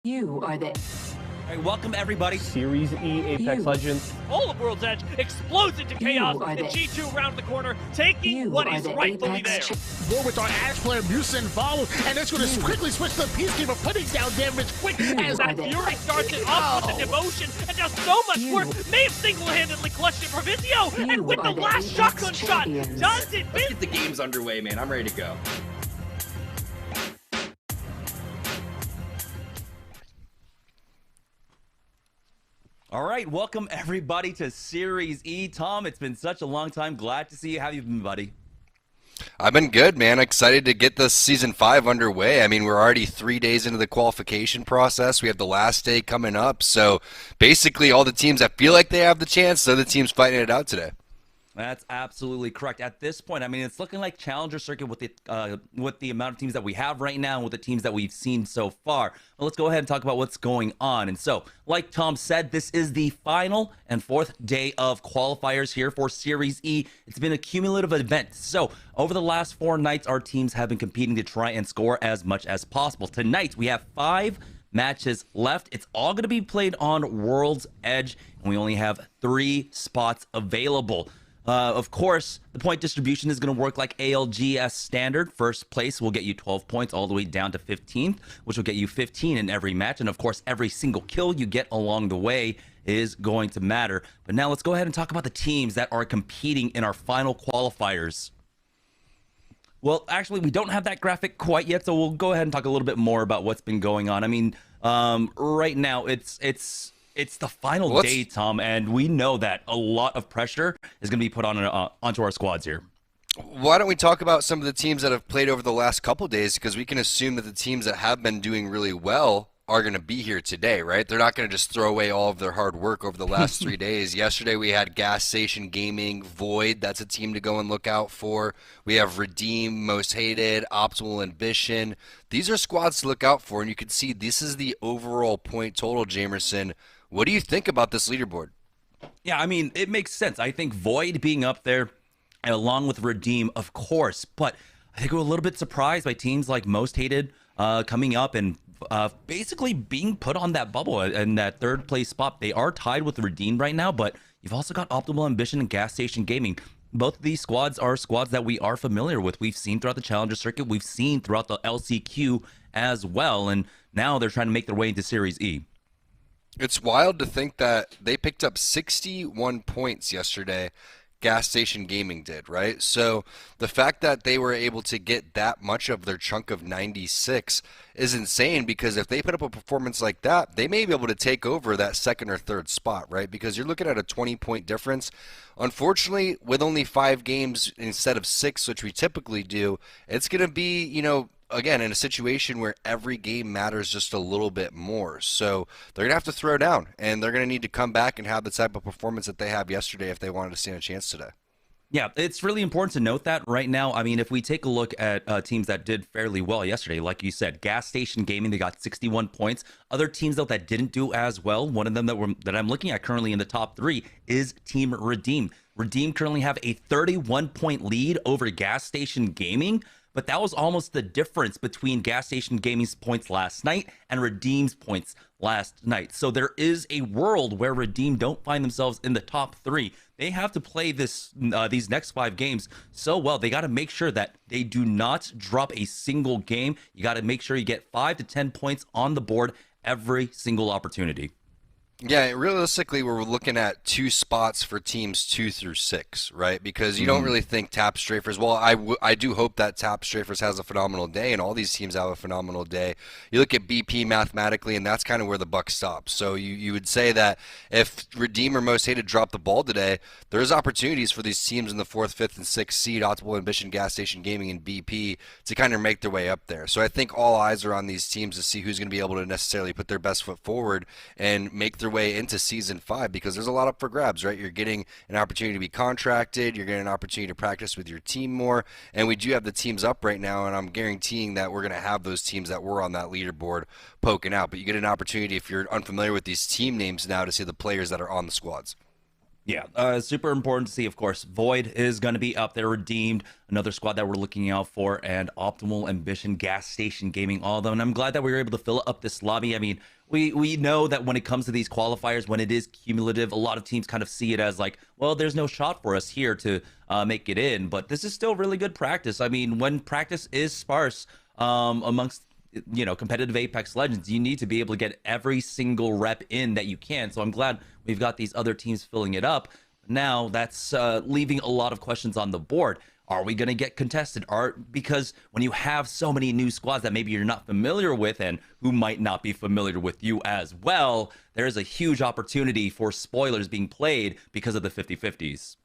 You are the... All right, welcome everybody. Series E Apex Legends. All of World's Edge explodes into chaos, and G2 around the corner, taking what is rightfully there. More with our Ash player Musin involved, and it's going to quickly switch to the Peacekeeper, putting down damage quick as that Fury starts it off with the devotion and does so much work. May have single-handedly clutched it for Vizio, and with the last shotgun shot, does it? Let's get the games underway, man. I'm ready to go. All right, welcome everybody to Series E. Tom, it's been such a long time. Glad to see you. How have you been, buddy? I've been good, man. Excited to get this season 5 underway. I mean, we're already 3 days into the qualification process. We have the last day coming up. So basically, all the teams that feel like they have the chance, they're the teams fighting it out today. That's absolutely correct. At this point, I mean, it's looking like Challenger Circuit with the amount of teams that we have right now and with the teams that we've seen so far. Well, let's go ahead and talk about what's going on. And so, like Tom said, this is the final and fourth day of qualifiers here for Series E. It's been a cumulative event. So, over the last 4 nights, our teams have been competing to try and score as much as possible. Tonight, we have 5 matches left. It's all going to be played on World's Edge, and we only have 3 spots available. Of course, the point distribution is going to work like ALGS standard. First place will get you 12 points all the way down to 15th, which will get you 15 in every match. And of course, every single kill you get along the way is going to matter. But now let's go ahead and talk about the teams that are competing in our final qualifiers. Well, actually, we don't have that graphic quite yet, so we'll go ahead and talk a little bit more about what's been going on. I mean, right now, it's the final day, Tom, and we know that a lot of pressure is going to be put onto our squads here. Why don't we talk about some of the teams that have played over the last couple days, because we can assume that the teams that have been doing really well are going to be here today, right? They're not going to just throw away all of their hard work over the last 3 days. Yesterday we had Gas Station Gaming, Void. That's a team to go and look out for. We have Redeem, Most Hated, Optimal Ambition. These are squads to look out for, and you can see this is the overall point total, Jamerson. What do you think about this leaderboard? Yeah, I mean, it makes sense. I think Void being up there, along with Redeem, of course. But I think we're a little bit surprised by teams like Most Hated coming up and basically being put on that bubble and that third place spot. They are tied with Redeem right now, but you've also got Optimal Ambition and Gas Station Gaming. Both of these squads are squads that we are familiar with. We've seen throughout the Challenger Circuit. We've seen throughout the LCQ as well. And now they're trying to make their way into Series E. It's wild to think that they picked up 61 points yesterday. Gas Station Gaming did, right? So the fact that they were able to get that much of their chunk of 96 is insane, because if they put up a performance like that, they may be able to take over that second or third spot, right? Because you're looking at a 20-point difference. Unfortunately, with only 5 games instead of 6, which we typically do, it's going to be, again, in a situation where every game matters just a little bit more. So they're going to have to throw down, and they're going to need to come back and have the type of performance that they have yesterday if they wanted to stand a chance today. Yeah, it's really important to note that right now. I mean, if we take a look at teams that did fairly well yesterday, like you said, Gas Station Gaming, they got 61 points. Other teams, though, that didn't do as well, one of them that I'm looking at currently in the top 3 is Team Redeem. Redeem currently have a 31-point lead over Gas Station Gaming. But that was almost the difference between Gas Station Gaming's points last night and Redeem's points last night. So there is a world where Redeem don't find themselves in the top 3. They have to play these next 5 games so well. They got to make sure that they do not drop a single game. You got to make sure you get 5 to 10 points on the board every single opportunity. Yeah, realistically, we're looking at 2 spots for teams 2 through 6, right? Because you don't really think Tap Strafers. Well, I do hope that Tap Strafers has a phenomenal day, and all these teams have a phenomenal day. You look at BP mathematically, and that's kind of where the buck stops. So you would say that if Redeem or Most Hated drop the ball today, there's opportunities for these teams in the 4th, 5th, and 6th seed, Optimal Ambition, Gas Station Gaming, and BP, to kind of make their way up there. So I think all eyes are on these teams to see who's going to be able to necessarily put their best foot forward and make their way into season 5, because there's a lot up for grabs, right? You're getting an opportunity to be contracted, you're getting an opportunity to practice with your team more, and we do have the teams up right now, and I'm guaranteeing that we're going to have those teams that were on that leaderboard poking out. But you get an opportunity, if you're unfamiliar with these team names now, to see the players that are on the squads. Yeah, super important to see, of course. Void is going to be up there, Redeemed, another squad that we're looking out for, and Optimal Ambition, Gas Station Gaming, all of them. And I'm glad that we were able to fill up this lobby. I mean, we know that when it comes to these qualifiers, when it is cumulative, a lot of teams kind of see it as like, well, there's no shot for us here to make it in. But this is still really good practice. I mean, when practice is sparse amongst competitive Apex Legends, you need to be able to get every single rep in that you can. So I'm glad we've got these other teams filling it up. Now that's leaving a lot of questions on the board. Are we going to get contested? Because when you have so many new squads that maybe you're not familiar with and who might not be familiar with you as well, there's a huge opportunity for spoilers being played because of the 50-50s.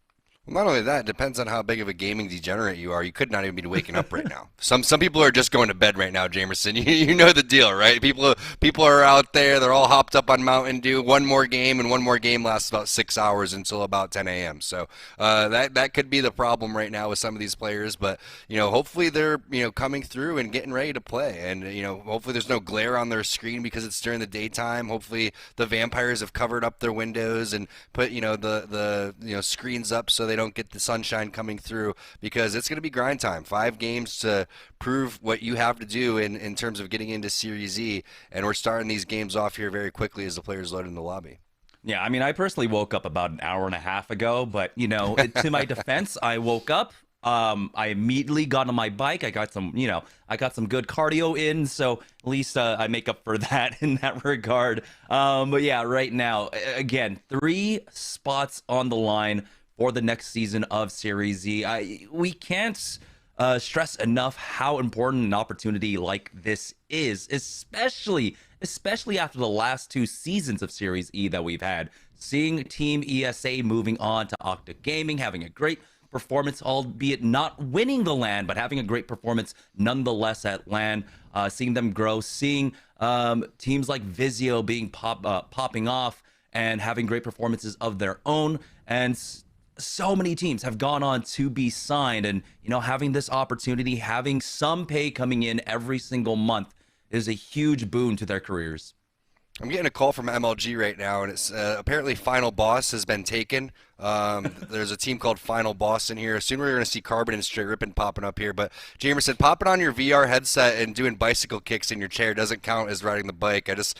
Well, not only that, it depends on how big of a gaming degenerate you are. You could not even be waking up right now. Some people are just going to bed right now, Jamerson. You know the deal, right? People are out there. They're all hopped up on Mountain Dew. One more game, and one more game lasts about 6 hours until about 10 a.m. So that could be the problem right now with some of these players. But hopefully they're coming through and getting ready to play. And hopefully there's no glare on their screen because it's during the daytime. Hopefully the vampires have covered up their windows and put the screens up so they don't get the sunshine coming through, because it's going to be grind time. 5 games to prove what you have to do in terms of getting into Series E, and we're starting these games off here very quickly as the players load in the lobby. Yeah, I mean, I personally woke up about an hour and a half ago, but to my defense, I woke up. I immediately got on my bike. I got some good cardio in, so at least I make up for that in that regard. But yeah, right now, again, 3 spots on the line for the next season of Series E. We can't stress enough how important an opportunity like this is, especially after the last 2 seasons of Series E that we've had. Seeing Team ESA moving on to Octa Gaming, having a great performance, albeit not winning the LAN, but having a great performance nonetheless at LAN, seeing them grow, seeing teams like Vizio being popping off and having great performances of their own, and so many teams have gone on to be signed, and having this opportunity, having some pay coming in every single month is a huge boon to their careers. I'm getting a call from MLG right now, and it's apparently Final Boss has been taken. There's a team called Final Boss in here. Soon we're going to see Carbon and Straight Rippin' popping up here. But Jamerson, popping on your VR headset and doing bicycle kicks in your chair doesn't count as riding the bike. I just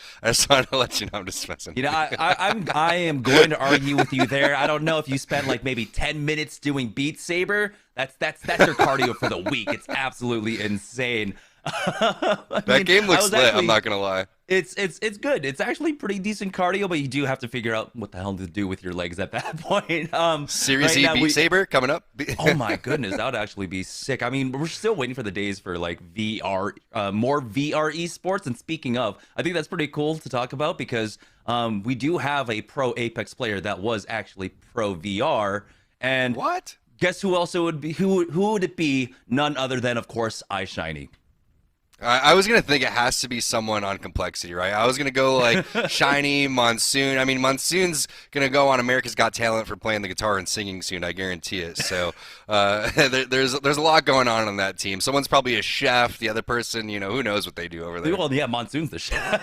wanted to let you know I'm just messing. I am going to argue with you there. I don't know if you spent like maybe 10 minutes doing Beat Saber. That's your cardio for the week. It's absolutely insane. That game looks lit. I'm not gonna lie. It's good. It's actually pretty decent cardio, but you do have to figure out what the hell to do with your legs at that point. Series E Beat Saber coming up. Oh my goodness, that would actually be sick. I mean, we're still waiting for the days for like VR, more VR esports. And speaking of, I think that's pretty cool to talk about, because we do have a pro Apex player that was actually pro VR. And what? Guess who else it would be? Who would it be? None other than, of course, iShiny. I was going to think it has to be someone on Complexity, right? I was going to go like Shiny, Monsoon. I mean, Monsoon's going to go on America's Got Talent for playing the guitar and singing soon, I guarantee it. So there's a lot going on that team. Someone's probably a chef. The other person, who knows what they do over there. Well, yeah, Monsoon's the chef.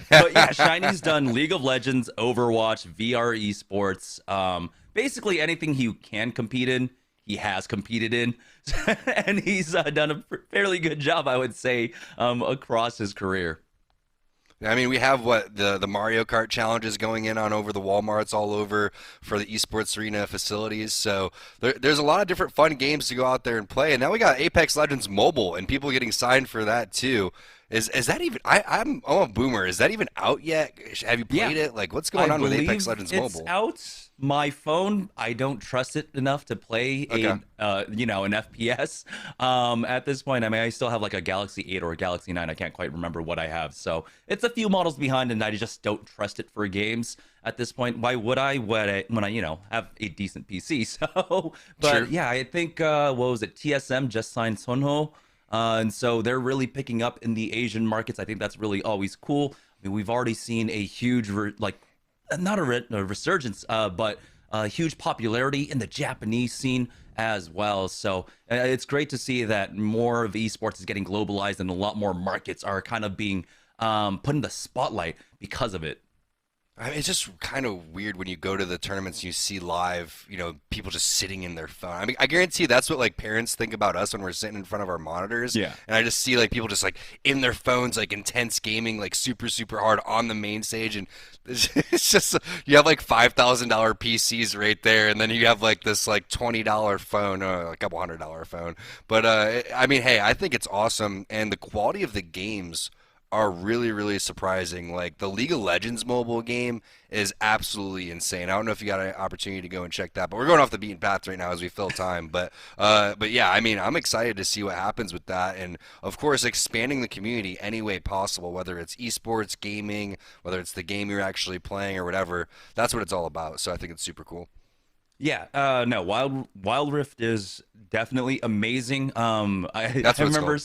But yeah, Shiny's done League of Legends, Overwatch, VR esports. Basically anything he can compete in, he has competed in. And he's done a fairly good job, I would say, across his career. I mean, we have the Mario Kart challenges going in on over the Walmarts all over for the esports arena facilities. So there's a lot of different fun games to go out there and play. And now we got Apex Legends Mobile and people getting signed for that too. Is that even? I'm a boomer. Is that even out yet? Have you played it? Like, what's going on with Apex Legends Mobile? It's out. My phone, I don't trust it enough to play an FPS. At this point, I mean, I still have like a Galaxy 8 or a Galaxy 9. I can't quite remember what I have. So it's a few models behind, and I just don't trust it for games at this point. Why would I when I have a decent PC? So, but Sure. Yeah, I think what was it? TSM just signed Sunho. And so they're really picking up in the Asian markets. I think that's really always cool. I mean, we've already seen a huge, not a resurgence, but a huge popularity in the Japanese scene as well. So it's great to see that more of esports is getting globalized and a lot more markets are kind of being put in the spotlight because of it. I mean, it's just kind of weird when you go to the tournaments and you see live, people just sitting in their phone. I mean, I guarantee that's what like parents think about us when we're sitting in front of our monitors. Yeah. And I just see like people just like in their phones, like intense gaming, like super, super hard on the main stage. And it's just, you have like $5,000 PCs right there. And then you have like this like $20 phone, or a couple $100 phone. But I mean, hey, I think it's awesome. And the quality of the games are really, really surprising. Like the League of Legends mobile game is absolutely insane. I don't know if you got an opportunity to go and check that, but we're going off the beaten path right now as we fill time. But yeah, I mean, I'm excited to see what happens with that, and of course, expanding the community any way possible, whether it's esports, gaming, whether it's the game you're actually playing or whatever. That's what it's all about. So I think it's super cool. Yeah, no, Wild Rift is definitely amazing. That's I what it's remember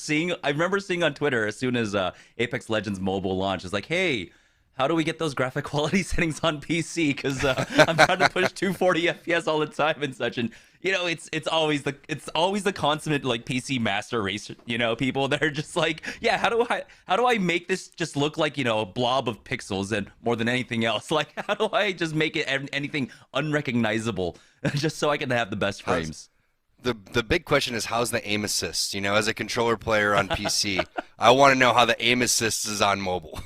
seeing on Twitter as soon as Apex Legends mobile launched, it's like, hey, how do we get those graphic quality settings on PC? Because I'm trying to push 240 FPS all the time and such, and it's always the consummate like PC master race, people that are just like, yeah, how do I make this just look like a blob of pixels and more than anything else, like how do I just make it anything unrecognizable just so I can have the best frames. The big question is, how's the aim assist? As a controller player on PC, I want to know how the aim assist is on mobile.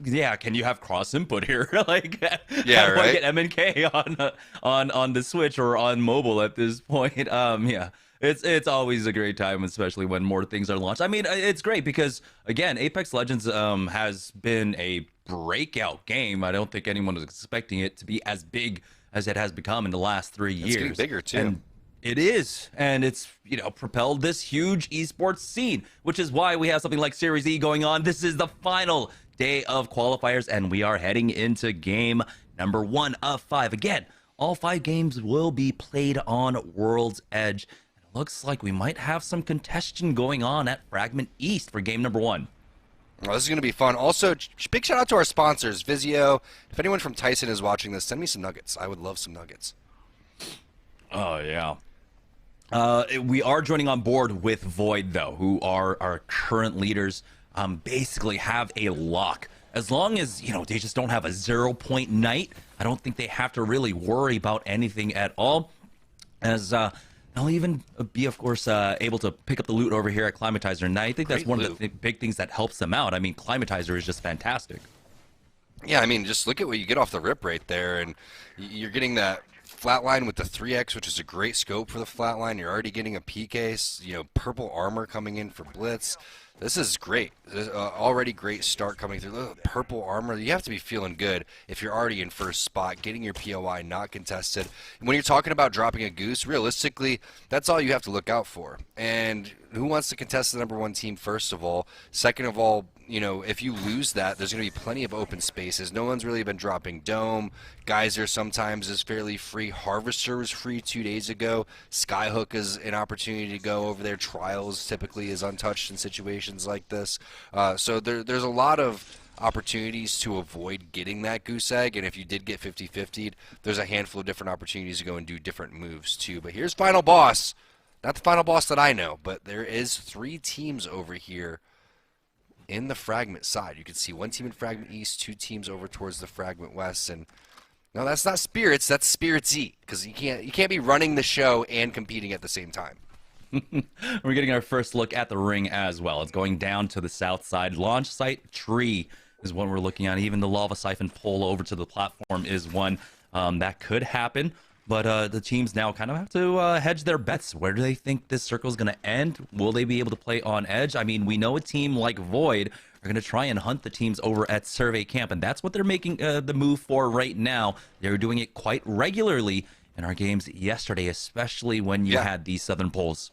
Yeah, can you have cross input here? Like, Yeah, how do I right? get MNK on the Switch or on mobile at this point? Yeah, it's always a great time, especially when more things are launched. I mean, it's great because again, Apex Legends has been a breakout game. I don't think anyone was expecting it to be as big as it has become in the last 3 years. It's getting bigger too. And it is, and it's propelled this huge esports scene, which is why we have something like Series E going on. This is the final day of qualifiers, and we are heading into game number 1 of 5. Again, all 5 games will be played on World's Edge. It looks like we might have some contention going on at Fragment East for game number 1. Well, this is going to be fun. Also, big shout out to our sponsors, Vizio. If anyone from Tyson is watching this, send me some nuggets. I would love some nuggets. Oh, yeah. We are joining on board with Void, though, who are our current leaders. Basically have a lock. As long as, they just don't have a 0-point night, I don't think they have to really worry about anything at all. As they'll even be, of course, able to pick up the loot over here at Climatizer. And I think that's one of the big things that helps them out. I mean, Climatizer is just fantastic. Yeah, I mean, just look at what you get off the rip right there. And you're getting that flatline with the 3x, which is a great scope for the flatline. You're already getting a PK, purple armor coming in for Blitz. This is great. This is, already great start coming through. Look, purple armor. You have to be feeling good if you're already in first spot, getting your POI not contested. And when you're talking about dropping a goose, realistically, that's all you have to look out for. And who wants to contest the number 1 team, first of all? Second of all, if you lose that, there's going to be plenty of open spaces. No one's really been dropping Dome. Geyser sometimes is fairly free. Harvester was free 2 days ago. Skyhook is an opportunity to go over there. Trials typically is untouched in situations like this. So there's a lot of opportunities to avoid getting that goose egg, and if you did get 50-50'd, there's a handful of different opportunities to go and do different moves too. But here's Final Boss. Not the Final Boss that I know, but there is 3 teams over here in the Fragment side. You can see 1 team in Fragment East, 2 teams over towards the Fragment West, and no, that's not Spirits, that's Spirits E, because you can't be running the show and competing at the same time. We're getting our first look at the ring as well. It's going down to the south side. Launch site tree is one we're looking at. Even the lava siphon pull over to the platform is one that could happen. But the teams now kind of have to hedge their bets. Where do they think this circle is going to end? Will they be able to play on edge? I mean, we know a team like Void are going to try and hunt the teams over at Survey Camp, and that's what they're making the move for right now. They're doing it quite regularly in our games yesterday, especially when you had these southern poles.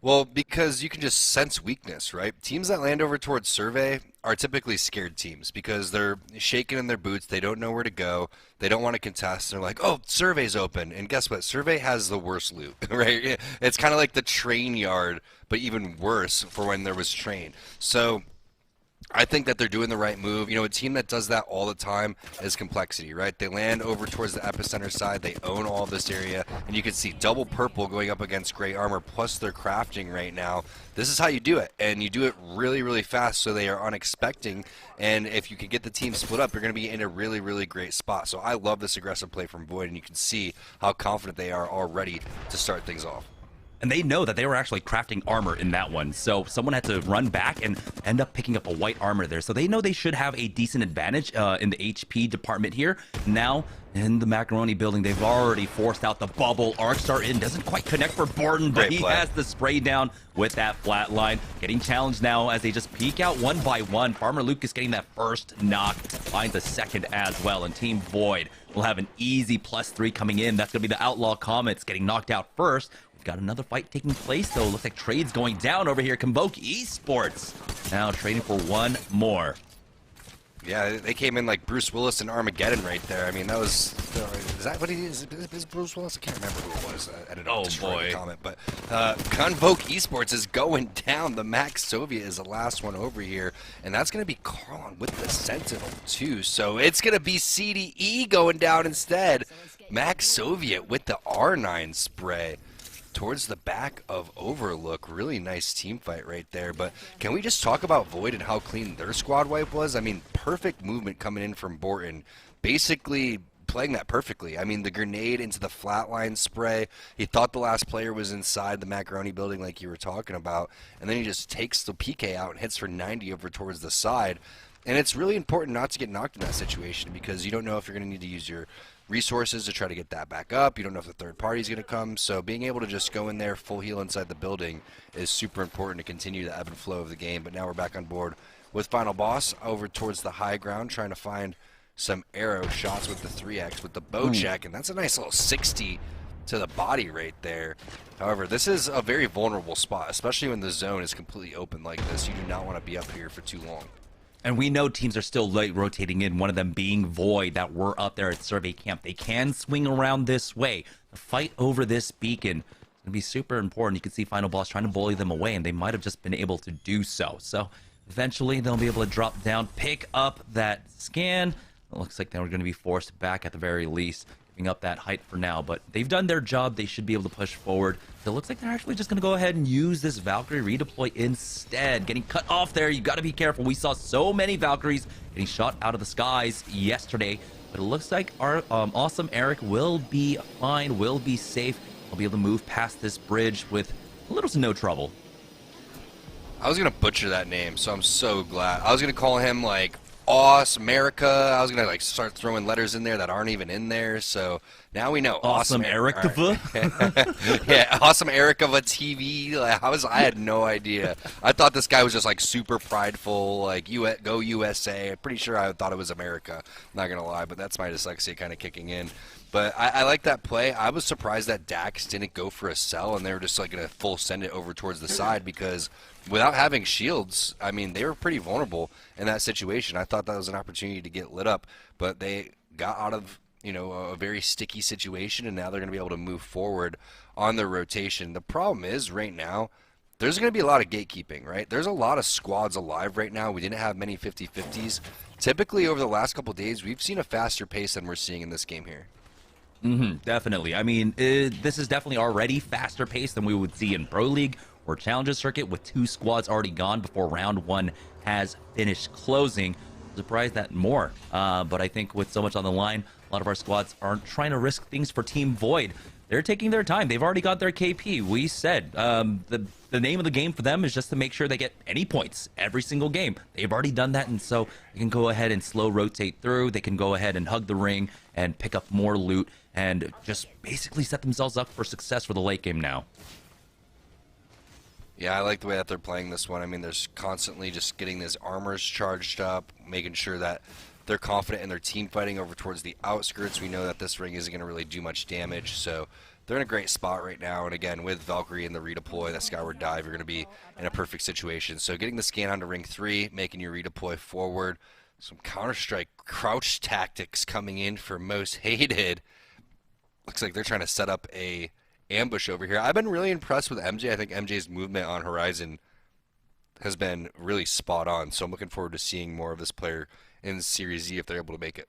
Well, because you can just sense weakness, right? Teams that land over towards Survey are typically scared teams because they're shaking in their boots. They don't know where to go. They don't want to contest. They're like, oh, Survey's open. And guess what? Survey has the worst loot, right? It's kind of like the train yard, but even worse for when there was train. So I think that they're doing the right move. A team that does that all the time is Complexity, right? They land over towards the epicenter side. They own all of this area. And you can see double purple going up against gray armor, plus their crafting right now. This is how you do it. And you do it really, really fast so they are unexpecting. And if you can get the team split up, you're going to be in a really, really great spot. So I love this aggressive play from Void, and you can see how confident they are already to start things off. And they know that they were actually crafting armor in that one. So someone had to run back and end up picking up a white armor there. So they know they should have a decent advantage in the HP department here. Now, in the Macaroni building, they've already forced out the bubble. Arcstar in doesn't quite connect for Borden, but he has the spray down with that flat line. Getting challenged now as they just peek out one by one. Farmer Lucas getting that first knock. Finds a second as well. And Team Void will have an easy +3 coming in. That's going to be the Outlaw Comets getting knocked out first. Got another fight taking place, though. Looks like trades going down over here. Convoke Esports now trading for one more. Yeah, they came in like Bruce Willis and Armageddon right there. I mean, that was... Is that what he is? Is Bruce Willis? I can't remember who it was. I ended up destroying the comment. But Gunvoke Esports is going down. The Max Soviet is the last one over here. And that's going to be Carlon with the Sentinel, too. So it's going to be CDE going down instead. Max Soviet with the R9 spray towards the back of Overlook. Really nice team fight right there. But can we just talk about Void and how clean their squad wipe was? I mean, perfect movement coming in from Borton. Basically playing that perfectly. I mean, the grenade into the flatline spray. He thought the last player was inside the Macaroni building like you were talking about. And then he just takes the PK out and hits for 90 over towards the side. And it's really important not to get knocked in that situation because you don't know if you're going to need to use your resources to try to get that back up. You don't know if the third party is going to come. So being able to just go in there full heal inside the building is super important to continue the ebb and flow of the game. But now we're back on board with Final Boss over towards the high ground, trying to find some arrow shots with the 3x with the bow check. And that's a nice little 60 to the body right there. However, this is a very vulnerable spot, especially when the zone is completely open like this. You do not want to be up here for too long. And we know teams are still late rotating in, one of them being Void that were up there at Survey Camp. They can swing around this way. The fight over this beacon is going to be super important. You can see Final Boss trying to bully them away, and they might have just been able to do so. So eventually they'll be able to drop down, pick up that scan. It looks like they're going to be forced back at the very least, giving up that height for now. But they've done their job. They should be able to push forward. So it looks like they're actually just going to go ahead and use this Valkyrie redeploy instead. Getting cut off there. You got to be careful. We saw so many Valkyries getting shot out of the skies yesterday. But it looks like our awesome Eric will be fine, will be safe. Will be able to move past this bridge with little to no trouble. I was going to butcher that name, so I'm so glad. I was going to call him like Awesome America. I was gonna like start throwing letters in there that aren't even in there. So now we know Awesome Erica. Right. Yeah, Awesome Erica TV. Like, I had no idea. I thought this guy was just like super prideful, like go USA. I'm pretty sure I thought it was America. I'm not gonna lie, but that's my dyslexia kind of kicking in. But I like that play. I was surprised that Dax didn't go for a sell and they were just like gonna full send it over towards the side because without having shields, I mean, they were pretty vulnerable in that situation. I thought that was an opportunity to get lit up, but they got out of, you know, a very sticky situation, and now they're going to be able to move forward on their rotation. The problem is right now, there's going to be a lot of gatekeeping, right? There's a lot of squads alive right now. We didn't have many 50-50s. Typically, over the last couple days, we've seen a faster pace than we're seeing in this game here. Definitely. I mean, this is definitely already faster paced than we would see in Pro League or Challenger Circuit with 2 squads already gone before round 1 has finished closing. I'm surprised that more, but I think with so much on the line, a lot of our squads aren't trying to risk things for Team Void. They're taking their time. They've already got their KP. We said the name of the game for them is just to make sure they get any points every single game. They've already done that, and so they can go ahead and slow rotate through. They can go ahead and hug the ring and pick up more loot and just basically set themselves up for success for the late game now. Yeah, I like the way that they're playing this one. I mean, they're constantly just getting these armors charged up, making sure that they're confident in their team fighting over towards the outskirts. We know that this ring isn't going to really do much damage, so they're in a great spot right now. And again, with Valkyrie and the redeploy, that Skyward Dive, you're going to be in a perfect situation. So getting the scan onto ring 3, making your redeploy forward. Some Counter-Strike crouch tactics coming in for Most Hated. Looks like they're trying to set up a ambush over here. I've been really impressed with MJ. I think MJ's movement on Horizon has been really spot on, so I'm looking forward to seeing more of this player in Series Z if they're able to make it.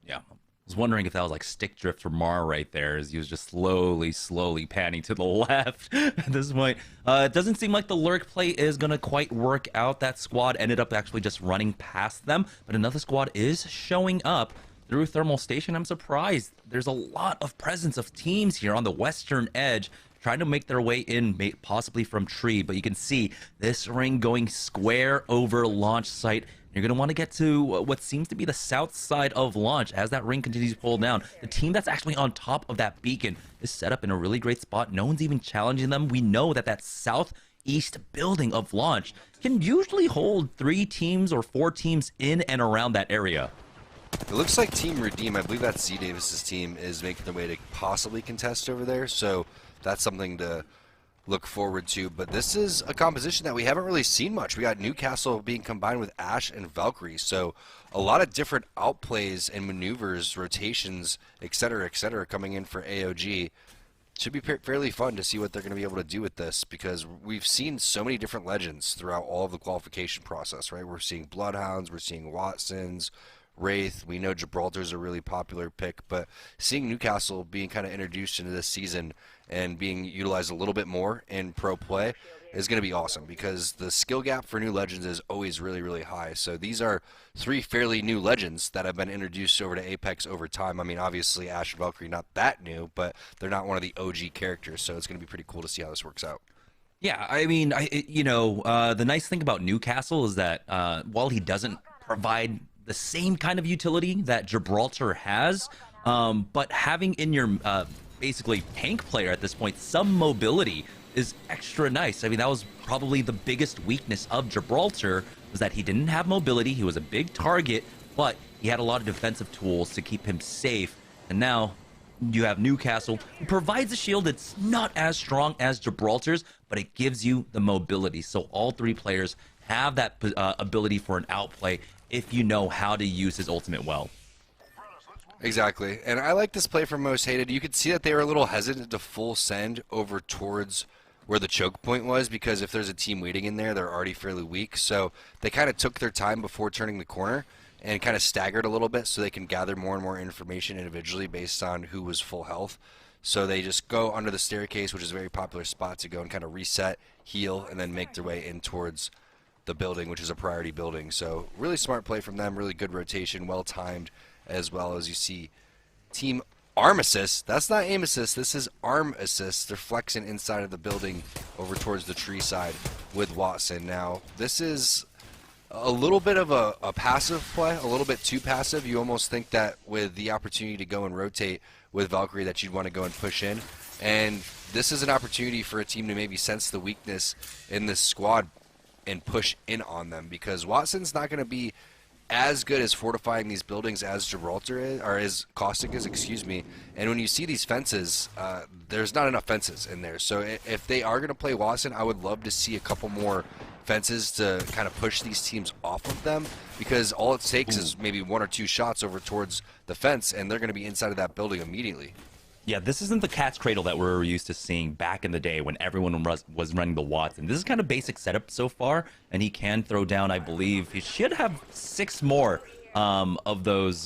Yeah, I was wondering if that was like stick drift for Mar right there, as he was just slowly panning to the left at this point. It doesn't seem like the lurk play is going to quite work out. That squad ended up actually just running past them, but another squad is showing up through Thermal Station. I'm surprised. There's a lot of presence of teams here on the western edge trying to make their way in, possibly from Tree, but you can see this ring going square over launch site. You're going to want to get to what seems to be the south side of launch as that ring continues to pull down. The team that's actually on top of that beacon is set up in a really great spot. No one's even challenging them. We know that that southeast building of launch can usually hold 3 teams or 4 teams in and around that area. It looks like Team Redeem, I believe that's Z Davis's team, is making their way to possibly contest over there. So that's something to look forward to. But this is a composition that we haven't really seen much. We got Newcastle being combined with Ashe and Valkyrie, so a lot of different outplays and maneuvers, rotations, etc., coming in for AOG. Should be fairly fun to see what they're going to be able to do with this, because we've seen so many different legends throughout all of the qualification process, right? We're seeing Bloodhounds, we're seeing Watsons, Wraith. We know Gibraltar's a really popular pick, but seeing Newcastle being kind of introduced into this season and being utilized a little bit more in pro play is going to be awesome, because the skill gap for new legends is always really, really high. So these are 3 fairly new legends that have been introduced over to Apex over time. I mean, obviously Ashe and Valkyrie not that new, but they're not one of the OG characters, so it's going to be pretty cool to see how this works out. Yeah, I mean, the nice thing about Newcastle is that while he doesn't provide the same kind of utility that Gibraltar has, but having in your basically tank player at this point some mobility is extra nice. I mean, that was probably the biggest weakness of Gibraltar, was that he didn't have mobility. He was a big target, but he had a lot of defensive tools to keep him safe. And now you have Newcastle, who provides a shield that's not as strong as Gibraltar's, but it gives you the mobility. So all 3 players have that ability for an outplay if you know how to use his ultimate well. Exactly, and I like this play from Most Hated. You could see that they were a little hesitant to full send over towards where the choke point was, because if there's a team waiting in there, they're already fairly weak. So they kind of took their time before turning the corner and kind of staggered a little bit so they can gather more and more information individually based on who was full health. So they just go under the staircase, which is a very popular spot to go and kind of reset, heal, and then make their way in towards the building, which is a priority building. So really smart play from them, really good rotation, well timed, as well as you see team arm assist. That's not aim assist, this is arm assist. They're flexing inside of the building over towards the tree side with Watson. Now this is a little bit of a passive play, a little bit too passive. You almost think that with the opportunity to go and rotate with Valkyrie that you'd want to go and push in, and this is an opportunity for a team to maybe sense the weakness in this squad and push in on them, because Watson's not going to be as good as fortifying these buildings as Gibraltar is, or as Caustic is, excuse me. And when you see these fences, there's not enough fences in there. So if they are going to play Watson, I would love to see a couple more fences to kind of push these teams off of them, because all it takes is maybe 1 or 2 shots over towards the fence, and they're going to be inside of that building immediately. Yeah, this isn't the cat's cradle that we're used to seeing back in the day when everyone was running the Watson. This is kind of basic setup so far, and he can throw down, I believe, he should have 6 more of those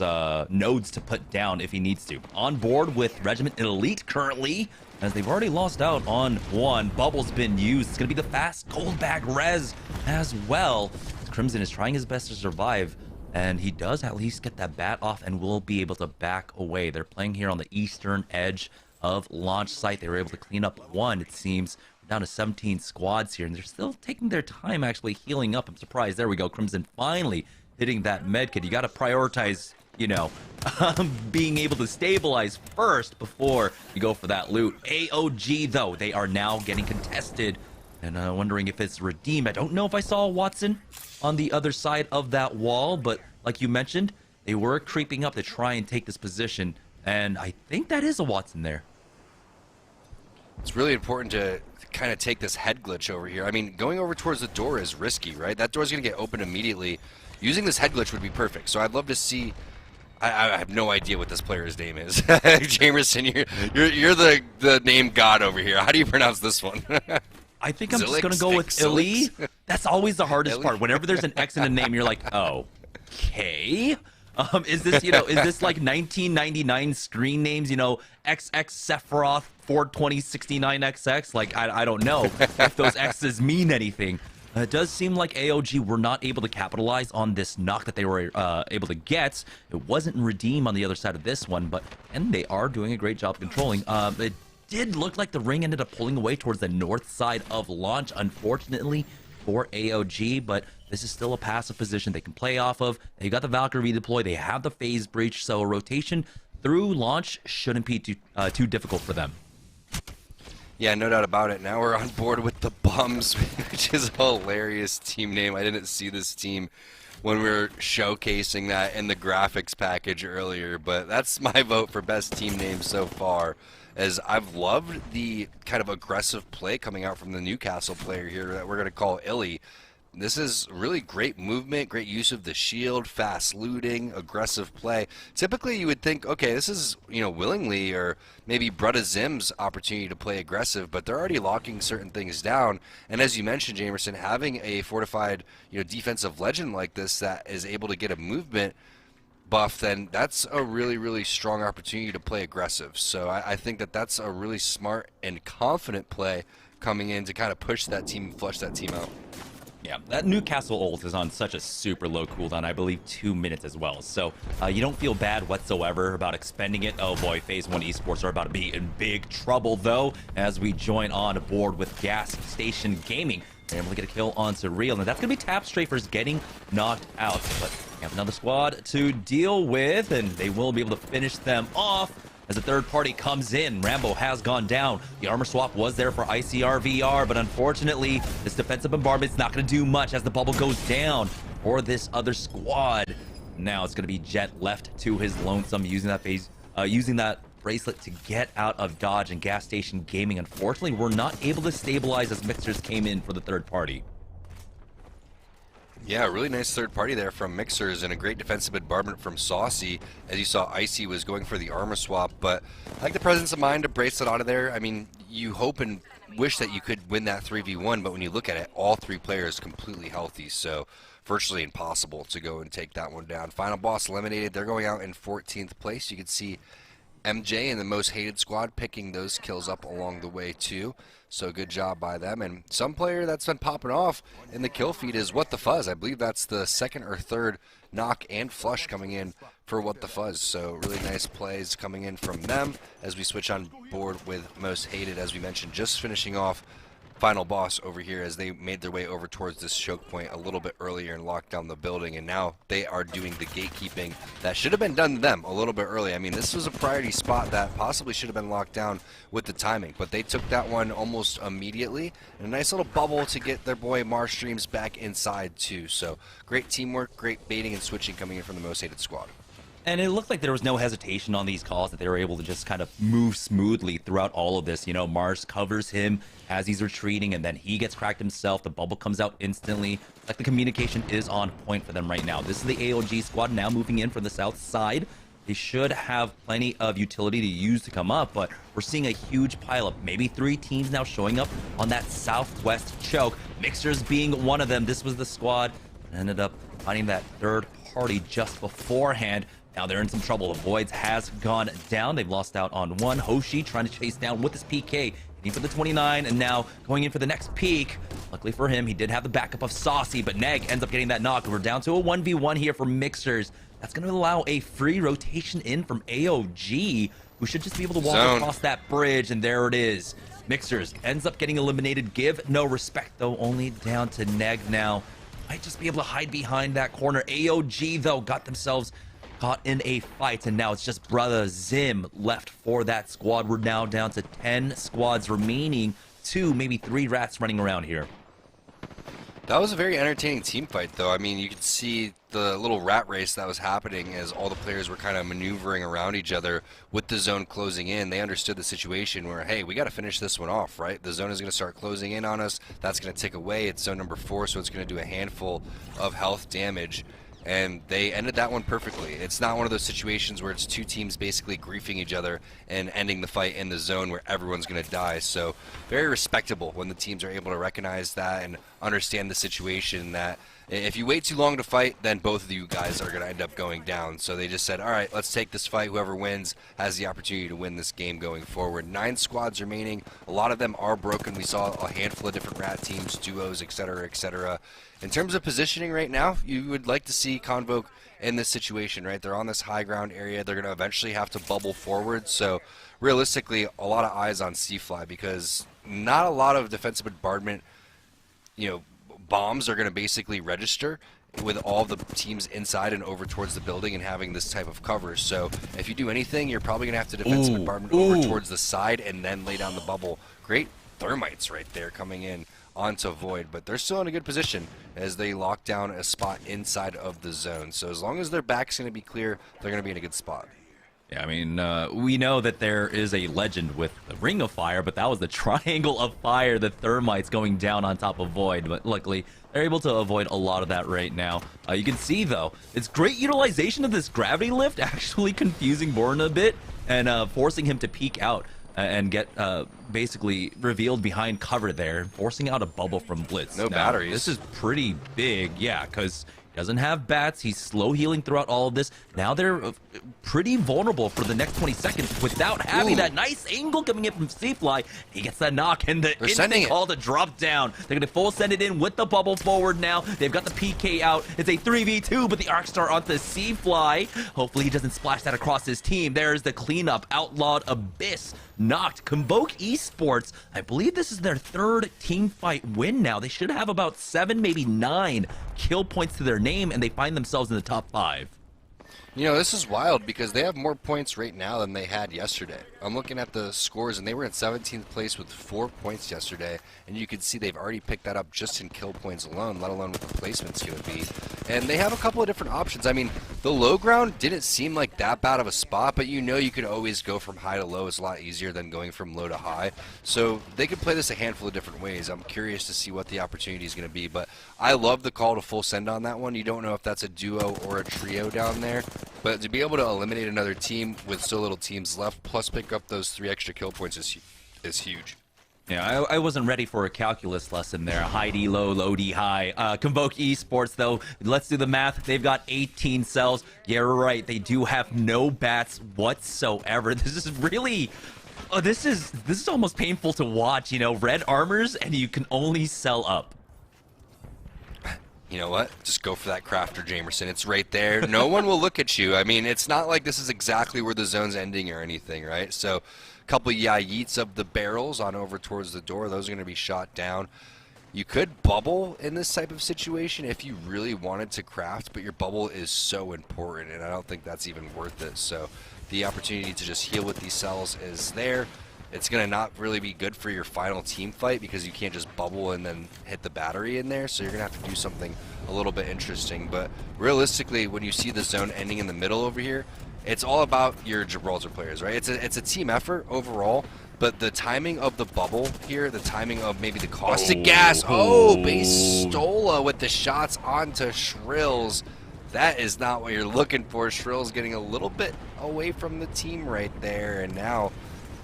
nodes to put down if he needs to. On board with Regiment Elite currently, as they've already lost out on 1. Bubble's been used. It's going to be the fast gold bag res as well. Crimson is trying his best to survive, and he does at least get that bat off and will be able to back away. They're playing here on the eastern edge of launch site. They were able to clean up 1, it seems. We're down to 17 squads here, and they're still taking their time actually healing up. I'm surprised. There we go. Crimson finally hitting that med kit. You got to prioritize, you know, being able to stabilize first before you go for that loot. AOG, though, they are now getting contested, and wondering if it's redeemed. I don't know if I saw Watson on the other side of that wall, but like you mentioned, they were creeping up to try and take this position, and I think that is a Watson there. It's really important to kind of take this head glitch over here. I mean, going over towards the door is risky, right? That door's going to get opened immediately. Using this head glitch would be perfect, so I'd love to see... I have no idea what this player's name is. Jamerson, you're the name god over here. How do you pronounce this one? I think I'm just going to go with Illy. That's always the hardest part. Whenever there's an X in a name, you're like, oh, okay. Is this, you know, is this like 1999 screen names, you know, XX Sephiroth 42069XX? Like, I don't know if those X's mean anything. It does seem like AOG were not able to capitalize on this knock that they were able to get. It wasn't redeemed on the other side of this one, and they are doing a great job controlling. It did look like the ring ended up pulling away towards the north side of launch, unfortunately for AOG, but this is still a passive position they can play off of. They got the Valkyrie deploy, they have the phase breach, so a rotation through launch shouldn't be too difficult for them. Yeah, no doubt about it. Now we're on board with the Bums, which is a hilarious team name. I didn't see this team when we were showcasing that in the graphics package earlier, but that's my vote for best team name so far. as I've loved the kind of aggressive play coming out from the Newcastle player here that we're going to call Illy. This is really great movement, great use of the shield, fast looting, aggressive play. Typically, you would think, okay, this is, willingly or maybe Brutta Zim's opportunity to play aggressive, but they're already locking certain things down. And as you mentioned, Jamerson, having a fortified, defensive legend like this that is able to get a movement buff, then that's a really, really strong opportunity to play aggressive. So I think that that's a really smart and confident play coming in to kind of push that team, flush that team out. Yeah, that Newcastle ult is on such a super low cooldown, I believe 2 minutes as well. So you don't feel bad whatsoever about expending it. Oh boy, Phase 1 Esports are about to be in big trouble though, as we join on board with Gas Station Gaming. They're able to get a kill onto Real, and that's going to be Tap Strafers getting knocked out. But we have another squad to deal with, and they will be able to finish them off. As the third party comes in, Rambo has gone down. The armor swap was there for ICR VR, but unfortunately, this defensive bombardment's not going to do much as the bubble goes down for this other squad. Now it's going to be Jet left to his lonesome, using that bracelet to get out of dodge, and Gas Station Gaming, unfortunately, were not able to stabilize as Mixers came in for the third party. Yeah, really nice third party there from Mixers and a great defensive bombardment from Saucy. As you saw, Icy was going for the armor swap, but I like the presence of mind to brace it out of there. I mean, you hope and wish that you could win that 3v1, but when you look at it, all three players completely healthy, so virtually impossible to go and take that one down. Final boss eliminated. They're going out in 14th place. You can see MJ and the most hated squad picking those kills up along the way too. So good job by them. And some player that's been popping off in the kill feed is What the Fuzz. I believe that's the second or third knock and flush coming in for What the Fuzz. So really nice plays coming in from them as we switch on board with most hated, as we mentioned, just finishing off final boss over here as they made their way over towards this choke point a little bit earlier and locked down the building, and now they are doing the gatekeeping that should have been done to them a little bit early. I mean, this was a priority spot that possibly should have been locked down with the timing, but they took that one almost immediately, and a nice little bubble to get their boy Marstreams back inside too. So great teamwork, great baiting and switching coming in from the most hated squad. And it looked like there was no hesitation on these calls, that they were able to just kind of move smoothly throughout all of this. Mars covers him as he's retreating, and then he gets cracked himself. The bubble comes out instantly. Like, the communication is on point for them right now. This is the AOG squad now moving in from the south side. They should have plenty of utility to use to come up, but we're seeing a huge pileup. Maybe 3 teams now showing up on that southwest choke. Mixers being one of them. This was the squad that ended up finding that third party just beforehand. Now they're in some trouble. The Voids has gone down. They've lost out on one. Hoshi trying to chase down with his PK. Heading for the 29, and now going in for the next peak. Luckily for him, he did have the backup of Saucy, but Neg ends up getting that knock. We're down to a 1v1 here for Mixers. That's going to allow a free rotation in from AOG, who should just be able to walk across that bridge, and there it is. Mixers ends up getting eliminated. Give no respect, though, only down to Neg now. Might just be able to hide behind that corner. AOG, though, got themselves caught in a fight, and now it's just Brother Zim left for that squad. We're now down to 10 squads remaining, 2, maybe 3 rats running around here. That was a very entertaining team fight, though. I mean, you could see the little rat race that was happening as all the players were kind of maneuvering around each other with the zone closing in. They understood the situation where, hey, we got to finish this one off, right? The zone is going to start closing in on us. That's going to tick away. It's zone number 4, so it's going to do a handful of health damage. And they ended that one perfectly. It's not one of those situations where it's 2 teams basically griefing each other and ending the fight in the zone where everyone's going to die. So very respectable when the teams are able to recognize that and understand the situation, that if you wait too long to fight, then both of you guys are going to end up going down. So they just said, all right, let's take this fight. Whoever wins has the opportunity to win this game going forward. 9 squads remaining. A lot of them are broken. We saw a handful of different rat teams, duos, etc., etc. In terms of positioning right now, you would like to see Convoke in this situation, right? They're on this high ground area. They're going to eventually have to bubble forward. So realistically, a lot of eyes on C-Fly, because not a lot of defensive bombardment, bombs are going to basically register with all the teams inside and over towards the building and having this type of cover. So if you do anything, you're probably going to have to defensive bombardment over towards the side and then lay down the bubble. Great thermites right there coming in onto Void, but they're still in a good position as they lock down a spot inside of the zone. So as long as their back's going to be clear, they're going to be in a good spot. Yeah, I mean, we know that there is a legend with the Ring of Fire, but that was the Triangle of Fire, the Thermites going down on top of Void. But luckily, they're able to avoid a lot of that right now. You can see, though, it's great utilization of this gravity lift, actually confusing Borna a bit and forcing him to peek out and get basically revealed behind cover there, forcing out a bubble from Blitz. No now, batteries. This is pretty big, yeah, because doesn't have bats. He's slow healing throughout all of this. Now they're pretty vulnerable for the next 20 seconds without having that nice angle coming in from Seafly. He gets that knock and the instant call to drop down. They're going to full send it in with the bubble forward now. They've got the PK out. It's a 3v2, but the Arcstar onto Seafly. Hopefully he doesn't splash that across his team. There's the cleanup. Outlawed Abyss knocked. Convoke Esports, I believe this is their third team fight win now. They should have about 7, maybe 9 kill points to their name, and they find themselves in the top 5. You know, this is wild because they have more points right now than they had yesterday. I'm looking at the scores, and they were in 17th place with 4 points yesterday, and you can see they've already picked that up just in kill points alone, let alone what the placement's going to be. And they have a couple of different options. I mean, the low ground didn't seem like that bad of a spot, but you know you could always go from high to low. It's a lot easier than going from low to high. So they could play this a handful of different ways. I'm curious to see what the opportunity is going to be, but I love the call to full send on that one. You don't know if that's a duo or a trio down there, but to be able to eliminate another team with so little teams left, plus pick up those 3 extra kill points is huge. Yeah, I wasn't ready for a calculus lesson there. High D low, low D high. Convoke Esports, though, let's do the math. They've got 18 cells. Yeah, right. They do have no bats whatsoever. This is really... Oh, this is almost painful to watch, you know, red armors, and you can only sell up. You know what? Just go for that crafter, Jamerson. It's right there. No one will look at you. I mean, it's not like this is exactly where the zone's ending or anything, right? So, a couple yeets of the barrels on over towards the door. Those are going to be shot down. You could bubble in this type of situation if you really wanted to craft, but your bubble is so important, and I don't think that's even worth it. So, the opportunity to just heal with these cells is there. It's going to not really be good for your final team fight because you can't just bubble and then hit the battery in there. So you're going to have to do something a little bit interesting. But realistically, when you see the zone ending in the middle over here, it's all about your Gibraltar players, right? It's a team effort overall. But the timing of the bubble here, the timing of maybe the caustic gas. Oh, Bastola with the shots onto Shrills. That is not what you're looking for. Shrills getting a little bit away from the team right there. And now...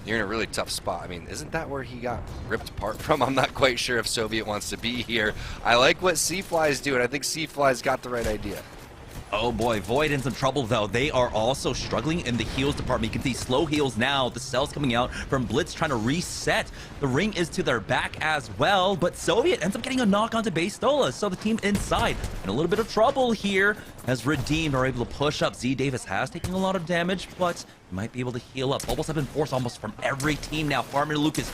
you're in a really tough spot. I mean, isn't that where he got ripped apart from? I'm not quite sure if Soviet wants to be here. I like what Seafly's doing. I think Seafly's got the right idea. Oh boy, Void in some trouble though. They are also struggling in the heals department. You can see slow heals now. The cells coming out from Blitz trying to reset. The ring is to their back as well, but Soviet ends up getting a knock onto Bastola. So the team inside in a little bit of trouble here as Redeemed are able to push up. Z Davis has taken a lot of damage, but might be able to heal up. Bubbles have been forced almost from every team now. Farmer Lucas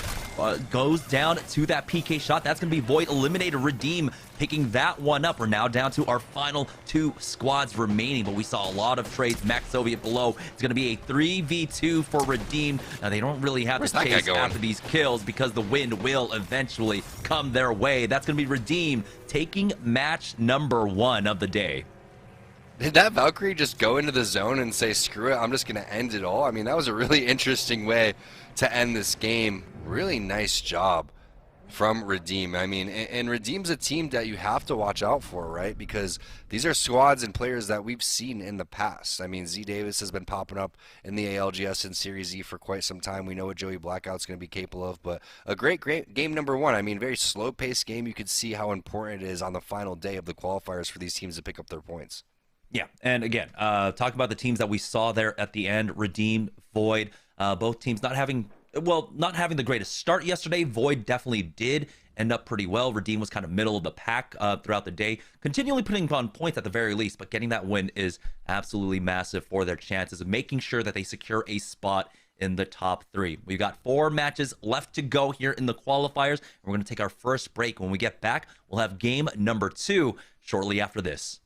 goes down to that PK shot. That's going to be Void eliminated. Redeem picking that one up. We're now down to our final 2 squads remaining, but we saw a lot of trades. Max Soviet below. It's going to be a 3v2 for Redeem. Now, they don't really have to chase after these kills because the win will eventually come their way. That's going to be Redeem taking match number 1 of the day. Did that Valkyrie just go into the zone and say, screw it, I'm just going to end it all? I mean, that was a really interesting way to end this game. Really nice job from Redeem. I mean, and Redeem's a team that you have to watch out for, right? Because these are squads and players that we've seen in the past. I mean, Z Davis has been popping up in the ALGS and Series E for quite some time. We know what Joey Blackout's going to be capable of, but a great game number 1. I mean, very slow-paced game. You could see how important it is on the final day of the qualifiers for these teams to pick up their points. Yeah, and again, talk about the teams that we saw there at the end. Redeem, Void, both teams not having the greatest start yesterday. Void definitely did end up pretty well. Redeem was kind of middle of the pack throughout the day, continually putting on points at the very least, but getting that win is absolutely massive for their chances of making sure that they secure a spot in the top 3. We've got 4 matches left to go here in the qualifiers. We're going to take our first break. When we get back, we'll have game number 2 shortly after this.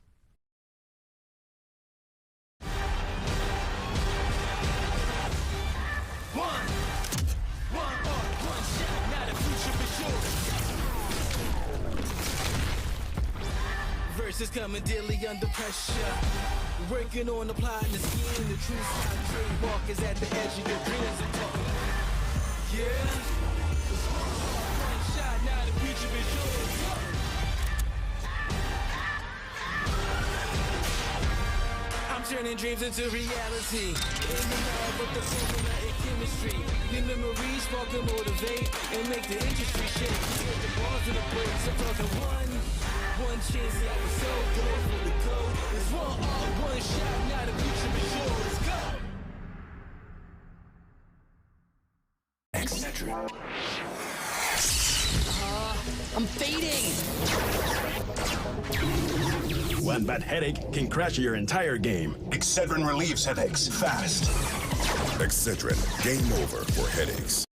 Verses coming daily under pressure. Working on the plot and the scheme, the true style trademark is at the edge of your dreams. I'm talking, yeah. One shot, now the future is yours. I'm turning dreams into reality. In the lab with the formula and chemistry. Your memories spark and motivate and make the industry shake. Get the balls to the brakes. I'm talking one chance, yeah, I was so good for the code. It's one shot, now the future is yours. Go! Eccentric. I'm fading. One bad headache can crash your entire game. Excedrin relieves headaches fast. Excedrin, game over for headaches.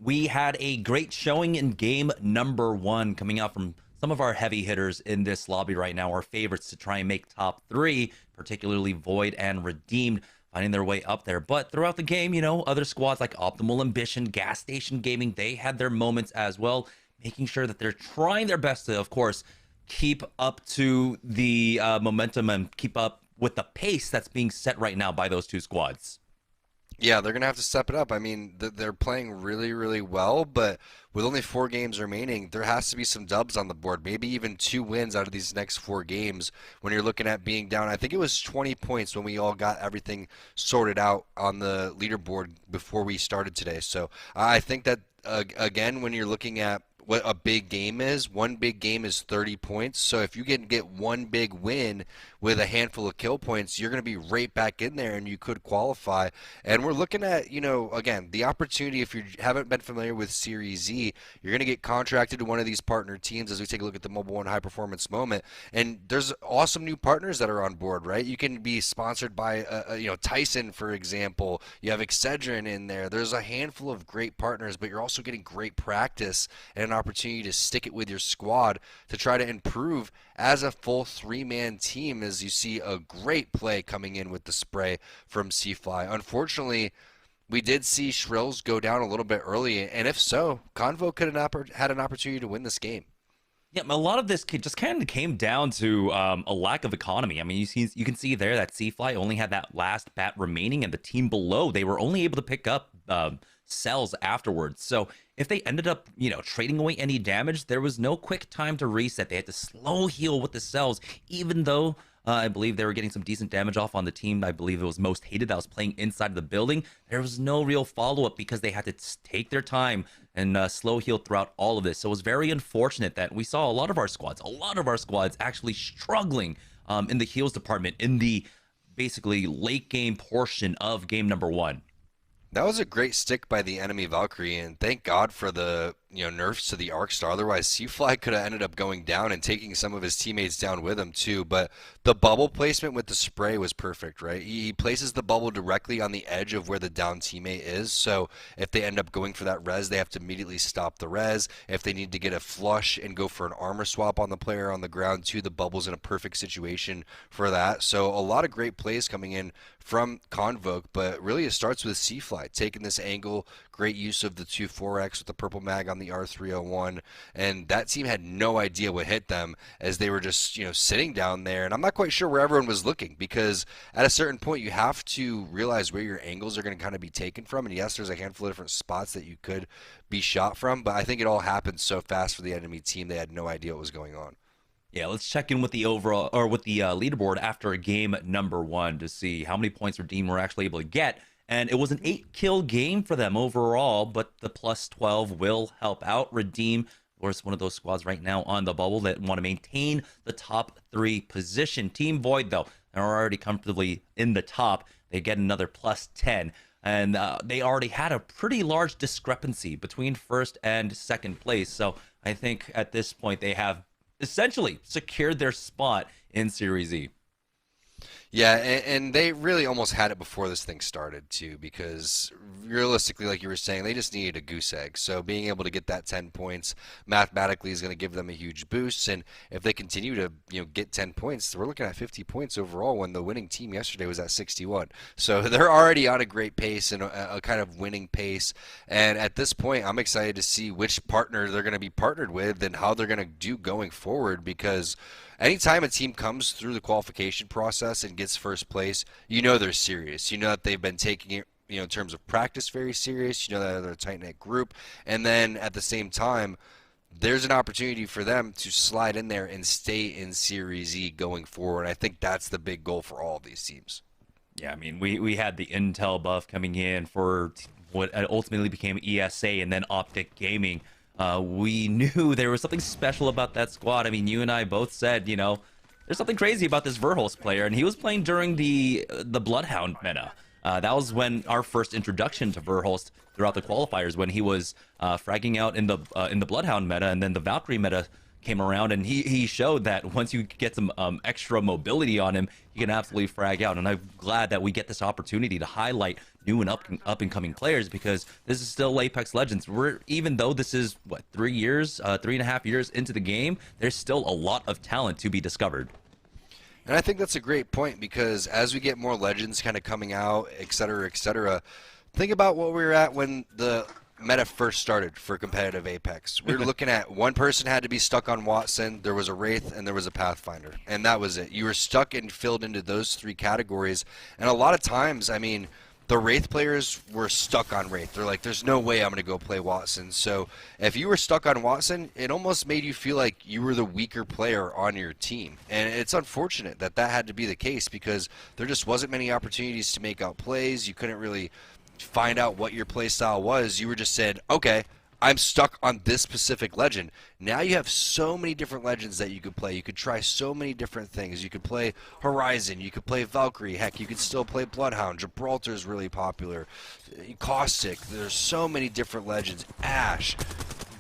we had a great showing in game number 1 coming out from some of our heavy hitters in this lobby right now, our favorites to try and make top 3, particularly Void and Redeemed, finding their way up there. But throughout the game, you know, other squads like Optimal Ambition, Gas Station Gaming, they had their moments as well, making sure that they're trying their best to, of course, keep up to the momentum and keep up with the pace that's being set right now by those two squads. Yeah, they're going to have to step it up. I mean, they're playing really, really well, but with only 4 games remaining, there has to be some dubs on the board, maybe even 2 wins out of these next 4 games when you're looking at being down. I think it was 20 points when we all got everything sorted out on the leaderboard before we started today. So I think that, again, when you're looking at what a big game is, one big game is 30 points. So if you can get one big win with a handful of kill points, you're going to be right back in there and you could qualify. And we're looking at, you know, again, the opportunity, if you haven't been familiar with Series Z, you're going to get contracted to one of these partner teams as we take a look at the Mobile One High Performance Moment. And there's awesome new partners that are on board, right? You can be sponsored by, you know, Tyson, for example. You have Excedrin in there. There's a handful of great partners, but you're also getting great practice and an opportunity to stick it with your squad to try to improve as a full 3-man team, as you see a great play coming in with the spray from Seafly. Unfortunately, we did see Shrills go down a little bit early, and if so, Convo could have had an opportunity to win this game. Yeah, a lot of this just kind of came down to a lack of economy. I mean, you can see there that Seafly only had that last bat remaining, and the team below, they were only able to pick up cells afterwards. So if they ended up, you know, trading away any damage, there was no quick time to reset. They had to slow heal with the cells, even though I believe they were getting some decent damage off on the team. I believe it was Most Hated that was playing inside of the building. There was no real follow-up because they had to take their time and slow heal throughout all of this. So it was very unfortunate that we saw a lot of our squads actually struggling in the heals department in the basically late game portion of game number 1. That was a great stick by the enemy Valkyrie, and thank God for the nerfs to the Arcstar. Otherwise, Seafly could have ended up going down and taking some of his teammates down with him too. But the bubble placement with the spray was perfect, right? He places the bubble directly on the edge of where the down teammate is. So if they end up going for that res, they have to immediately stop the res. If they need to get a flush and go for an armor swap on the player on the ground too, the bubble's in a perfect situation for that. So a lot of great plays coming in from Convoke, but really it starts with Seafly taking this angle, great use of the 2-4X with the purple mag on the R301, and that team had no idea what hit them as they were just, you know, sitting down there. And I'm not quite sure where everyone was looking, because at a certain point you have to realize where your angles are going to kind of be taken from. And yes, there's a handful of different spots that you could be shot from, but I think it all happened so fast for the enemy team they had no idea what was going on. Yeah, let's check in with the overall, or with the leaderboard after game number 1 to see how many points Redeem were actually able to get. And it was an 8-kill game for them overall, but the plus 12 will help out Redeem. Of course, one of those squads right now on the bubble that want to maintain the top 3 position. Team Void, though, they're already comfortably in the top. They get another plus 10. And they already had a pretty large discrepancy between first and second place. So I think at this point they have essentially secured their spot in Series Z. Yeah, and they really almost had it before this thing started too, because realistically, like you were saying, they just needed a goose egg. So being able to get that 10 points mathematically is going to give them a huge boost. And if they continue to, you know, get 10 points, we're looking at 50 points overall when the winning team yesterday was at 61. So they're already on a great pace and a kind of winning pace. And at this point, I'm excited to see which partner they're going to be partnered with and how they're going to do going forward, because anytime a team comes through the qualification process and gets first place, you know they're serious. You know that they've been taking it, you know, in terms of practice, very serious. You know that they're a tight-knit group. And then at the same time, there's an opportunity for them to slide in there and stay in Series E going forward. I think that's the big goal for all of these teams. Yeah, I mean, we had the Intel buff coming in for what ultimately became ESA and then Optic Gaming. We knew there was something special about that squad. I mean, you and I both said, you know, there's something crazy about this Verholst player, and he was playing during the Bloodhound meta. That was when our first introduction to Verholst throughout the qualifiers, when he was fragging out in the Bloodhound meta, and then the Valkyrie meta came around, and he showed that once you get some extra mobility on him, he can absolutely frag out. And I'm glad that we get this opportunity to highlight new and up and coming players, because this is still Apex Legends. Even though this is what, 3.5 years into the game, there's still a lot of talent to be discovered. And I think that's a great point, because as we get more legends kind of coming out, et cetera, think about what we were at when the meta first started for competitive Apex. We were looking at one person had to be stuck on Watson, there was a Wraith, and there was a Pathfinder. And that was it. You were stuck and filled into those 3 categories. And a lot of times, I mean, the Wraith players were stuck on Wraith. They're like, there's no way I'm going to go play Watson. So if you were stuck on Watson, it almost made you feel like you were the weaker player on your team. And it's unfortunate that that had to be the case, because there just wasn't many opportunities to make out plays. You couldn't really find out what your play style was. You were just said, okay, I'm stuck on this specific legend. Now you have so many different legends that you could play. You could try so many different things. You could play Horizon, you could play Valkyrie, heck, you could still play Bloodhound. Gibraltar is really popular. Caustic, there's so many different legends. Ash,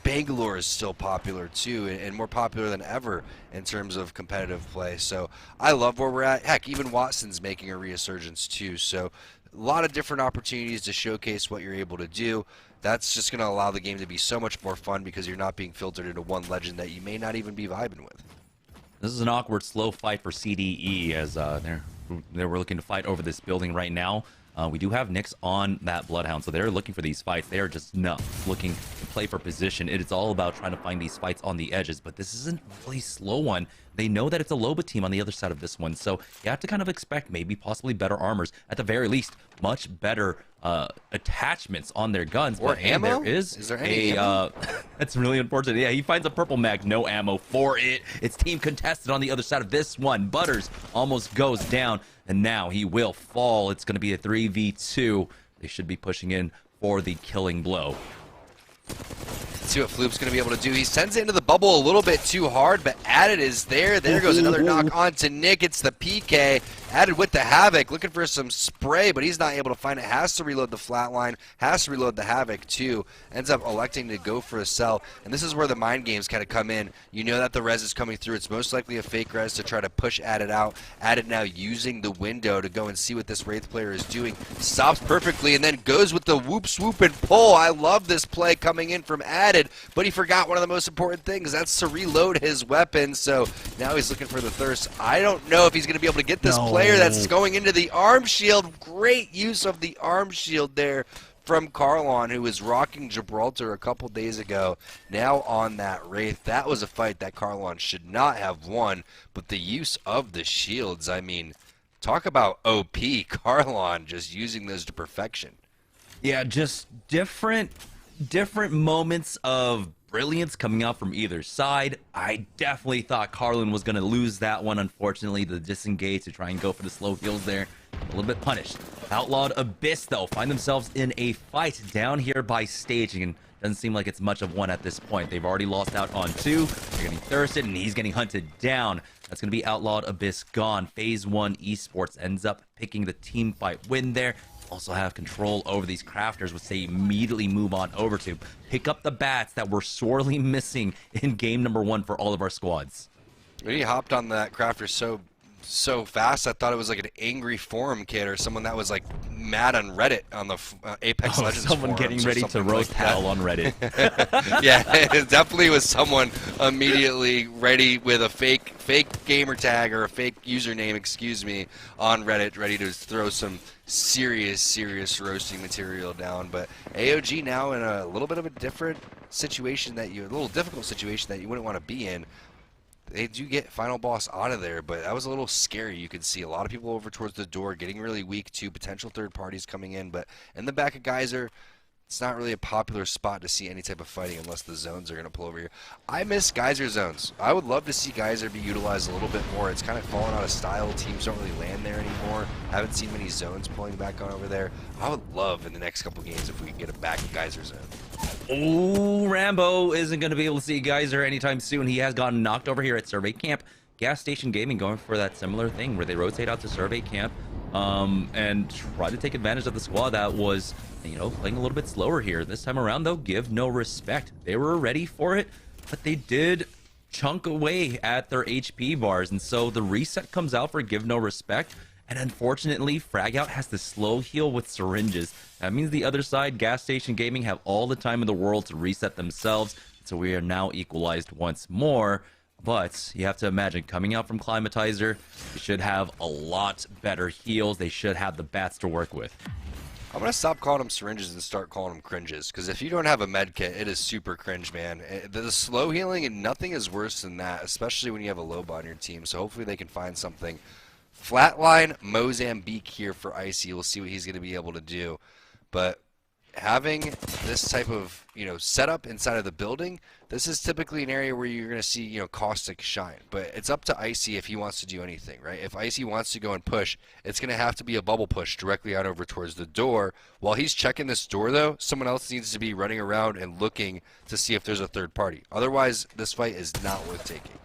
Bangalore is still popular too, and more popular than ever in terms of competitive play. So I love where we're at. Heck, even Watson's making a resurgence too. So a lot of different opportunities to showcase what you're able to do. That's just going to allow the game to be so much more fun, because you're not being filtered into one legend that you may not even be vibing with. This is an awkward, slow fight for CDE, as they were looking to fight over this building right now. We do have Nyx on that Bloodhound, so they're looking for these fights. They are just not looking to play for position. It is all about trying to find these fights on the edges, but this isn't a really slow one. They know that it's a Loba team on the other side of this one, so you have to kind of expect maybe possibly better armors. At the very least, much better attachments on their guns. Or but ammo? There is there any ammo? That's really unfortunate. Yeah, he finds a purple mag, no ammo for it. It's team contested on the other side of this one. Butters almost goes down, and now he will fall. It's going to be a 3v2. They should be pushing in for the killing blow. Let's see what Floop's going to be able to do. He sends it into the bubble a little bit too hard, but Added is there. There goes another knock onto Nick. It's the PK. Added with the Havoc, looking for some spray, but he's not able to find it. Has to reload the flatline, has to reload the Havoc too. Ends up electing to go for a cell, and this is where the mind games kind of come in. You know that the res is coming through. It's most likely a fake res to try to push Added out. Added now using the window to go and see what this Wraith player is doing. Stops perfectly and then goes with the whoop, swoop, and pull. I love this play coming in from Added, but he forgot one of the most important things. That's to reload his weapon, so now he's looking for the thirst. I don't know if he's going to be able to get this player that's going into the arm shield. Great use of the arm shield there from Carlon, who was rocking Gibraltar a couple days ago. Now on that Wraith. That was a fight that Carlon should not have won, but the use of the shields, I mean, talk about OP. Carlon just using those to perfection. Yeah, just different moments of brilliance coming out from either side. I definitely thought Carlin was going to lose that one. Unfortunately, the disengage to try and go for the slow heals there, a little bit punished. Outlawed Abyss, though, find themselves in a fight down here by staging, and doesn't seem like it's much of one at this point. They've already lost out on 2. They're getting thirsted, and he's getting hunted down. That's going to be Outlawed Abyss gone. Phase 1 Esports ends up picking the team fight win there. Also have control over these crafters, which they immediately move on over to pick up the bats that were sorely missing in game number 1 for all of our squads. He hopped on that crafter so fast, I thought it was like an angry forum kid or someone that was like mad on Reddit on the Apex Legends someone getting ready to roast like hell on Reddit. Yeah, it definitely was someone immediately ready with a fake gamer tag or a fake username, excuse me, on Reddit, ready to throw some serious roasting material down. But AOG now in a little bit of a different situation a little difficult situation that you wouldn't want to be in. They do get final boss out of there, but that was a little scary. You could see a lot of people over towards the door getting really weak too, potential third parties coming in, but in the back of Geyser, it's not really a popular spot to see any type of fighting unless the zones are going to pull over here. I miss Geyser zones. I would love to see Geyser be utilized a little bit more. It's kind of fallen out of style. Teams don't really land there anymore. I haven't seen many zones pulling back on over there. I would love in the next couple games if we could get a back Geyser zone. Oh, Rambo isn't going to be able to see Geyser anytime soon. He has gotten knocked over here at Survey Camp. Gas Station Gaming going for that similar thing where they rotate out to Survey Camp and try to take advantage of the squad that was, you know, playing a little bit slower here. This time around, though, give no respect. They were ready for it, but they did chunk away at their HP bars, and so the reset comes out for Give No Respect. And unfortunately, Fragout has to slow heal with syringes. That means the other side, Gas Station Gaming, have all the time in the world to reset themselves. So we are now equalized once more. But you have to imagine, coming out from Climatizer, they should have a lot better heals. They should have the bats to work with. I'm going to stop calling them syringes and start calling them cringes. Because if you don't have a med kit, it is super cringe, man. The slow healing, and nothing is worse than that, especially when you have a Loba on your team. So hopefully they can find something. Flatline Mozambique here for Icy. We'll see what he's going to be able to do. But having this type of, setup inside of the building, this is typically an area where you're going to see, Caustic shine. But it's up to Icy if he wants to do anything, right? If Icy wants to go and push, it's going to have to be a bubble push directly out over towards the door. While he's checking this door, though, someone else needs to be running around and looking to see if there's a third party. Otherwise, this fight is not worth taking.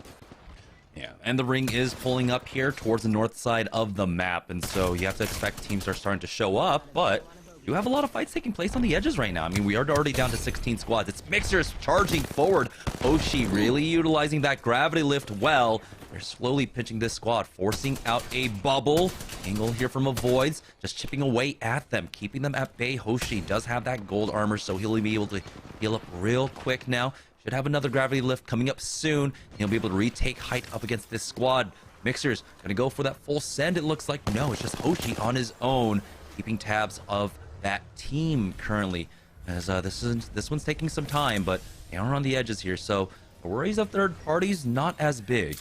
Yeah, and the ring is pulling up here towards the north side of the map, and so you have to expect teams are starting to show up, but you have a lot of fights taking place on the edges right now. I mean, we are already down to 16 squads. It's Mixers charging forward. Hoshi really utilizing that gravity lift well. They're slowly pinching this squad, forcing out a bubble. Angle here from Avoids, just chipping away at them, keeping them at bay. Hoshi does have that gold armor, so he'll be able to heal up real quick now. Should have another gravity lift coming up soon. He'll be able to retake height up against this squad. Mixer's gonna go for that full send. It looks like no, it's just Hoshi on his own, keeping tabs of that team currently. As this one's taking some time, but they are on the edges here. So the worries of third parties not as big.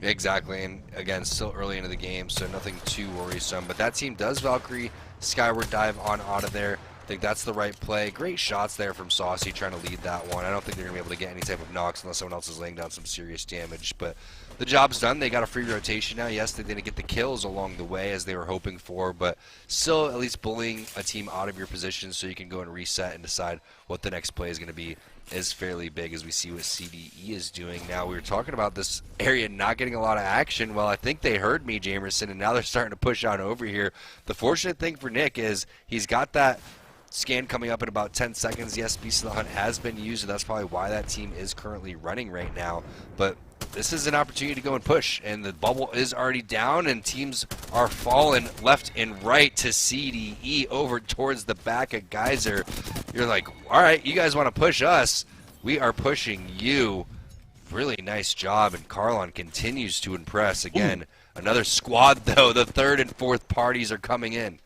Exactly, and again, still early into the game, so nothing too worrisome. But that team does Valkyrie Skyward Dive on out of there. I think that's the right play. Great shots there from Saucy trying to lead that one. I don't think they're going to be able to get any type of knocks unless someone else is laying down some serious damage. But the job's done. They got a free rotation now. Yes, they didn't get the kills along the way as they were hoping for, but still at least bullying a team out of your position so you can go and reset and decide what the next play is going to be is fairly big as we see what CDE is doing. Now, we were talking about this area not getting a lot of action. Well, I think they heard me, Jamerson, and now they're starting to push on over here. The fortunate thing for Nick is he's got that scan coming up in about 10 seconds. Yes, Beast of the Hunt has been used, and that's probably why that team is currently running right now. But this is an opportunity to go and push, and the bubble is already down, and teams are falling left and right to CDE over towards the back of Geyser. You're like, all right, you guys want to push us. We are pushing you. Really nice job, and Carlon continues to impress. Again, another squad, though. The third and fourth parties are coming in.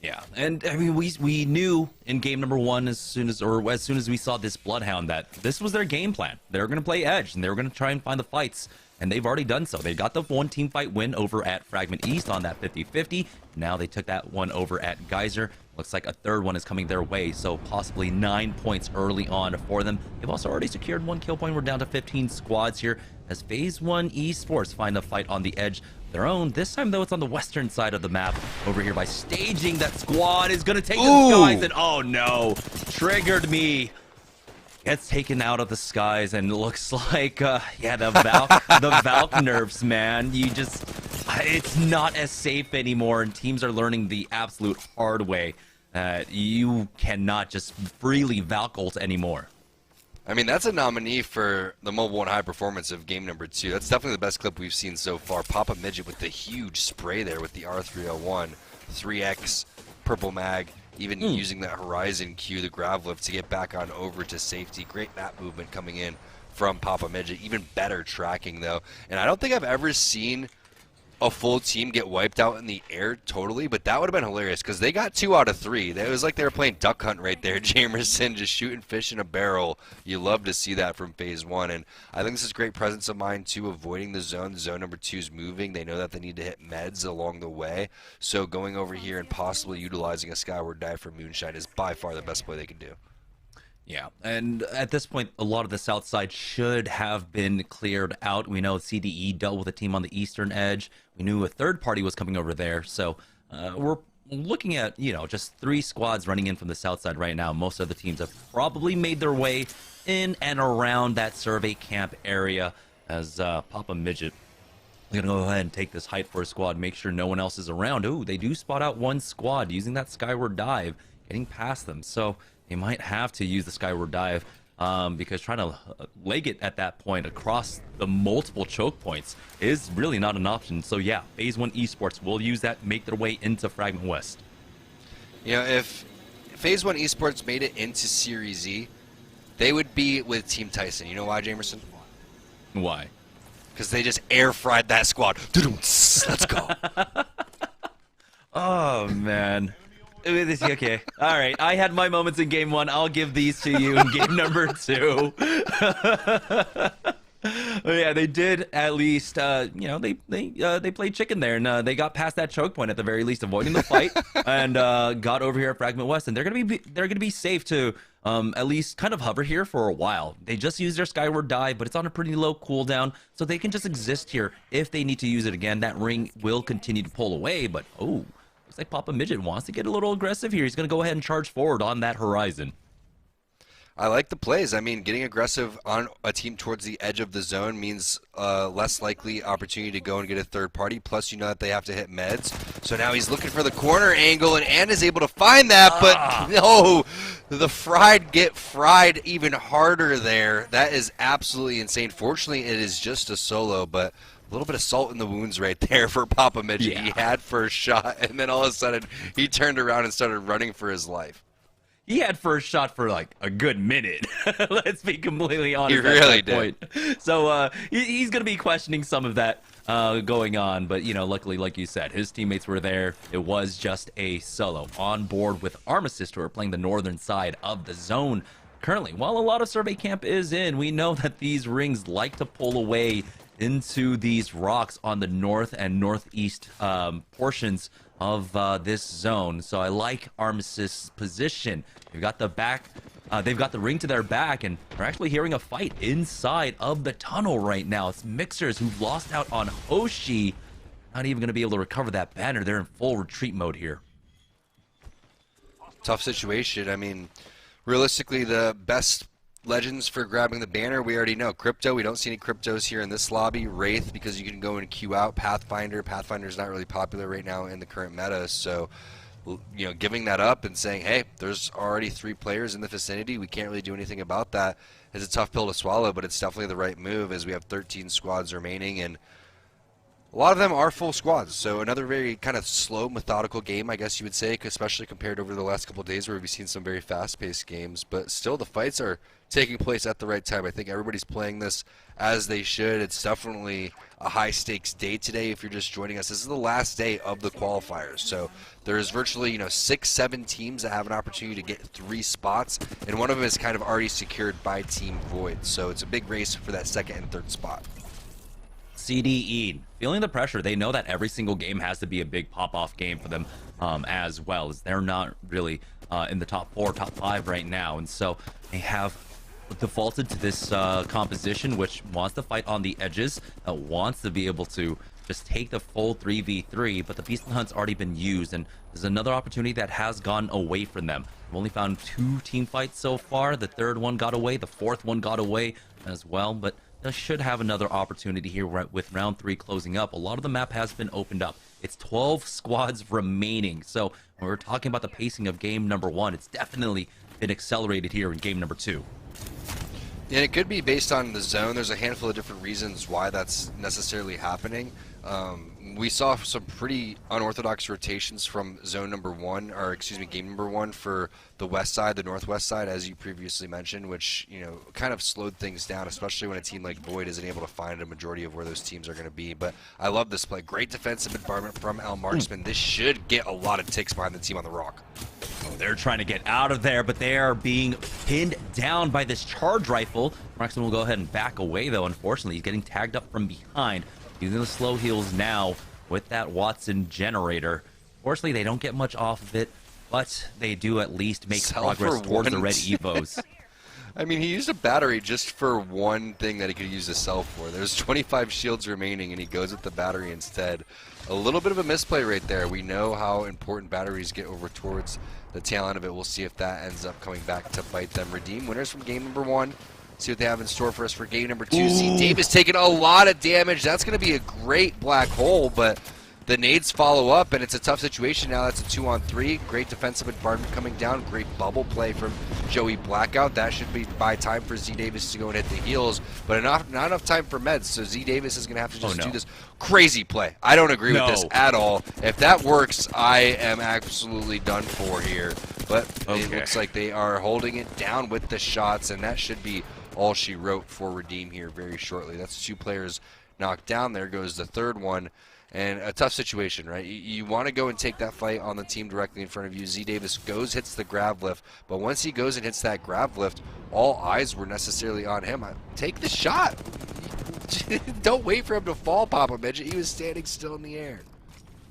Yeah, and I mean, we knew in game number one as soon as we saw this Bloodhound that this was their game plan. They were going to play edge, and they were going to try and find the fights, and they've already done so. They got the one team fight win over at Fragment East on that 50-50. Now they took that one over at Geyser. Looks like a third one is coming their way, so possibly 9 points early on for them. They've also already secured one kill point. We're down to 15 squads here as Phase 1 Esports find a fight on the edge their own. This time, though, it's on the western side of the map over here by staging. That squad is going to take the skies, and oh no, triggered me. Gets taken out of the skies, and it looks like, yeah, the Valk nerfs, man. It's not as safe anymore, and teams are learning the absolute hard way. You cannot just freely Valk ult anymore. I mean, that's a nominee for the Mobile and High Performance of game number 2. That's definitely the best clip we've seen so far. Papa Midget with the huge spray there with the R301, 3X, Purple Mag, even using that Horizon Q, the Grav Lift, to get back on over to safety. Great map movement coming in from Papa Midget. Even better tracking, though. And I don't think I've ever seen a full team get wiped out in the air totally, but that would have been hilarious because they got 2 out of 3. It was like they were playing duck hunt right there. Jamerson just shooting fish in a barrel. You love to see that from Phase 1, and I think this is great presence of mind too, avoiding the zone. Zone number 2 is moving. They know that they need to hit meds along the way, so going over here and possibly utilizing a Skyward Dive for Moonshine is by far the best play they can do. Yeah, and at this point, a lot of the south side should have been cleared out. We know CDE dealt with a team on the eastern edge. We knew a third party was coming over there, so we're looking at, just 3 squads running in from the south side right now. Most of the teams have probably made their way in and around that survey camp area as Papa Midget is going to go ahead and take this height for a squad, make sure no one else is around. Ooh, they do spot out one squad using that Skyward Dive, getting past them, so they might have to use the Skyward Dive. because trying to leg it at that point across the multiple choke points is really not an option. So yeah, Phase 1 Esports will use that, make their way into Fragment West. You know, if Phase 1 Esports made it into Series E, they would be with Team Tyson. You know why, Jamerson? Why? Because they just air fried that squad. Let's go. Oh, man. Okay. All right. I had my moments in game 1. I'll give these to you in game number 2. Yeah, they did at least, you know, they played chicken there, and they got past that choke point at the very least, avoiding the fight, and got over here at Fragment West, and they're gonna be safe to at least kind of hover here for a while. They just used their Skyward dive, but it's on a pretty low cooldown, so they can just exist here if they need to use it again. That ring will continue to pull away, but oh, looks like Papa Midget wants to get a little aggressive here. He's gonna go ahead and charge forward on that horizon. I like the plays. I mean, getting aggressive on a team towards the edge of the zone means less likely opportunity to go and get a third party. Plus, you know that they have to hit meds. So now he's looking for the corner angle, and is able to find that. But no, the fried get fried even harder there. That is absolutely insane. Fortunately, it is just a solo, but a little bit of salt in the wounds right there for Papa Midget. Yeah. He had first shot, and then all of a sudden, he turned around and started running for his life. He had first shot for like a good minute. Let's be completely honest. He really did. So he's going to be questioning some of that going on. But, you know, luckily, like you said, his teammates were there. It was just a solo on board with Armistice, who are playing the northern side of the zone currently. While a lot of survey camp is in, we know that these rings like to pull away into these rocks on the north and northeast portions of this zone. So I like Armistice's position. They've got the back, they've got the ring to their back, and we're actually hearing a fight inside of the tunnel right now. It's Mixers who lost out on Hoshi. Not even going to be able to recover that banner. They're in full retreat mode here. Tough situation. I mean, realistically, the best legends for grabbing the banner, we already know. Crypto, we don't see any Cryptos here in this lobby. Wraith, because you can go and queue out. Pathfinder is not really popular right now in the current meta, so, you know, giving that up and saying, hey, there's already 3 players in the vicinity, we can't really do anything about that, is a tough pill to swallow, but it's definitely the right move, as we have 13 squads remaining, and a lot of them are full squads, so another very kind of slow, methodical game, I guess you would say, especially compared over the last couple of days where we've seen some very fast-paced games, but still the fights are taking place at the right time. I think everybody's playing this as they should. It's definitely a high-stakes day today if you're just joining us. This is the last day of the qualifiers, so there's virtually, you know, 6-7 teams that have an opportunity to get 3 spots, and one of them is kind of already secured by Team Void, so it's a big race for that second and third spot. CDE, feeling the pressure. They know that every single game has to be a big pop-off game for them as well, as they're not really in the top 4, top 5 right now, and so they have defaulted to this composition, which wants to fight on the edges, wants to be able to just take the full 3v3, but the Beast and Hunt's already been used, and there's another opportunity that has gone away from them. We've only found 2 team fights so far. The 3rd one got away, the 4th one got away as well, but they should have another opportunity here with round 3 closing up. A lot of the map has been opened up. It's 12 squads remaining, so when we're talking about the pacing of game number 1, it's definitely been accelerated here in game number 2. Yeah, it could be based on the zone. There's a handful of different reasons why that's necessarily happening. We saw some pretty unorthodox rotations from zone number 1, or excuse me, game number 1 for the west side, the northwest side, as you previously mentioned, which, you know, kind of slowed things down, especially when a team like Void isn't able to find a majority of where those teams are going to be. But I love this play. Great defensive bombardment from Al Marksman. This should get a lot of ticks behind the team on the rock. Oh, they're trying to get out of there, but they are being pinned down by this charge rifle. Marksman will go ahead and back away, though. Unfortunately, he's getting tagged up from behind. Using the slow heals now with that Watson generator. Fortunately, they don't get much off of it, but they do at least make progress towards the red Evos. I mean, he used a battery just for one thing that he could use a cell for. There's 25 shields remaining, and he goes with the battery instead. A little bit of a misplay right there. We know how important batteries get over towards the tail end of it. We'll see if that ends up coming back to bite them. Redeem winners from game number 1. See what they have in store for us for game number 2. See Davis taking a lot of damage. That's going to be a great black hole, but the nades follow up, and it's a tough situation now. That's a 2-on-3. Great defensive bombardment coming down. Great bubble play from Joey Blackout. That should be buy time for Z Davis to go and hit the heels, but not enough time for meds. So Z Davis is going to have to just do this crazy play. I don't agree with this at all. If that works, I am absolutely done for here. But it looks like they are holding it down with the shots, and that should be all she wrote for Redeem here very shortly. That's 2 players knocked down. There goes the third one. And a tough situation, right? You want to go and take that fight on the team directly in front of you. Z Davis goes, hits the grab lift, but once he goes and hits that grab lift, all eyes were necessarily on him. Take the shot. Don't wait for him to fall, Papa Midget. He was standing still in the air.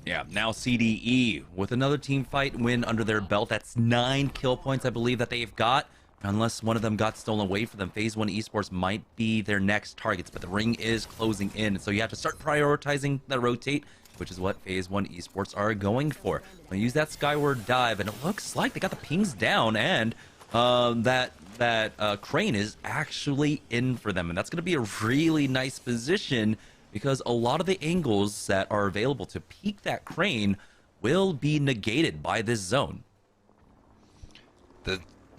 Yeah, now CDE with another team fight win under their belt. That's 9 kill points, I believe, that they've got. Unless one of them got stolen away from them, Phase 1 Esports might be their next targets, but the ring is closing in, so you have to start prioritizing the rotate, which is what Phase 1 Esports are going for. They use that skyward dive, and it looks like they got the pings down, and that crane is actually in for them, and that's going to be a really nice position because a lot of the angles that are available to peek that crane will be negated by this zone.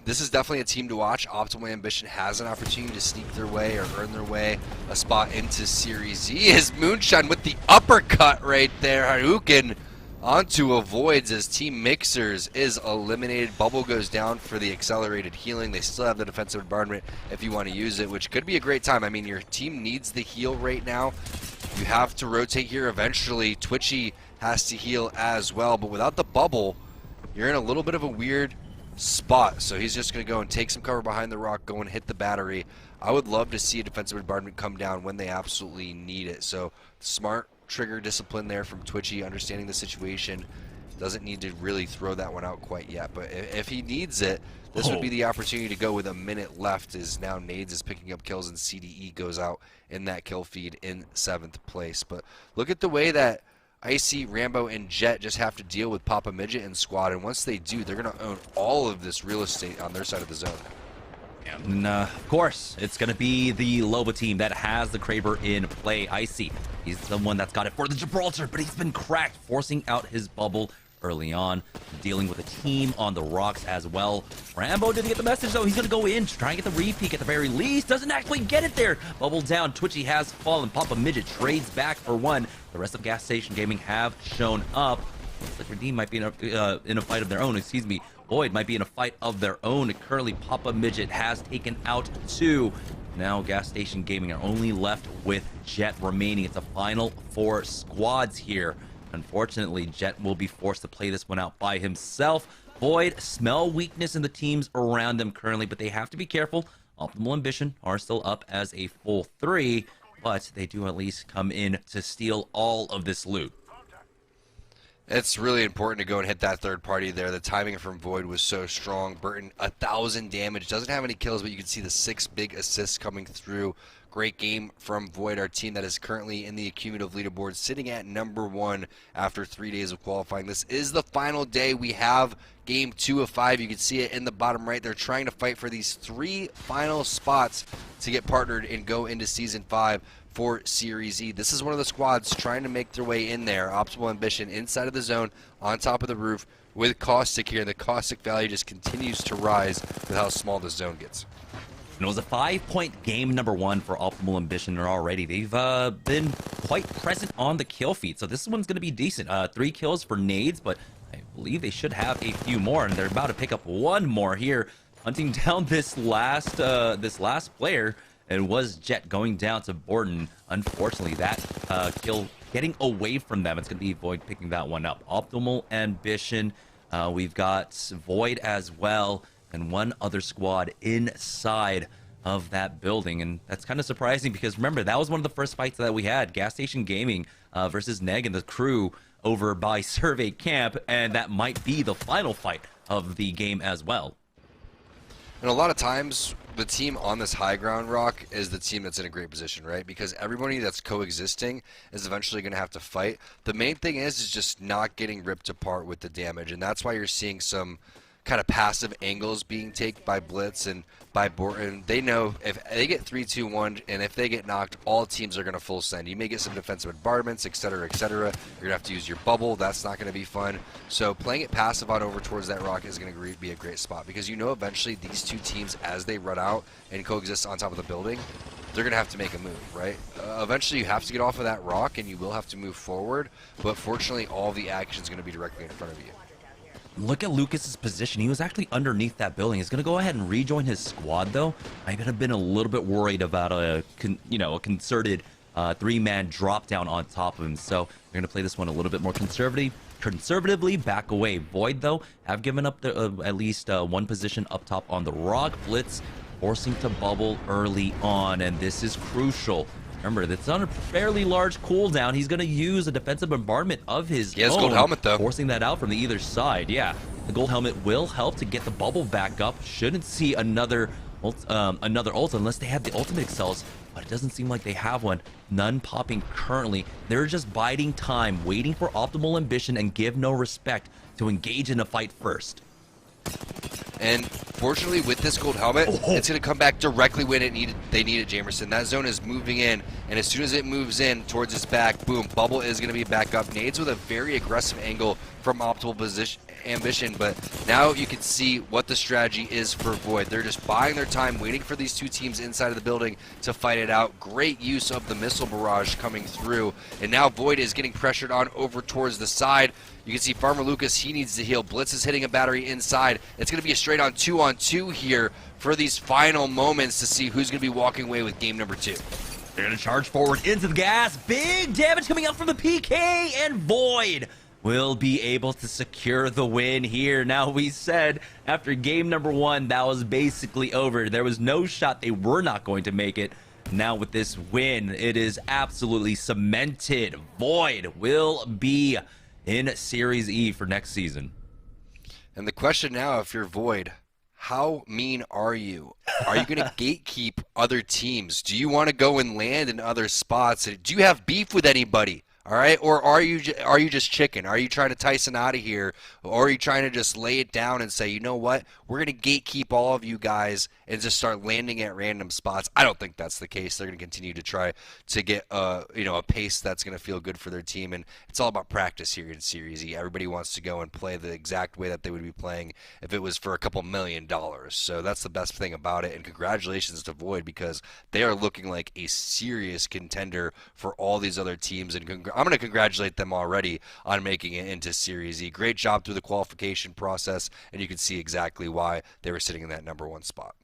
This is definitely a team to watch. Optimal Ambition has an opportunity to sneak their way or earn their way a spot into Series Z. Is Moonshine with the uppercut right there. Hadouken onto avoids as Team Mixers is eliminated. Bubble goes down for the accelerated healing. They still have the defensive bombardment if you want to use it, which could be a great time. I mean, your team needs the heal right now. You have to rotate here eventually. Twitchy has to heal as well, but without the bubble, you're in a little bit of a weird spot. So he's just going to go and take some cover behind the rock, go and hit the battery. I would love to see a defensive bombardment come down when they absolutely need it. So smart trigger discipline there from Twitchy, understanding the situation. Doesn't need to really throw that one out quite yet, but if he needs it, this would be the opportunity to go with a minute left, as now Nades is picking up kills and CDE goes out in that kill feed in 7th place. But look at the way that Icy, Rambo, and Jet just have to deal with Papa Midget and squad, and once they do, they're going to own all of this real estate on their side of the zone. Yeah, and of course, it's going to be the Loba team that has the Kraber in play. Icy, he's the one that's got it for the Gibraltar, but he's been cracked, forcing out his bubble early on, dealing with a team on the rocks as well. Rambo didn't get the message, though. He's going to go in, try and get the repeat at the very least. Doesn't actually get it there. Bubble down. Twitchy has fallen. Papa Midget trades back for one. The rest of Gas Station Gaming have shown up. Looks like Redeem might be in a fight of their own. Excuse me. Void might be in a fight of their own. Currently, Papa Midget has taken out 2. Now, Gas Station Gaming are only left with Jet remaining. It's a final 4 squads here. Unfortunately, Jet will be forced to play this one out by himself. Void smell weakness in the teams around them currently, but they have to be careful. Optimal Ambition are still up as a full 3, but they do at least come in to steal all of this loot. It's really important to go and hit that third party there. The timing from Void was so strong. Burton, 1,000 damage. Doesn't have any kills, but you can see the 6 big assists coming through. Great game from Void, our team that is currently in the cumulative leaderboard, sitting at number 1 after 3 days of qualifying. This is the final day. We have game 2 of 5. You can see it in the bottom right. They're trying to fight for these 3 final spots to get partnered and go into Season 5 for Series E. This is one of the squads trying to make their way in there. Optimal Ambition inside of the zone, on top of the roof, with Caustic here. The Caustic value just continues to rise with how small the zone gets. And it was a 5-point game number 1 for Optimal Ambition already. They've been quite present on the kill feed, so this one's going to be decent. 3 kills for Nades, but I believe they should have a few more, and they're about to pick up 1 more here, hunting down this last player. It was Jet going down to Borden. Unfortunately, that kill getting away from them. It's going to be Void picking that one up. Optimal Ambition. We've got Void as well, and 1 other squad inside of that building. And that's kind of surprising because, remember, that was one of the first fights that we had. Gas Station Gaming versus Neg and the crew over by Survey Camp, and that might be the final fight of the game as well. And a lot of times, the team on this high ground rock is the team that's in a great position, right? Because everybody that's coexisting is eventually going to have to fight. The main thing is just not getting ripped apart with the damage, and that's why you're seeing some kind of passive angles being taken by Blitz and by Borton. They know if they get 3-2-1 and if they get knocked, all teams are going to full send. You may get some defensive bombardments, etc., etc. You're going to have to use your bubble. That's not going to be fun. So playing it passive on over towards that rock is going to be a great spot because you know eventually these two teams, as they run out and coexist on top of the building, they're going to have to make a move, right? Eventually you have to get off of that rock and you will have to move forward, but fortunately all the action is going to be directly in front of you. Look at Lucas's position. He was actually underneath that building. He's going to go ahead and rejoin his squad, though. I could have been a little bit worried about a concerted three-man drop down on top of him. So they're going to play this one a little bit more conservatively, back away. Void, though, have given up at least one position up top on the rock. Blitz forcing to bubble early on, and this is crucial. Remember, that's on a fairly large cooldown. He's going to use a defensive bombardment of his own. He has gold helmet, though. Forcing that out from the either side. Yeah, the gold helmet will help to get the bubble back up. Shouldn't see another ult unless they have the ultimate excels, but it doesn't seem like they have one. None popping currently. They're just biding time, waiting for optimal ambition and give no respect to engage in a fight first. And fortunately, with this gold helmet, it's going to come back directly when they need it, Jamerson. That zone is moving in, and as soon as it moves in towards his back, boom, bubble is going to be back up. Nades with a very aggressive angle from optimal position ambition, but now you can see what the strategy is for Void. They're just buying their time, waiting for these two teams inside of the building to fight it out. Great use of the missile barrage coming through, and now Void is getting pressured on over towards the side. You can see Farmer Lucas, he needs to heal. Blitz is hitting a battery inside. It's going to be a straight on 2-on-2 here for these final moments to see who's going to be walking away with game number 2. They're going to charge forward into the gas. Big damage coming out from the PK, and Void will be able to secure the win here. Now, we said after game number 1, that was basically over. There was no shot they were not going to make it. Now with this win, it is absolutely cemented. Void will be in Series E for next season. And the question now, if you're Void, how mean are you? Are you going to gatekeep other teams? Do you want to go and land in other spots? Do you have beef with anybody? All right, or are you just chicken? Are you trying to Tyson out of here, or are you trying to just lay it down and say, you know what, we're gonna gatekeep all of you guys and just start landing at random spots? I don't think that's the case. They're gonna continue to try to get a pace that's gonna feel good for their team, and it's all about practice here in Series E. Everybody wants to go and play the exact way that they would be playing if it was for a couple $1 million. So that's the best thing about it, and congratulations to Void because they are looking like a serious contender for all these other teams, and I'm going to congratulate them already on making it into Series E. Great job through the qualification process, and you can see exactly why they were sitting in that number 1 spot.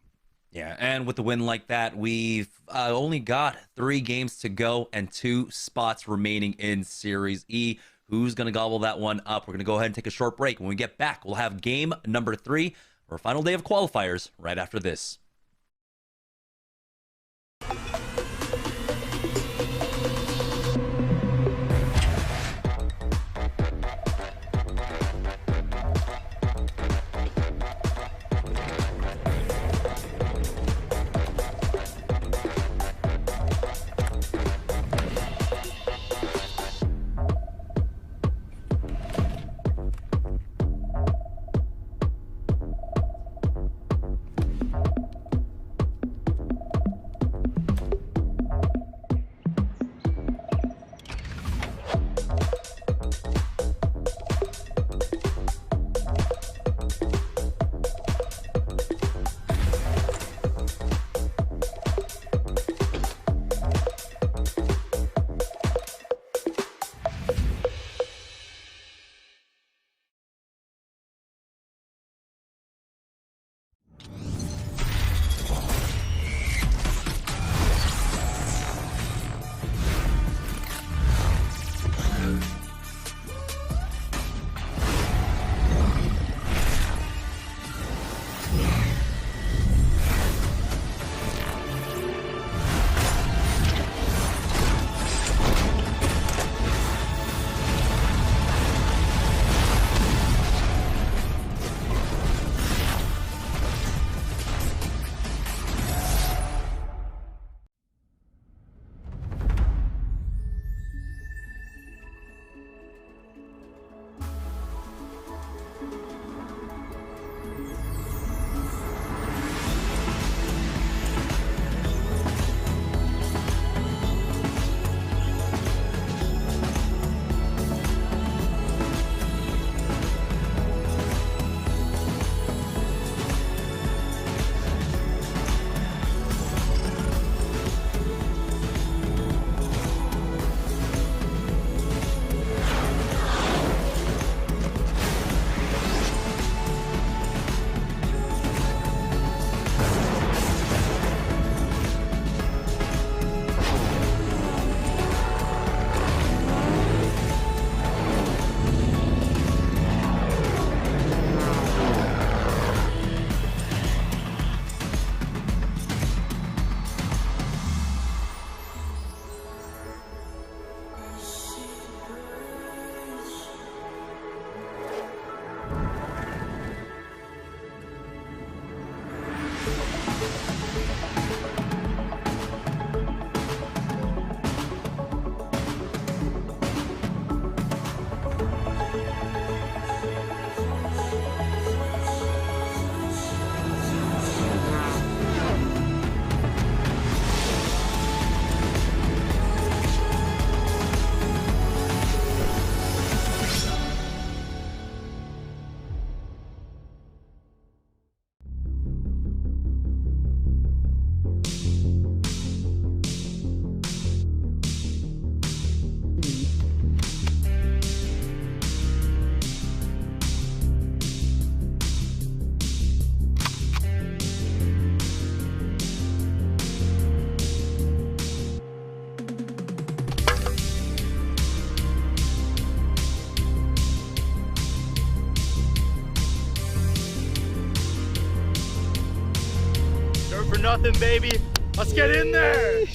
Yeah, and with the win like that, we've only got 3 games to go and 2 spots remaining in Series E. Who's going to gobble that one up? We're going to go ahead and take a short break. When we get back, we'll have game number 3, our final day of qualifiers, right after this. nothing, baby. Let's get in there.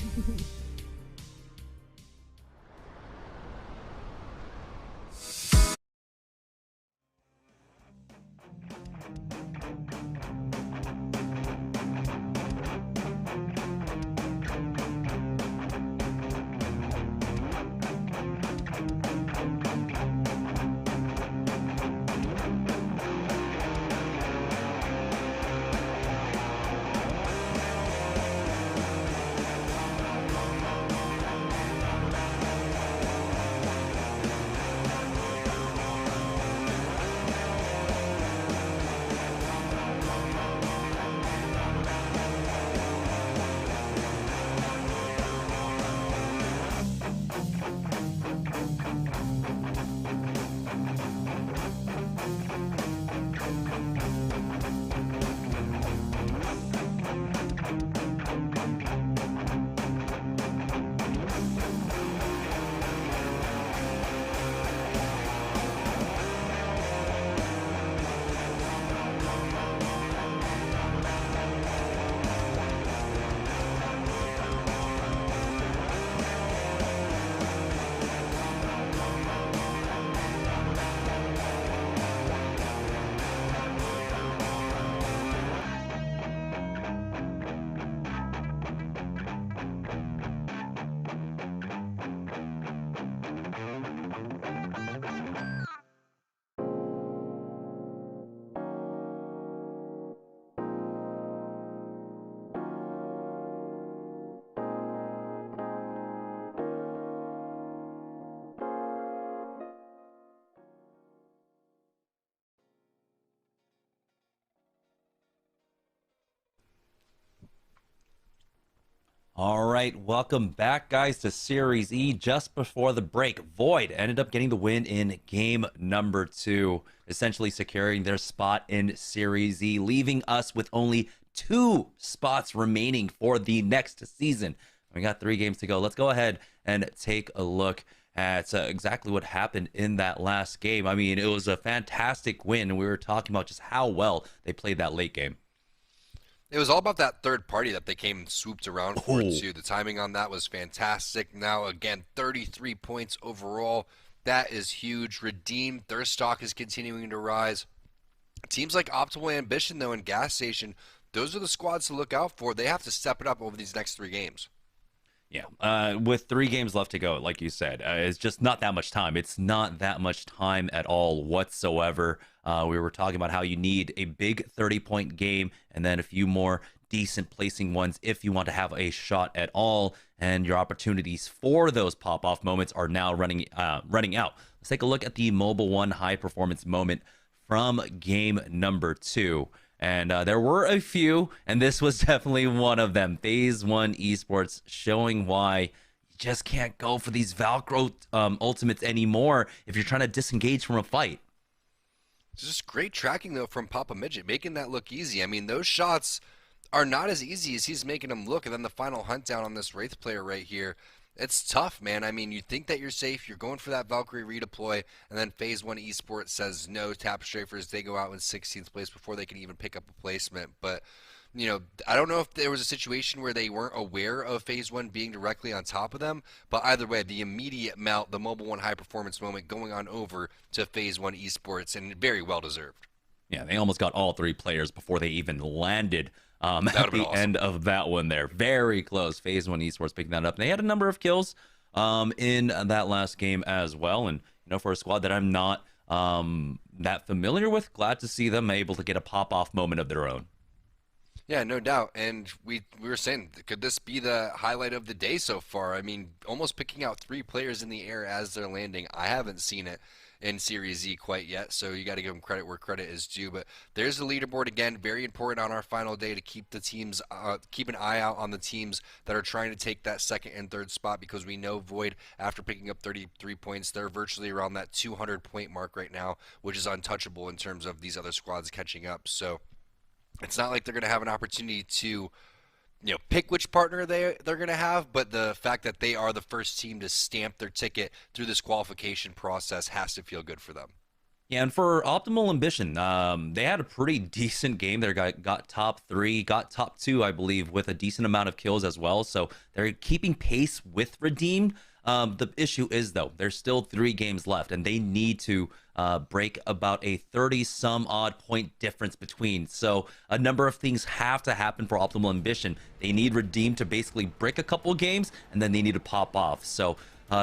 All right, welcome back, guys, to Series E. Just before the break, Void ended up getting the win in game number 2, essentially securing their spot in Series E, leaving us with only 2 spots remaining for the next season. We got 3 games to go. Let's go ahead and take a look at exactly what happened in that last game. I mean, it was a fantastic win. We were talking about just how well they played that late game. It was all about that third party that they came and swooped around for, too. The timing on that was fantastic. Now, again, 33 points overall. That is huge. Redeemed, their stock is continuing to rise. Teams like Optimal Ambition, though, and Gas Station, those are the squads to look out for. They have to step it up over these next 3 games. Yeah, with 3 games left to go, like you said, it's just not that much time. It's not that much time at all whatsoever. We were talking about how you need a big 30-point game and then a few more decent placing ones if you want to have a shot at all. And your opportunities for those pop-off moments are now running out. Let's take a look at the Mobile One high performance moment from game number 2. And there were a few, and this was definitely one of them. Phase 1 Esports showing why you just can't go for these Valkyro ultimates anymore if you're trying to disengage from a fight. Just great tracking, though, from Papa Midget, making that look easy. I mean, those shots are not as easy as he's making them look. And then the final hunt down on this Wraith player right here, it's tough, man. I mean, you think that you're safe. You're going for that Valkyrie redeploy, and then Phase 1 Esports says no. Tap Strafers, they go out in 16th place before they can even pick up a placement. But, you know, I don't know if there was a situation where they weren't aware of Phase 1 being directly on top of them. But either way, the immediate melt, the Mobile One high performance moment going on over to Phase 1 Esports, and very well deserved. Yeah, they almost got all 3 players before they even landed at the end of that one there. Very close. Phase 1 Esports picking that up. And they had a number of kills in that last game as well. And, you know, for a squad that I'm not that familiar with, glad to see them able to get a pop-off moment of their own. Yeah, no doubt. And we were saying, could this be the highlight of the day so far? I mean, almost picking out 3 players in the air as they're landing. I haven't seen it in Series E quite yet, so you got to give them credit where credit is due. But there's the leaderboard again. Very important on our final day to keep the teams, keep an eye out on the teams that are trying to take that 2nd and 3rd spot, because we know Void, after picking up 33 points, they're virtually around that 200-point mark right now, which is untouchable in terms of these other squads catching up. So it's not like they're going to have an opportunity to, you know, pick which partner they're going to have, but the fact that they are the first team to stamp their ticket through this qualification process has to feel good for them. Yeah, and for Optimal Ambition, they had a pretty decent game. They got top 3, got top 2, I believe, with a decent amount of kills as well. So they're keeping pace with Redeemed. The issue is, though, there's still 3 games left, and they need to break about a 30-some-odd point difference between. So a number of things have to happen for Optimal Ambition. They need Redeemed to basically break a couple games, and then they need to pop off. So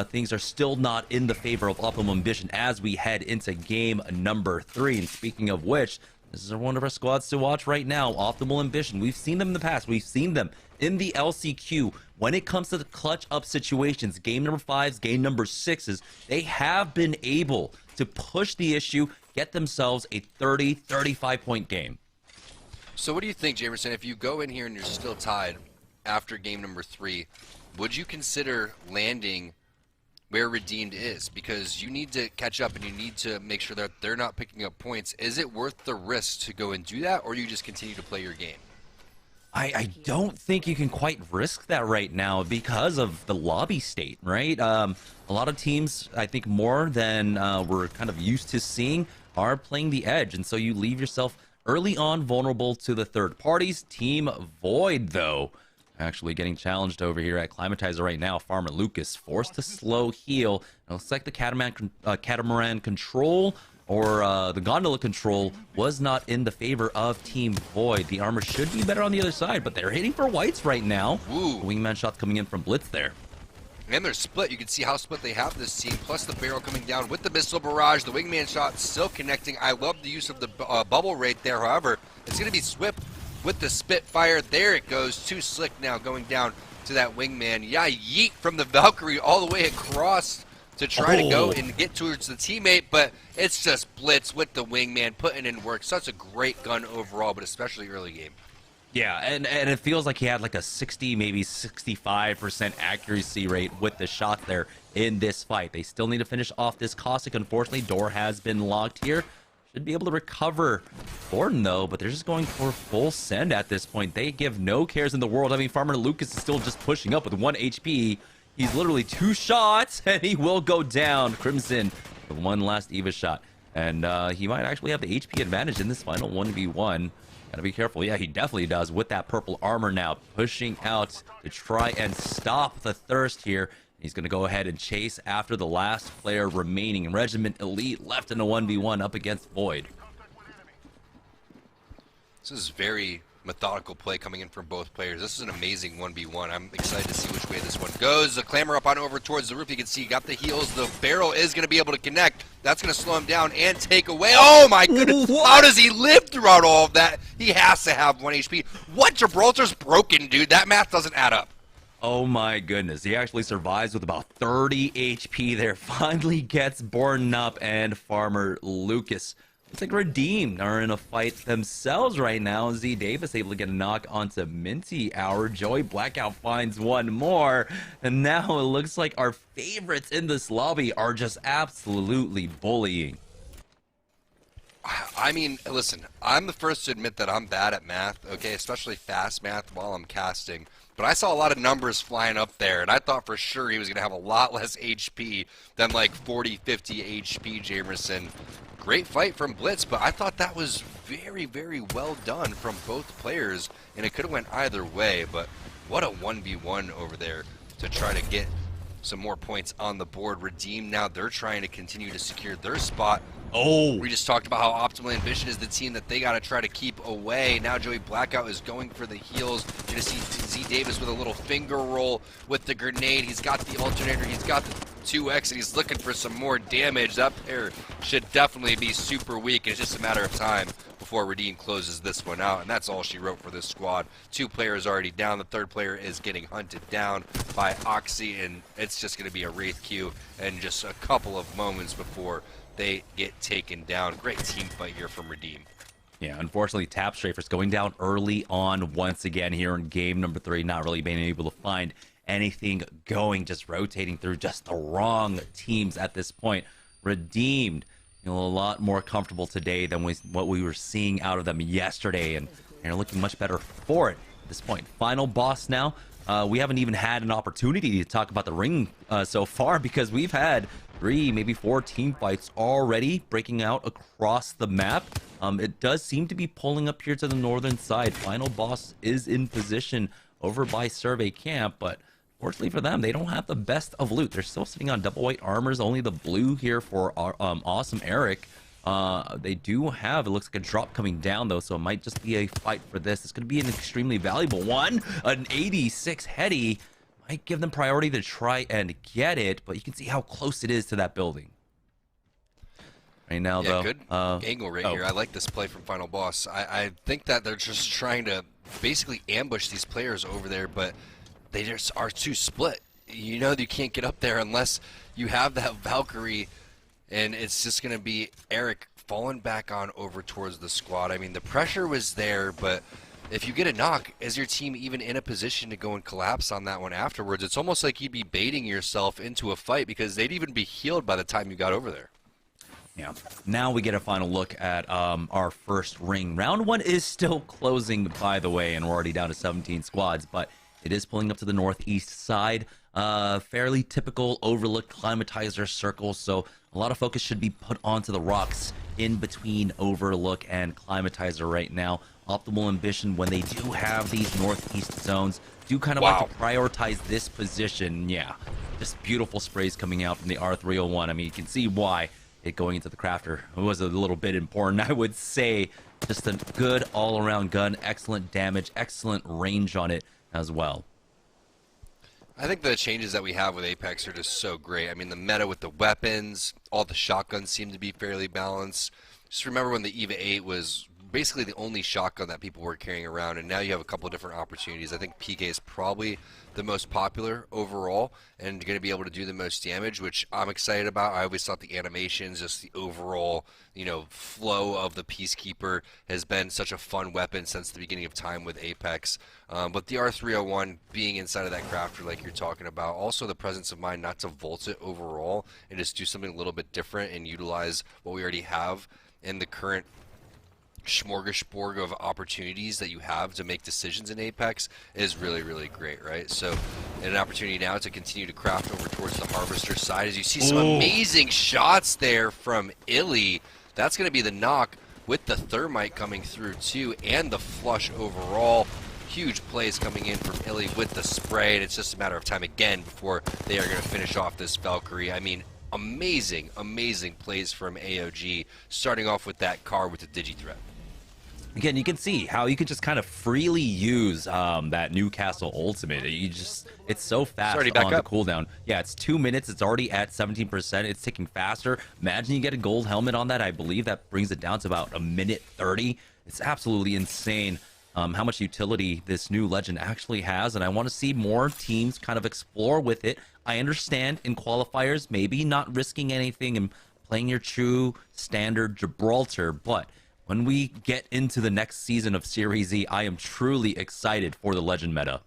things are still not in the favor of Optimal Ambition as we head into game number 3. And speaking of which, this is one of our squads to watch right now, Optimal Ambition. We've seen them in the past. We've seen them in the LCQ. When it comes to the clutch up situations, game number 5s, game number 6s, they have been able to push the issue, get themselves a 30, 35-point game. So what do you think, Jamerson, if you go in here and you're still tied after game number 3, would you consider landing where Redeemed is? Because you need to catch up and you need to make sure that they're not picking up points. Is it worth the risk to go and do that, or do you just continue to play your game? I don't think you can quite risk that right now because of the lobby state, right? A lot of teams, I think more than we're kind of used to seeing, are playing the edge. And so you leave yourself early on vulnerable to the third parties. Team Void, though, actually getting challenged over here at Climatizer right now. Farmer Lucas forced to slow heal. It looks like the catamaran control or the gondola control was not in the favor of Team Void. The armor should be better on the other side, but they're hitting for whites right now. Ooh. Wingman shots coming in from Blitz there. And they're split. You can see how split they have this team, plus the barrel coming down with the missile barrage. The wingman shot still connecting. I love the use of the bubble right there. However, it's going to be Swift with the Spitfire. There it goes. Too slick now going down to that wingman. Yeah, yeet from the Valkyrie all the way across to try to go and get towards the teammate, but it's just Blitz with the wingman putting in work. Such a great gun overall, but especially early game. Yeah, and it feels like he had like a 60, maybe 65% accuracy rate with the shot there in this fight. They still need to finish off this Caustic. Unfortunately, door has been locked here. Should be able to recover Gordon, though, but they're just going for full send at this point. They give no cares in the world. I mean, Farmer Lucas is still just pushing up with 1 HP. He's literally 2 shots, and he will go down. Crimson with 1 last Eva shot. And he might actually have the HP advantage in this final 1v1. Gotta be careful. Yeah, he definitely does with that purple armor now, pushing out to try and stop the thirst here. He's going to go ahead and chase after the last player remaining. Regiment Elite left in a 1v1 up against Void. This is very methodical play coming in from both players. This is an amazing 1v1. I'm excited to see which way this one goes. The clamber up on over towards the roof. You can see he got the heals. The barrel is going to be able to connect. That's going to slow him down and take away. Oh my goodness. How does he live throughout all of that? He has to have 1 HP. What? Gibraltar's broken, dude. That math doesn't add up. Oh my goodness. He actually survives with about 30 HP there. Finally gets born up, and Farmer Lucas, looks like Redeemed are in a fight themselves right now. Z Davis able to get a knock onto Minty Hour. Joey Blackout finds 1 more. And now it looks like our favorites in this lobby are just absolutely bullying. I mean, listen, I'm the first to admit that I'm bad at math, okay, especially fast math while I'm casting. But I saw a lot of numbers flying up there, and I thought for sure he was going to have a lot less HP than like 40, 50 HP, Jamerson. Great fight from Blitz, but I thought that was very, very well done from both players, and it could have went either way. But what a 1v1 over there to try to get some more points on the board. Redeemed now, they're trying to continue to secure their spot. Oh, we just talked about how Optimal Ambition is the team that they got to try to keep away. Now Joey Blackout is going for the heals. You're going to see Z Davis with a little finger roll with the grenade. He's got the alternator. He's got the 2x, and he's looking for some more damage. That pair should definitely be super weak. It's just a matter of time before Redeem closes this one out, and that's all she wrote for this squad. 2 players already down. The 3rd player is getting hunted down by Oxy, and it's just going to be a Wraith queue and just a couple of moments before they get taken down. Great team fight here from Redeem. Yeah, unfortunately, Tap Strafers going down early on once again here in game number 3, not really being able to find anything going, just rotating through just the wrong teams at this point. Redeemed, a lot more comfortable today than what we were seeing out of them yesterday, and they're looking much better for it at this point. Final boss now. We haven't even had an opportunity to talk about the ring so far because we've had 3, maybe 4 team fights already breaking out across the map. It does seem to be pulling up here to the northern side. Final boss is in position over by Survey Camp, but fortunately for them, they don't have the best of loot. They're still sitting on double white armors, only the blue here for Awesome Eric. They do have, it looks like a drop coming down though, so it might just be a fight for this. It's going to be an extremely valuable one. An 86 heady might give them priority to try and get it, but you can see how close it is to that building. Right now, though. Good angle right here. I like this play from Final Boss. I think that they're just trying to basically ambush these players over there, but they just are too split. You know you can't get up there unless you have that Valkyrie, and it's just going to be Eric falling back on over towards the squad. I mean, the pressure was there, but if you get a knock, is your team even in a position to go and collapse on that one afterwards? It's almost like you'd be baiting yourself into a fight because they'd even be healed by the time you got over there. Yeah. Now we get a final look at our first ring. Round 1 is still closing, by the way, and we're already down to 17 squads, but it is pulling up to the northeast side. Fairly typical overlook climatizer circle, so a lot of focus should be put onto the rocks in between overlook and climatizer right now. Optimal Ambition, when they do have these northeast zones, do kind of like to prioritize this position. Yeah, just beautiful sprays coming out from the R301. I mean, you can see why it going into the crafter was a little bit important, I would say. Just a good all-around gun, excellent damage, excellent range on it as well. I think the changes that we have with Apex are just so great. I mean, the meta with the weapons, all the shotguns seem to be fairly balanced. Just remember when the EVA 8 was basically the only shotgun that people were carrying around, and now you have a couple of different opportunities. I think PK is probably the most popular overall and going to be able to do the most damage, which I'm excited about. I always thought the animations, just the overall, you know, flow of the Peacekeeper has been such a fun weapon since the beginning of time with Apex. But the R301 being inside of that crafter like you're talking about, also the presence of mind not to vault it overall and just do something a little bit different and utilize what we already have in the current smorgasbord of opportunities that you have to make decisions in Apex is really, really great, right? So an opportunity now to continue to craft over towards the Harvester side as you see some amazing shots there from Illy. That's going to be the knock with the Thermite coming through too, and the flush overall. Huge plays coming in from Illy with the spray, and it's just a matter of time again before they are going to finish off this Valkyrie. I mean, amazing, amazing plays from AOG, starting off with that car with the Digi-Threat. Again, you can see how you can just kind of freely use that Newcastle ultimate. It's so fast on the cooldown. Yeah, it's 2 minutes. It's already at 17%. It's ticking faster. Imagine you get a gold helmet on that. I believe that brings it down to about 1:30. It's absolutely insane how much utility this new legend actually has, and I want to see more teams kind of explore with it. I understand in qualifiers, maybe not risking anything and playing your true standard Gibraltar, but when we get into the next season of Series E, I am truly excited for the Legend meta.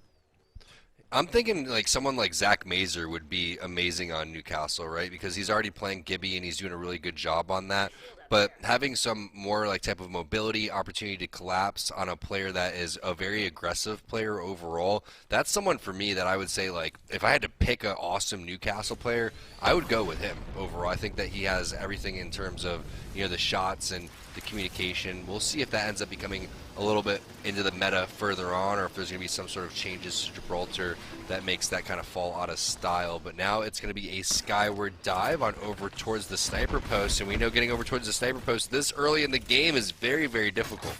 I'm thinking like someone like Zach Mazer would be amazing on Newcastle, right? Because he's already playing Gibby and he's doing a really good job on that. But having some more like type of mobility, opportunity to collapse on a player that is a very aggressive player overall, that's someone for me that I would say, like, if I had to pick an awesome Newcastle player, I would go with him overall. I think that he has everything in terms of, you know, the shots and the communication. We'll see if that ends up becoming a little bit into the meta further on, or if there's going to be some sort of changes to Gibraltar that makes that kind of fall out of style. But now it's going to be a skyward dive on over towards the sniper post, and we know getting over towards the sniper post this early in the game is very, very difficult.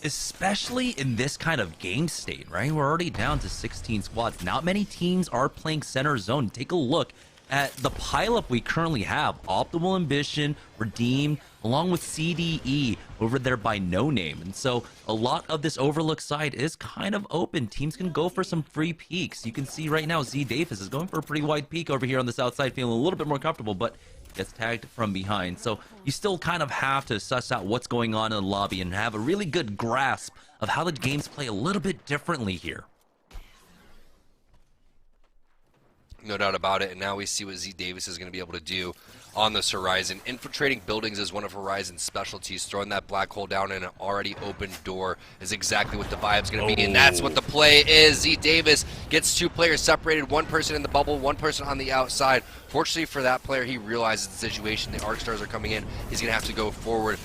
Especially in this kind of game state, right? We're already down to 16 squads. Not many teams are playing center zone. Take a look at the pileup we currently have. Optimal Ambition, Redeemed, along with CDE over there by No Name. And so a lot of this overlook side is kind of open. Teams can go for some free peeks. You can see right now Z Davis is going for a pretty wide peek over here on the south side, feeling a little bit more comfortable, but gets tagged from behind. So you still kind of have to suss out what's going on in the lobby and have a really good grasp of how the games play a little bit differently here. No doubt about it. And now we see what Z Davis is going to be able to do on this Horizon. Infiltrating buildings is one of Horizon's specialties. Throwing that black hole down in an already open door is exactly what the vibe's going to be. And that's what the play is. Z Davis gets 2 players separated. 1 person in the bubble, 1 person on the outside. Fortunately for that player, he realizes the situation. The Arc Stars are coming in. He's going to have to go forward.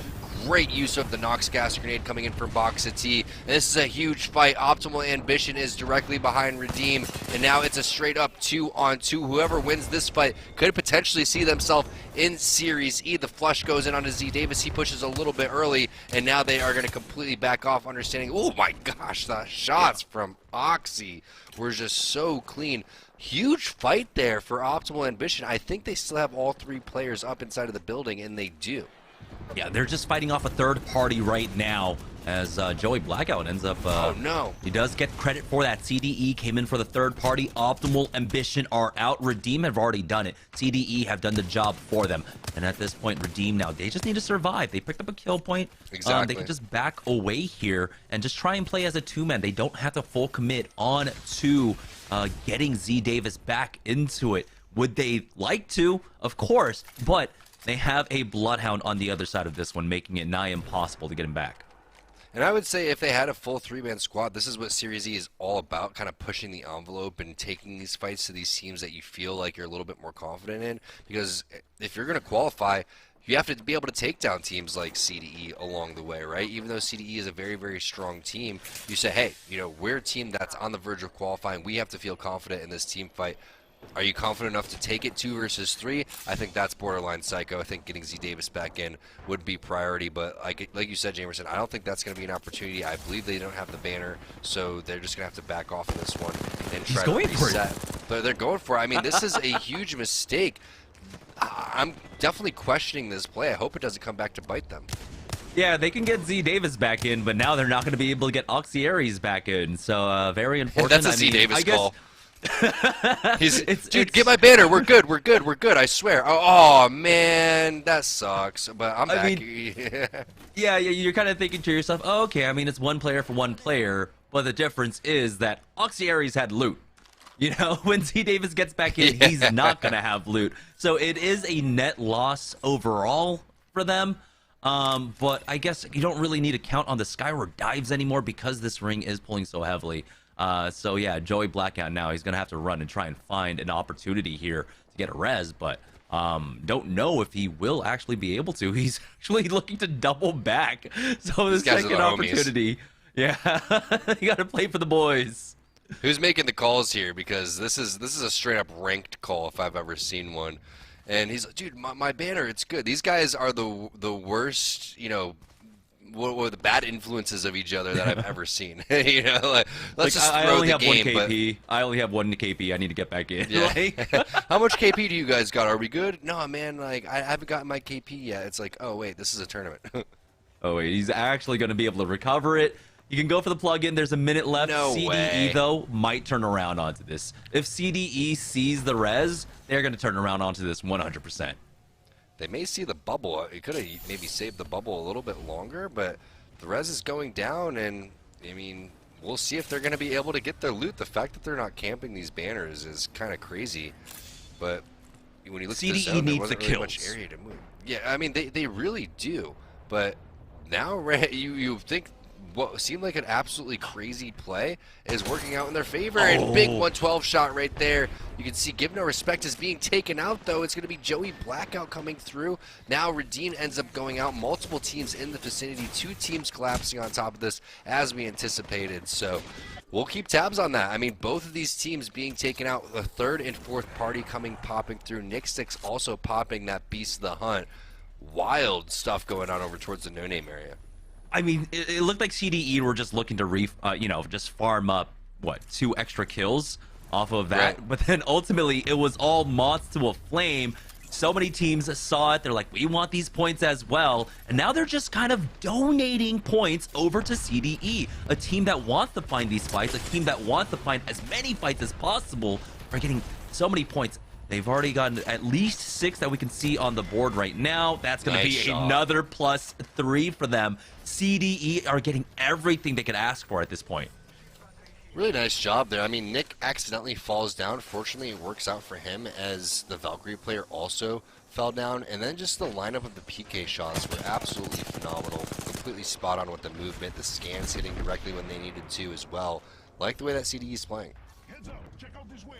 Great use of the Nox gas grenade coming in from Boxa T. And this is a huge fight. Optimal Ambition is directly behind Redeem, and now it's a straight up 2-on-2. Whoever wins this fight could potentially see themselves in Series E. The flush goes in onto Z Davis. He pushes a little bit early, and now they are going to completely back off, understanding, oh my gosh, the shots from Oxy were just so clean. Huge fight there for Optimal Ambition. I think they still have all 3 players up inside of the building, and they do. Yeah, they're just fighting off a third party right now as Joey Blackout ends up... oh, no. He does get credit for that. CDE came in for the third party. Optimal Ambition are out. Redeem have already done it. CDE have done the job for them. And at this point, Redeem now, they just need to survive. They picked up a kill point. Exactly. They can just back away here and just try and play as a 2-man. They don't have to full commit on to getting Z Davis back into it. Would they like to? Of course, but... they have a Bloodhound on the other side of this one, making it nigh impossible to get him back. And I would say if they had a full 3-man squad, this is what Series E is all about, kind of pushing the envelope and taking these fights to these teams that you feel like you're a little bit more confident in. Because if you're going to qualify, you have to be able to take down teams like CDE along the way, right? Even though CDE is a very, very strong team, you say, hey, you know, we're a team that's on the verge of qualifying. We have to feel confident in this team fight. Are you confident enough to take it 2 versus 3? I think that's borderline psycho. I think getting Z Davis back in would be priority, but like you said, Jamerson, I don't think that's going to be an opportunity. I believe they don't have the banner, so they're just going to have to back off in this one and try to reset. But they're going for it. I mean, this is a huge mistake. I'm definitely questioning this play. I hope it doesn't come back to bite them. Yeah, they can get Z Davis back in, but now they're not going to be able to get Oxyaries back in, so very unfortunate. That's a Z Davis call. Dude, get my banner. We're good. We're good. We're good. I swear. Oh man, that sucks. But I'm back. Yeah, you're kind of thinking to yourself, oh, okay. I mean, it's 1 player for 1 player, but the difference is that Oxyaries had loot. You know, when Z Davis gets back in, he's not gonna have loot. So it is a net loss overall for them. But I guess you don't really need to count on the Skyward dives anymore because this ring is pulling so heavily. So yeah, Joey Blackout now, he's going to have to run and try and find an opportunity here to get a res, but don't know if he will actually be able to. He's actually looking to double back. So the second opportunity. Yeah, you got to play for the boys. Who's making the calls here? Because this is a straight up ranked call if I've ever seen one. And he's like, dude, my banner, it's good. These guys are the worst, you know, what were the bad influences of each other that I've ever seen. You know, like, let's just throw the game. I only have 1 KP. I need to get back in. Yeah. How much KP do you guys got? Are we good? No, man. Like, I haven't gotten my KP yet. It's like, oh wait, this is a tournament. Oh wait, he's actually going to be able to recover it. You can go for the plug-in. There's a minute left. No CDE way. though might turn around onto this. If CDE sees the res, they're going to turn around onto this 100%. They may see the bubble. It could have maybe saved the bubble a little bit longer, but the res is going down, and I mean, we'll see if they're going to be able to get their loot. The fact that they're not camping these banners is kind of crazy, but when you look at the zone, there wasn't really much area to move. Yeah, I mean, they really do, but now you think what seemed like an absolutely crazy play is working out in their favor. And big 112 shot right there. You can see Give No Respect is being taken out, though. It's going to be Joey Blackout coming through. Now Redeem ends up going out. Multiple teams in the vicinity. 2 teams collapsing on top of this as we anticipated. So we'll keep tabs on that. I mean, both of these teams being taken out. The 3rd and 4th party popping through. Nick Six also popping that Beast of the Hunt. Wild stuff going on over towards the No Name area. I mean, it looked like CDE were just looking to just farm up, 2 extra kills off of that. Right. But then ultimately, it was all moths to a flame. So many teams saw it. They're like, we want these points as well. And now they're just kind of donating points over to CDE. A team that wants to find these fights, a team that wants to find as many fights as possible, are getting so many points. They've already gotten at least 6 that we can see on the board right now. That's going to be another +3 for them. CDE are getting everything they could ask for at this point. Really nice job there. I mean, Nick accidentally falls down. Fortunately, it works out for him as the Valkyrie player also fell down. And then just the lineup of the PK shots were absolutely phenomenal. Completely spot on with the movement, the scans hitting directly when they needed to as well. Like the way that CDE is playing. Heads up. Check out this way.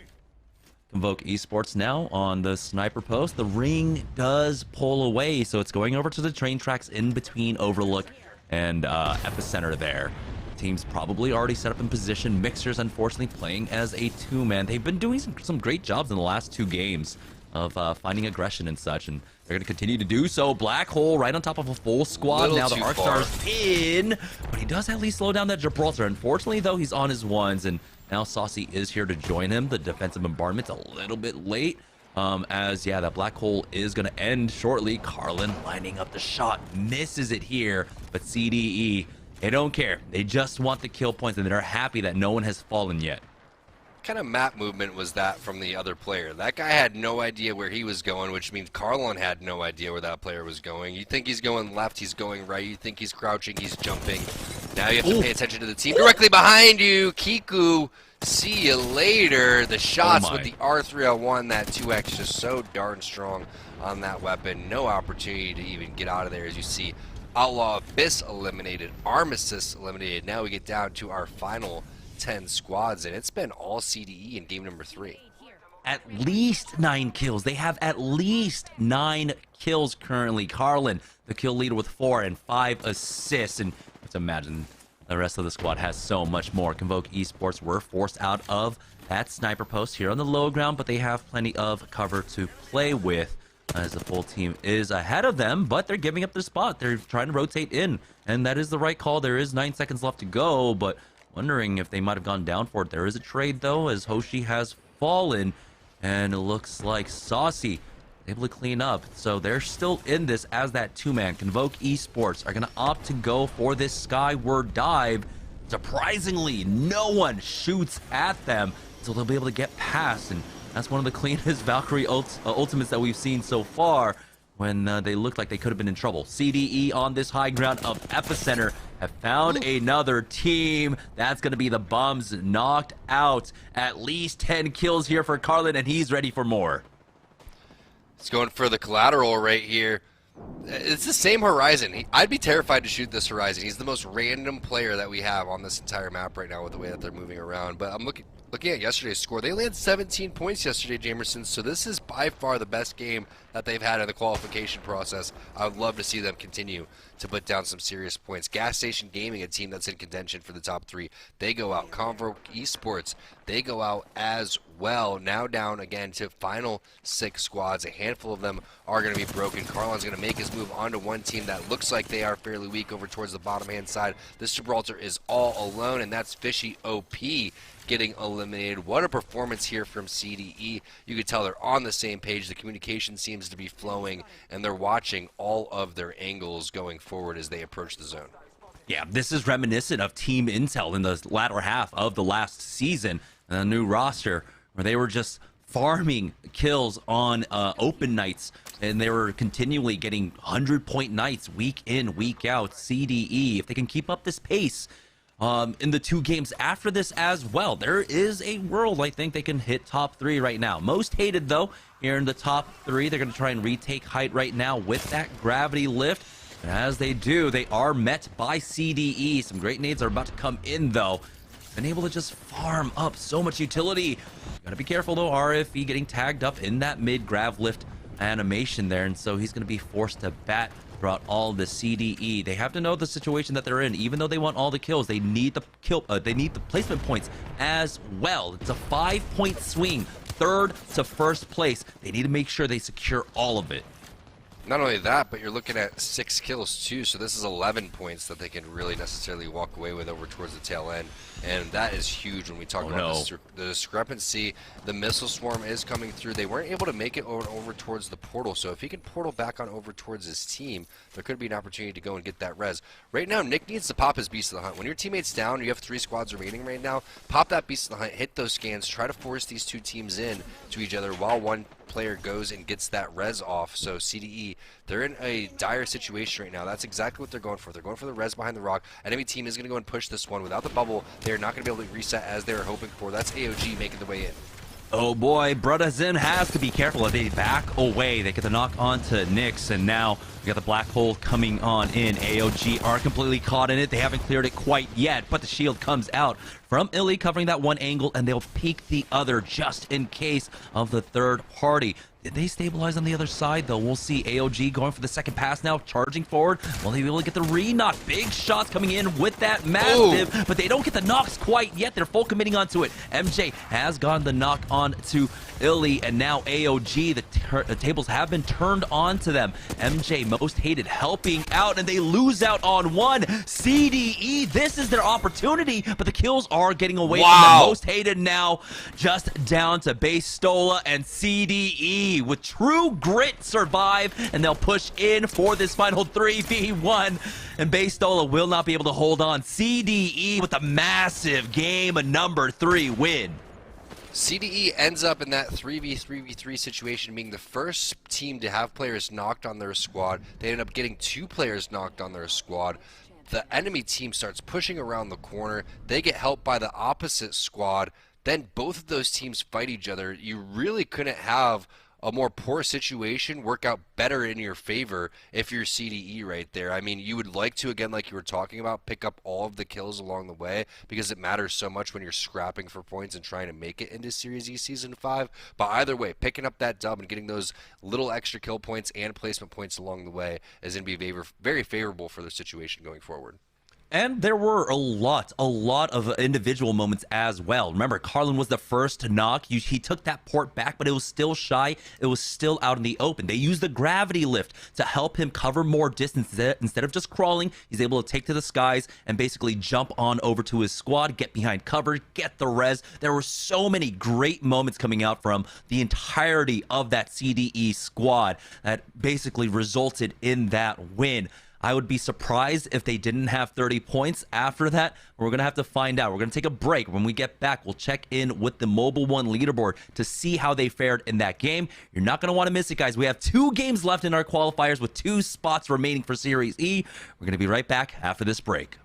Convoke Esports now on the sniper post. The ring does pull away, so it's going over to the train tracks in between Overlook and Epicenter there. Team's probably already set up in position. Mixers, unfortunately, playing as a two-man. They've been doing some great jobs in the last 2 games of finding aggression and such, and they're going to continue to do so. Black Hole right on top of a full squad. Now the Arcstar's in, but he does at least slow down that Gibraltar. Unfortunately, though, he's on his ones, and now Saucy is here to join him. The defensive bombardment's a little bit late, as, yeah, that Black Hole is going to end shortly. Carlin lining up the shot, misses it here, but CDE, they don't care. They just want the kill points, and they're happy that no one has fallen yet. What kind of map movement was that from the other player? That guy had no idea where he was going, which means Carlin had no idea where that player was going. You think he's going left, he's going right. You think he's crouching, he's jumping. Now you have to pay attention to the team directly behind you. Kiku, see you later. The shots with the R3L1, that 2X just so darn strong on that weapon. No opportunity to even get out of there, as you see. Outlaw Abyss eliminated, Armistice eliminated. Now we get down to our final 10 squads, and it's been all CDE in game number 3. At least 9 kills. They have at least 9 kills currently. Carlin, the kill leader, with 4 and 5 assists. And let's imagine the rest of the squad has so much more. Convoke Esports were forced out of that sniper post here on the low ground, but they have plenty of cover to play with, as the full team is ahead of them, but they're giving up their spot. They're trying to rotate in, and that is the right call. There is 9 seconds left to go, but wondering if they might have gone down for it. There is a trade, though, as Hoshi has fallen, and it looks like Saucy able to clean up. So they're still in this as that 2-man. Convoke Esports are going to opt to go for this skyward dive. Surprisingly, no one shoots at them, so they'll be able to get past, and that's one of the cleanest Valkyrie ultimates that we've seen so far, when they looked like they could have been in trouble. CDE on this high ground of Epicenter have found another team. That's going to be the Bums knocked out. At least 10 kills here for Carlin, and he's ready for more. He's going for the collateral right here. It's the same Horizon. I'd be terrified to shoot this Horizon. He's the most random player that we have on this entire map right now with the way that they're moving around. But I'm looking at yesterday's score. They only had 17 points yesterday, Jamerson. So this is by far the best game that they've had in the qualification process. I would love to see them continue to put down some serious points. Gas Station Gaming, a team that's in contention for the top 3, they go out. Convoke Esports, they go out as well. Now down again to final 6 squads. A handful of them are going to be broken. Carlin's going to make his move onto one team that looks like they are fairly weak over towards the bottom hand side. This Gibraltar is all alone, and that's Fishy OP getting eliminated. What a performance here from CDE. You can tell they're on the same page. The communication seems to be flowing, and they're watching all of their angles going forward as they approach the zone. Yeah, this is reminiscent of Team Intel in the latter half of the last season, a new roster where they were just farming kills on open nights, and they were continually getting 100-point nights week in, week out. CDE, if they can keep up this pace in the 2 games after this as well, there is a world I think they can hit top 3 right now. Most hated, though, here in the top 3. They're going to try and retake height right now with that gravity lift. And as they do, they are met by CDE. Some great nades are about to come in, though. Been able to just farm up so much utility. Gotta be careful, though. RFE getting tagged up in that mid-grav lift animation there, and so he's going to be forced to bat throughout all the CDE. They have to know the situation that they're in. Even though they want all the kills, they need the they need the placement points as well. It's a 5-point swing, 3rd to 1st place. They need to make sure they secure all of it. Not only that, but you're looking at 6 kills too, so this is 11 points that they can really necessarily walk away with over towards the tail end, and that is huge when we talk about the discrepancy. The missile swarm is coming through. They weren't able to make it over towards the portal, so if he can portal back on over towards his team, there could be an opportunity to go and get that res. Right now, Nick needs to pop his Beast of the Hunt. When your teammate's down, you have 3 squads remaining right now, pop that Beast of the Hunt, hit those scans, try to force these 2 teams in to each other while one player goes and gets that res off. So CDE, they're in a dire situation right now. That's exactly what they're going for. They're going for the res behind the rock. Enemy team is going to go and push this one. Without the bubble, they're not going to be able to reset as they were hoping for. That's AOG making the way in. Oh boy, Bradazin has to be careful. They back away. They get the knock onto Nyx, and now we got the black hole coming on in. AOG are completely caught in it. They haven't cleared it quite yet, but the shield comes out from Illy covering that one angle, and they'll peek the other just in case of the third party. Did they stabilize on the other side, though? We'll see AOG going for the second pass now, charging forward. Will they be able to get the re-knock? Big shots coming in with that massive, but they don't get the knocks quite yet. They're full committing onto it. MJ has gotten the knock on to Illy, and now AOG, the tables have been turned on to them. MJ, most hated, helping out, and they lose out on one. CDE, this is their opportunity, but the kills are getting away from the most hated now. Just down to Base Stola and CDE. With true grit survive, and they'll push in for this final 3v1, and Bastola will not be able to hold on. CDE with a massive game number 3 win. CDE ends up in that 3v3v3 situation, being the first team to have players knocked on their squad. They end up getting 2 players knocked on their squad. The enemy team starts pushing around the corner. They get helped by the opposite squad. Then both of those teams fight each other. You really couldn't have a more poor situation work out better in your favor if you're CDE right there. I mean, you would like to, again, like you were talking about, pick up all of the kills along the way because it matters so much when you're scrapping for points and trying to make it into Series E Season 5. But either way, picking up that dub and getting those little extra kill points and placement points along the way is going to be very favorable for the situation going forward. And there were a lot of individual moments as well. Remember, Carlin was the first to knock. He took that port back, but it was still shy. It was still out in the open. They used the gravity lift to help him cover more distance. Instead of just crawling, he's able to take to the skies and basically jump on over to his squad, get behind cover, get the res. There were so many great moments coming out from the entirety of that CDE squad that basically resulted in that win. I would be surprised if they didn't have 30 points after that. We're going to have to find out. We're going to take a break. When we get back, we'll check in with the Mobile One leaderboard to see how they fared in that game. You're not going to want to miss it, guys. We have 2 games left in our qualifiers with 2 spots remaining for Series E. We're going to be right back after this break.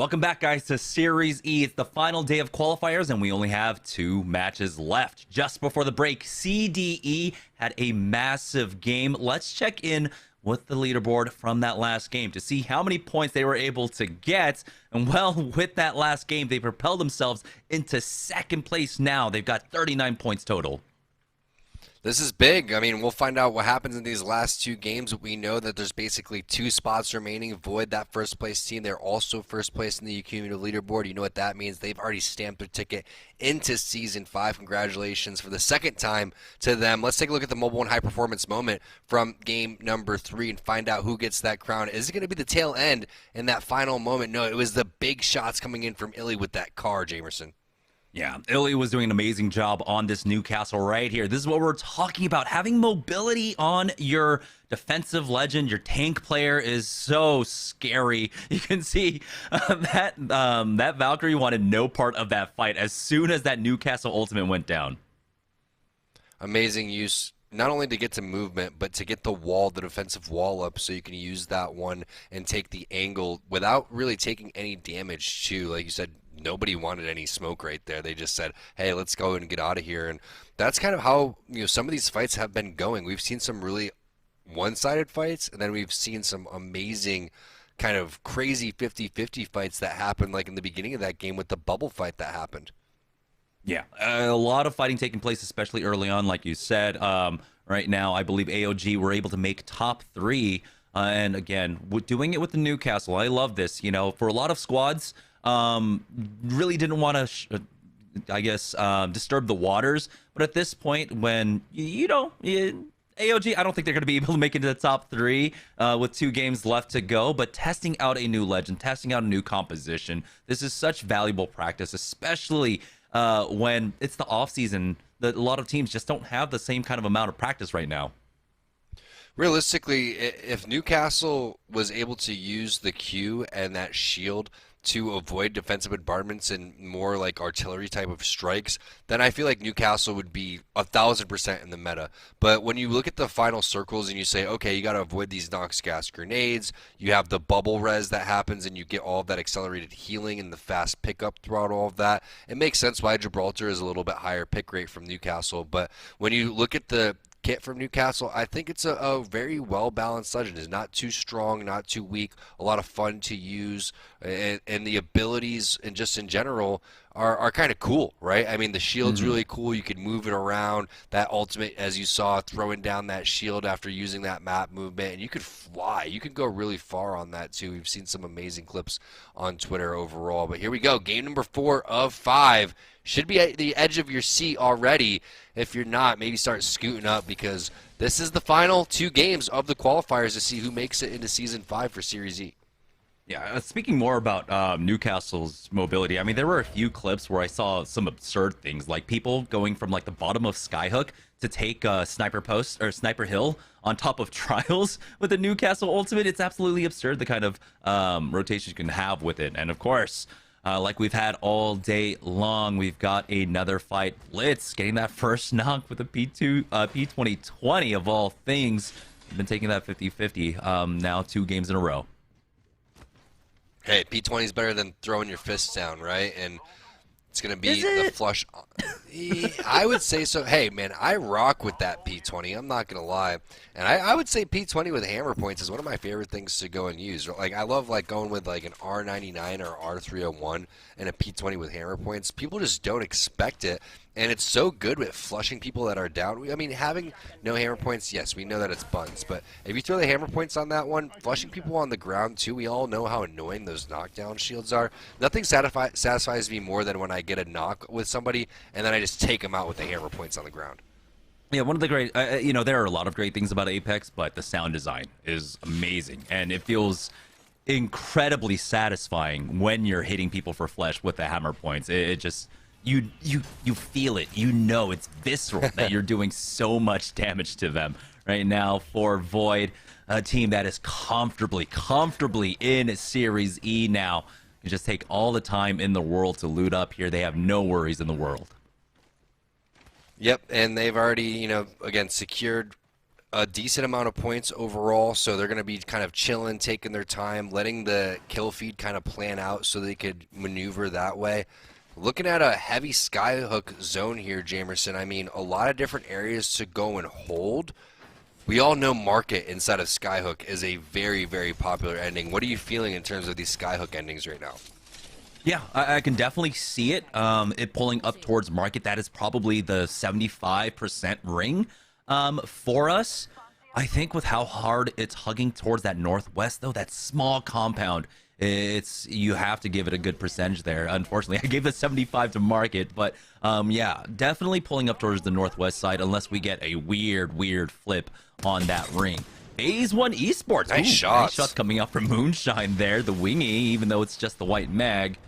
Welcome back, guys, to Series E. It's the final day of qualifiers, and we only have 2 matches left. Just before the break, CDE had a massive game. Let's check in with the leaderboard from that last game to see how many points they were able to get. And well, with that last game, they propelled themselves into second place now. They've got 39 points total. This is big. I mean, we'll find out what happens in these last 2 games. We know that there's basically 2 spots remaining. Void, that first place team, they're also first place in the cumulative leaderboard. You know what that means. They've already stamped their ticket into Season 5. Congratulations for the second time to them. Let's take a look at the mobile and high performance moment from game number 3 and find out who gets that crown. Is it going to be the tail end in that final moment? No, it was the big shots coming in from Illy with that car, Jamerson. Yeah, Illy was doing an amazing job on this Newcastle right here. This is what we're talking about. Having mobility on your defensive legend, your tank player, is so scary. You can see that Valkyrie wanted no part of that fight as soon as that Newcastle ultimate went down. Amazing use. Not only to get to movement, but to get the wall, the defensive wall up, so you can use that one and take the angle without really taking any damage too. Like you said, nobody wanted any smoke right there. They just said, hey, let's go and get out of here. And that's kind of how, some of these fights have been going. We've seen some really one-sided fights, and then we've seen some amazing kind of crazy 50-50 fights that happened, like in the beginning of that game with the bubble fight that happened. Yeah, a lot of fighting taking place, especially early on, like you said. Right now, I believe AOG were able to make top 3. And again, doing it with the Newcastle, I love this. For a lot of squads, really didn't want to, disturb the waters. But at this point, when, AOG, I don't think they're going to be able to make it to the top 3 with 2 games left to go. But testing out a new legend, testing out a new composition, this is such valuable practice, especially when it's the off season. That a lot of teams just don't have the same kind of amount of practice right now. Realistically, if Newcastle was able to use the Q and that shield to avoid defensive bombardments and more like artillery type of strikes, then I feel like Newcastle would be 1,000% in the meta. But when you look at the final circles and you say, okay, you got to avoid these Nox gas grenades, you have the bubble res that happens and you get all of that accelerated healing and the fast pickup throughout all of that, it makes sense why Gibraltar is a little bit higher pick rate from Newcastle. But when you look at the kit from Newcastle, I think it's a very well-balanced legend. It's not too strong, not too weak, a lot of fun to use, and the abilities and just in general are kind of cool, right? I mean, the shield's really cool. You can move it around. That ultimate, as you saw, throwing down that shield after using that map movement, and you could fly. You can go really far on that, too. We've seen some amazing clips on Twitter overall. But here we go. Game number 4 of 5. Should be at the edge of your seat already. If you're not, maybe start scooting up, because this is the final 2 games of the qualifiers to see who makes it into Season 5 for Series E. Yeah, speaking more about Newcastle's mobility, I mean, there were a few clips where I saw some absurd things, like people going from like the bottom of Skyhook to take Sniper Post or Sniper Hill on top of Trials with the Newcastle ultimate. It's absolutely absurd the kind of rotation you can have with it. And of course, like we've had all day long, we've got another fight. Blitz getting that first knock with a P2020 of all things. We've been taking that 50-50 now 2 games in a row. Hey, P20 is better than throwing your fists down, right? And it's going to be the flush. I would say so. Hey, man, I rock with that P20. I'm not going to lie. And I would say P20 with hammer points is one of my favorite things to go and use. Like, I love like going with like an R99 or R301 and a P20 with hammer points. People just don't expect it. And it's so good with flushing people that are down. I mean, having no hammer points, yes, we know that it's buns. But if you throw the hammer points on that one, flushing people on the ground too, we all know how annoying those knockdown shields are. Nothing satisfies me more than when I get a knock with somebody and then I just take them out with the hammer points on the ground. Yeah, one of the great, there are a lot of great things about Apex, but the sound design is amazing. And it feels incredibly satisfying when you're hitting people for flesh with the hammer points. It just... You feel it. You know it's visceral that you're doing so much damage to them right now. For Void, a team that is comfortably in Series E now. You just take all the time in the world to loot up here. They have no worries in the world. Yep, and they've already, again, secured a decent amount of points overall, so they're going to be kind of chilling, taking their time, letting the kill feed kind of plan out so they could maneuver that way. Looking at a heavy skyhook zone here, Jamerson. I mean, a lot of different areas to go and hold. We all know Market inside of Skyhook is a very, very popular ending. What are you feeling in terms of these Skyhook endings right now? Yeah, I can definitely see it. It pulling up towards Market. That is probably the 75% ring for us. I think with how hard it's hugging towards that northwest, though, that small compound, you have to give it a good percentage there. Unfortunately, I gave it 75 to Market, but yeah, definitely pulling up towards the northwest side unless we get a weird flip on that ring. Phase 1 Esports. Nice shots. Nice shots coming up from Moonshine there. The wingy, even though it's just the white mag.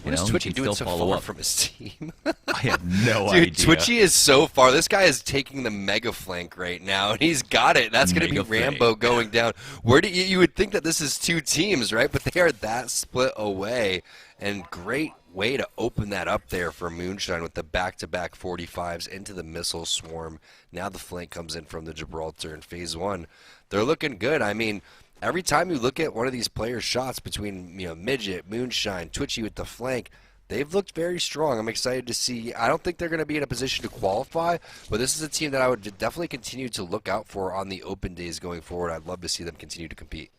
What is Twitchy doing so far from his team? I have no idea. idea. Twitchy is so far. This guy is taking the mega flank right now, and he's got it. That's going to be Rambo going down. Where do you would think that this is two teams, right? But they are that split away, and great way to open that up there for Moonshine with the back-to-back 45s into the missile swarm. Now the flank comes in from the Gibraltar in Phase 1. They're looking good. I mean, every time you look at one of these players' shots between, Midget, Moonshine, Twitchy with the flank, they've looked very strong. I'm excited to see. I don't think they're going to be in a position to qualify, but this is a team that I would definitely continue to look out for on the open days going forward. I'd love to see them continue to compete.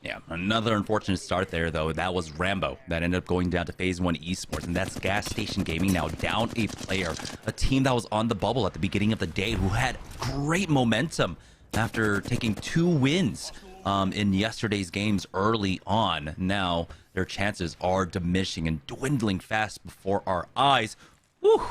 Yeah, another unfortunate start there, though. That was Rambo that ended up going down to Phase 1 Esports, and that's Gas Station Gaming now down a player, a team that was on the bubble at the beginning of the day who had great momentum after taking 2 wins in yesterday's games early on. Now their chances are diminishing and dwindling fast before our eyes. Whew.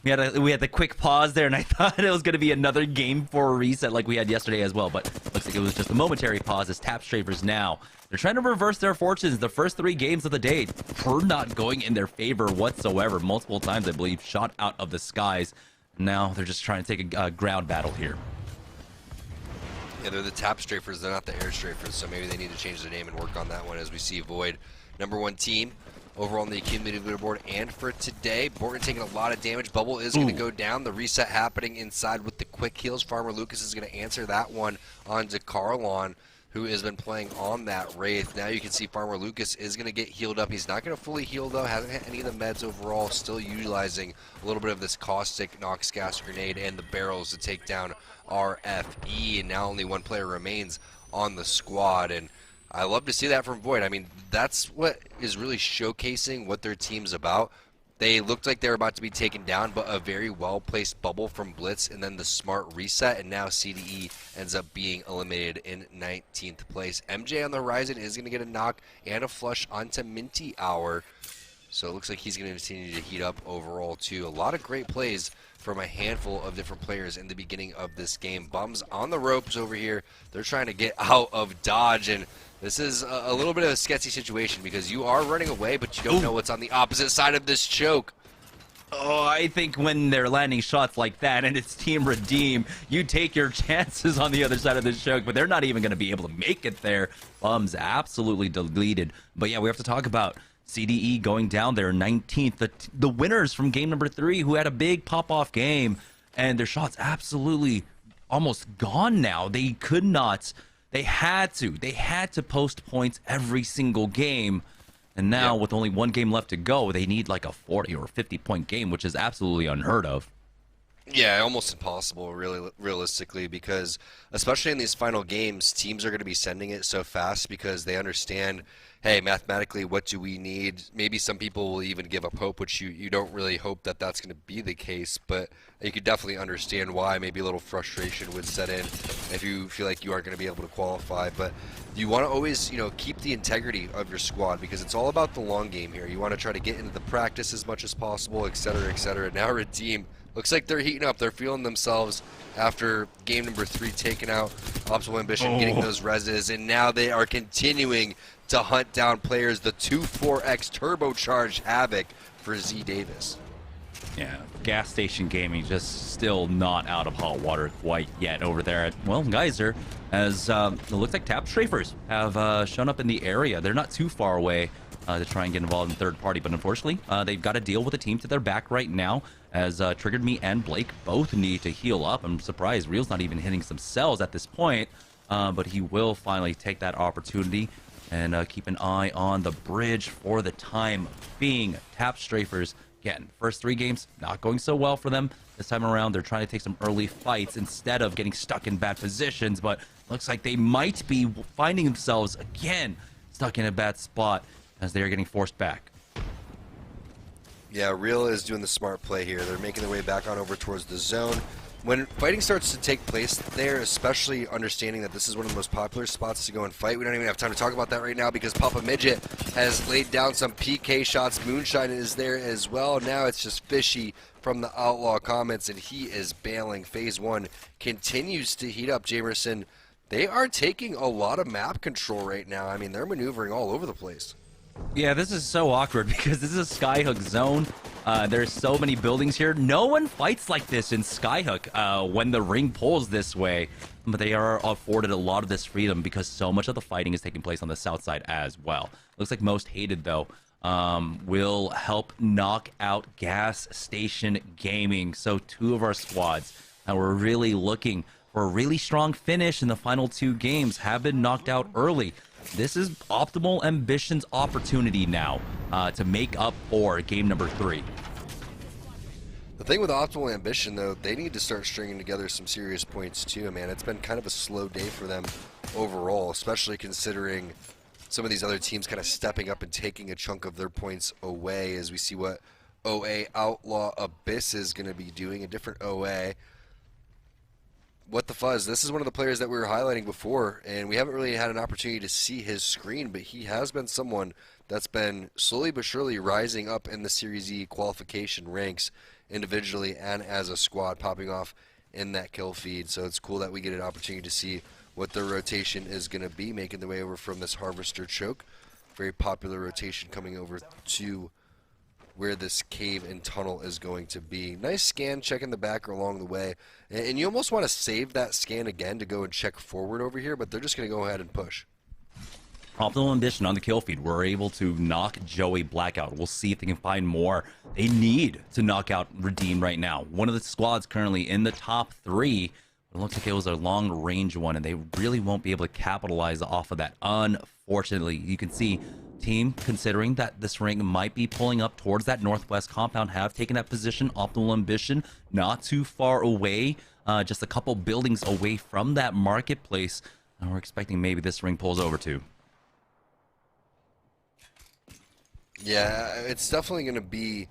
We had the quick pause there, and I thought it was going to be another game for a reset like we had yesterday as well, but looks like it was just a momentary pause as Tap Strafers now, they're trying to reverse their fortunes. The first 3 games of the day were not going in their favor whatsoever. Multiple times, I believe, shot out of the skies. Now they're just trying to take a ground battle here. Yeah, they're the Tap Strafers, they're not the Air Strafers, so maybe they need to change their name and work on that one as we see Void, #1 team overall on the accumulated leaderboard. And for today, Borton taking a lot of damage. Bubble is going to go down. The reset happening inside with the quick heals. Farmer Lucas is going to answer that one onto Carlon, who has been playing on that Wraith. Now you can see Farmer Lucas is going to get healed up. He's not going to fully heal, though. Hasn't hit any of the meds overall. Still utilizing a little bit of this Caustic, Nox Gas Grenade, and the barrels to take down RFE. And now only 1 player remains on the squad. And I love to see that from Void. I mean, that's what is really showcasing what their team's about. They looked like they were about to be taken down, but a very well-placed bubble from Blitz and then the smart reset, and now CDE ends up being eliminated in 19th place. MJ on the horizon is going to get a knock and a flush onto Minty Hour. So it looks like he's going to continue to heat up overall, too. A lot of great plays from a handful of different players in the beginning of this game. Bums on the ropes over here. They're trying to get out of dodge, and this is a little bit of a sketchy situation because you are running away, but you don't know what's on the opposite side of this choke. Oh, I think when they're landing shots like that and it's Team Redeem, you take your chances on the other side of the choke, but they're not even going to be able to make it there. Bums absolutely deleted. But yeah, we have to talk about CDE going down there 19th. The winners from game #3 who had a big pop-off game, and their shots absolutely almost gone now. They could not. They had to post points every single game. And now with only 1 game left to go, they need like a 40 or 50 point game, which is absolutely unheard of. Yeah, almost impossible, really, realistically, because especially in these final games, teams are going to be sending it so fast because they understand, hey, mathematically, what do we need? Maybe some people will even give up hope, which you don't really hope that that's going to be the case, but you could definitely understand why maybe a little frustration would set in if you feel like you aren't going to be able to qualify. But you want to always, keep the integrity of your squad because it's all about the long game here. You want to try to get into the practice as much as possible, etc., etc. Now Redeem looks like they're heating up. They're feeling themselves after game #3, taking out Optimal Ambition, getting those reses, and now they are continuing to hunt down players. The 2-4X turbocharged Havoc for Z Davis. Yeah, Gas Station Gaming just still not out of hot water quite yet over there at, well, Geyser, as it looks like Tap Strafers have shown up in the area. They're not too far away to try and get involved in third party, but unfortunately, they've got to deal with a team to their back right now, as Triggered Me and Blake both need to heal up. I'm surprised Real's not even hitting some cells at this point, but he will finally take that opportunity and keep an eye on the bridge for the time being. Tap Strafers, again, first 3 games not going so well for them. This time around, they're trying to take some early fights instead of getting stuck in bad positions, but looks like they might be finding themselves again stuck in a bad spot as they are getting forced back. Yeah, Real is doing the smart play here. They're making their way back on over towards the zone. When fighting starts to take place there, especially understanding that this is one of the most popular spots to go and fight, we don't even have time to talk about that right now because Papa Midget has laid down some PK shots. Moonshine is there as well. Now it's just Fishy from the Outlaw comments, and he is bailing. Phase 1 continues to heat up. Jamerson, they are taking a lot of map control right now. I mean, they're maneuvering all over the place. Yeah, this is so awkward because this is a Skyhook zone. There's so many buildings here. No one fights like this in Skyhook when the ring pulls this way. But they are afforded a lot of this freedom because so much of the fighting is taking place on the south side as well. Looks like Most Hated, though, will help knock out Gas Station Gaming. So 2 of our squads that were really looking for a really strong finish in the final 2 games have been knocked out early. This is Optimal Ambition's opportunity now to make up for game number 3. The thing with Optimal Ambition, though, they need to start stringing together some serious points, too, man. It's been kind of a slow day for them overall, especially considering some of these other teams kind of stepping up and taking a chunk of their points away as we see what OA Outlaw Abyss is going to be doing, a different OA. What the Fuzz, this is one of the players that we were highlighting before, and we haven't really had an opportunity to see his screen, but he has been someone that's been slowly but surely rising up in the Series E qualification ranks individually and as a squad, popping off in that kill feed. So it's cool that we get an opportunity to see what their rotation is going to be, making their way over from this Harvester Choke. Very popular rotation coming over to where this cave and tunnel is going to be. Nice scan, checking the back along the way. And you almost want to save that scan again to go and check forward over here, but they're just going to go ahead and push. Optimal Ambition on the kill feed. We're able to knock Joey Black out. We'll see if they can find more. They need to knock out Redeem right now. One of the squads currently in the top 3. It looks like it was a long-range one, and they really won't be able to capitalize off of that. Unfortunately, you can see team, considering that this ring might be pulling up towards that northwest compound, have taken that position. Optimal Ambition not too far away, just a couple buildings away from that marketplace. And we're expecting maybe this ring pulls over too. Yeah, it's definitely going to be